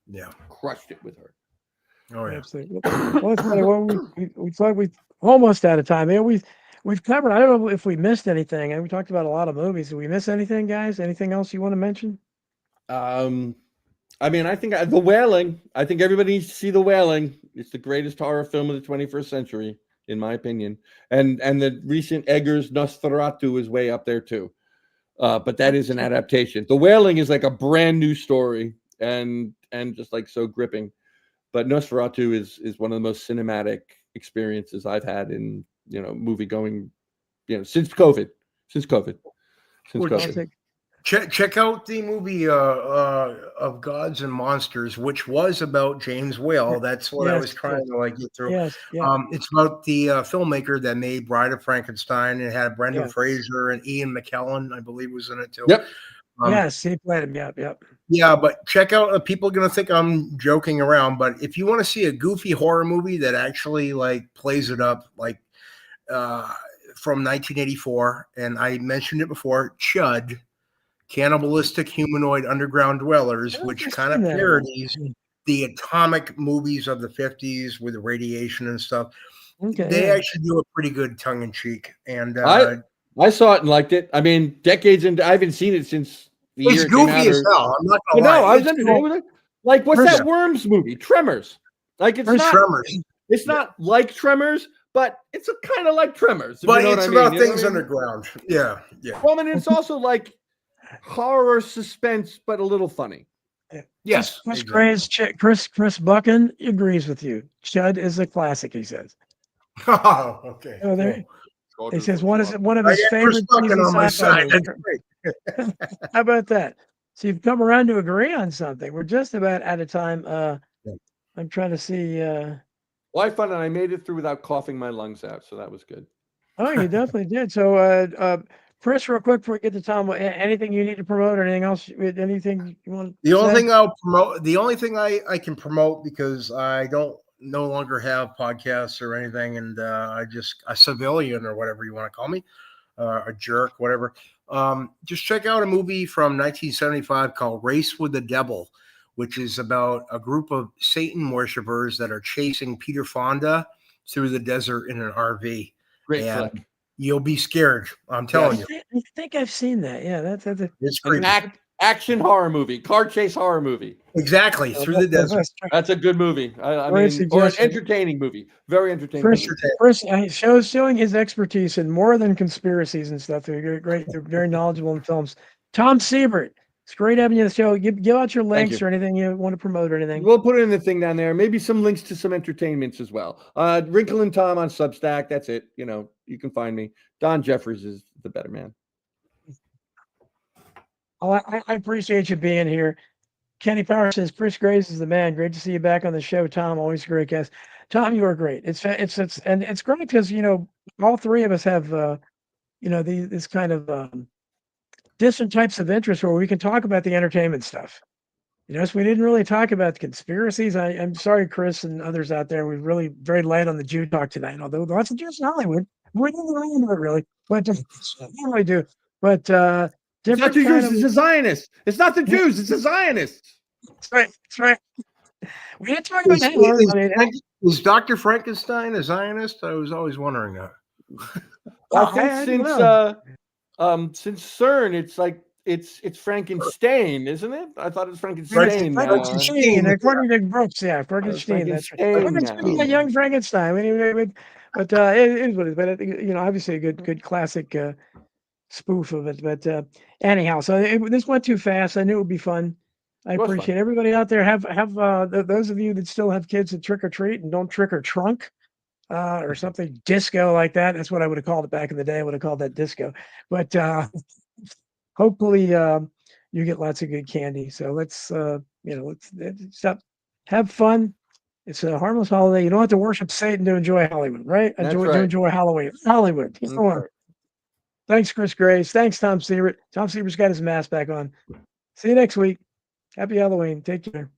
Yeah, crushed it with her. Oh yeah. Absolutely. Well, it's funny. Well, we thought we almost out of time. We've covered. I don't know if we missed anything. And we talked about a lot of movies. Did we miss anything, guys? Anything else you want to mention? I mean, I think The Wailing. I think everybody needs to see The Wailing. It's the greatest horror film of the 21st century, in my opinion. And the recent Eggers Nosferatu is way up there too. But that is an adaptation. The Wailing is like a brand new story and just so gripping. But Nosferatu is one of the most cinematic experiences I've had in movie going, since COVID. Check out the movie of Gods and Monsters, which was about James Whale. That's what I was trying to get through. Yes. It's about the filmmaker that made Bride of Frankenstein. It had Brendan Fraser and Ian McKellen, I believe, was in it too. Yep. Yes, he played him. Yep. Yeah, but check out. People are gonna think I'm joking around, but if you want to see a goofy horror movie that actually plays it up, from 1984, and I mentioned it before, Chud. Cannibalistic Humanoid Underground Dwellers, which kind of parodies the atomic movies of the 50s with the radiation and stuff. They actually do a pretty good tongue-in-cheek. And I saw it and liked it. I mean, decades into, I haven't seen it since the year it came out. It's goofy as hell. I'm not gonna lie. No, I was entertained with it. What's that Worms movie? Tremors. It's not Tremors. It's not like Tremors, but it's kind of like Tremors. But it's about things underground. Yeah. Well, and it's also horror suspense, but a little funny. Yes. Chris Buchan agrees with you. Chud is a classic, he says. Oh, okay. Cool. He says one of his favorite things on my side. How about that? So you've come around to agree on something. We're just about out of time. I'm trying to see. Well, I found it. I made it through without coughing my lungs out, so that was good. Oh, you definitely did. So Chris, real quick before we get to Tom, anything you need to promote or anything else? Anything you want? The only thing I'll promote, the only thing I can promote, because I don't no longer have podcasts or anything, and I just a civilian or whatever you want to call me, a jerk, whatever. Just check out a movie from 1975 called Race with the Devil, which is about a group of Satan worshipers that are chasing Peter Fonda through the desert in an RV. Great And flick. you'll be scared. I'm telling you. I think I've seen that. Yeah, that's It's An creepy. action horror movie, car chase horror movie. Exactly. Through the desert. That's a good movie. I Great mean, or an suggestion. entertaining movie. Very entertaining. Chris, movie. Chris showing his expertise in more than conspiracies and stuff. They're great. They're very knowledgeable in films. Tom Siebert, it's great having you on the show. Give out your links you. or anything you want to promote or anything. We'll put it in the thing down there. Maybe some links to some entertainments as well. Wrinkle and Tom on Substack. That's it. You know, you can find me. Don Jeffries is the better man. Oh, I appreciate you being here. Kenny Power says Chris Grace is the man. Great to see you back on the show, Tom. Always a great guest. Tom, you are great. It's and it's great because all three of us have this kind of different types of interests where we can talk about the entertainment stuff. So we didn't really talk about the conspiracies. I'm sorry, Chris and others out there. We're really very light on the Jew talk tonight. Although lots of Jews in Hollywood, we didn't really into it really, but we really do. But It's not the Jews, it's the Zionists. It's not the Jews, it's the Zionists. That's right. That's right. We didn't talk about that. Is Dr. Frankenstein a Zionist? I was always wondering that. I think since CERN, it's like it's Frankenstein, isn't it? I thought it was Frankenstein. Frankenstein, according to Brooks, yeah, Frankenstein. That's right. Frankenstein, a young Frankenstein. But it is what it is. But I think, obviously a good classic spoof of it. But anyhow, so this went too fast. I knew it would be fun. I appreciate everybody out there. Have those of you that still have kids that trick or treat and don't trick or trunk. Or something disco like that. That's what I would have called it back in the day. I would have called that disco. But hopefully you get lots of good candy. So let's stop, have fun. It's a harmless holiday. You don't have to worship Satan to enjoy Hollywood, right? To enjoy Halloween. Hollywood. Thanks, Chris Grace. Thanks, Tom Siebert. Tom Siebert's got his mask back on. See you next week. Happy Halloween. Take care.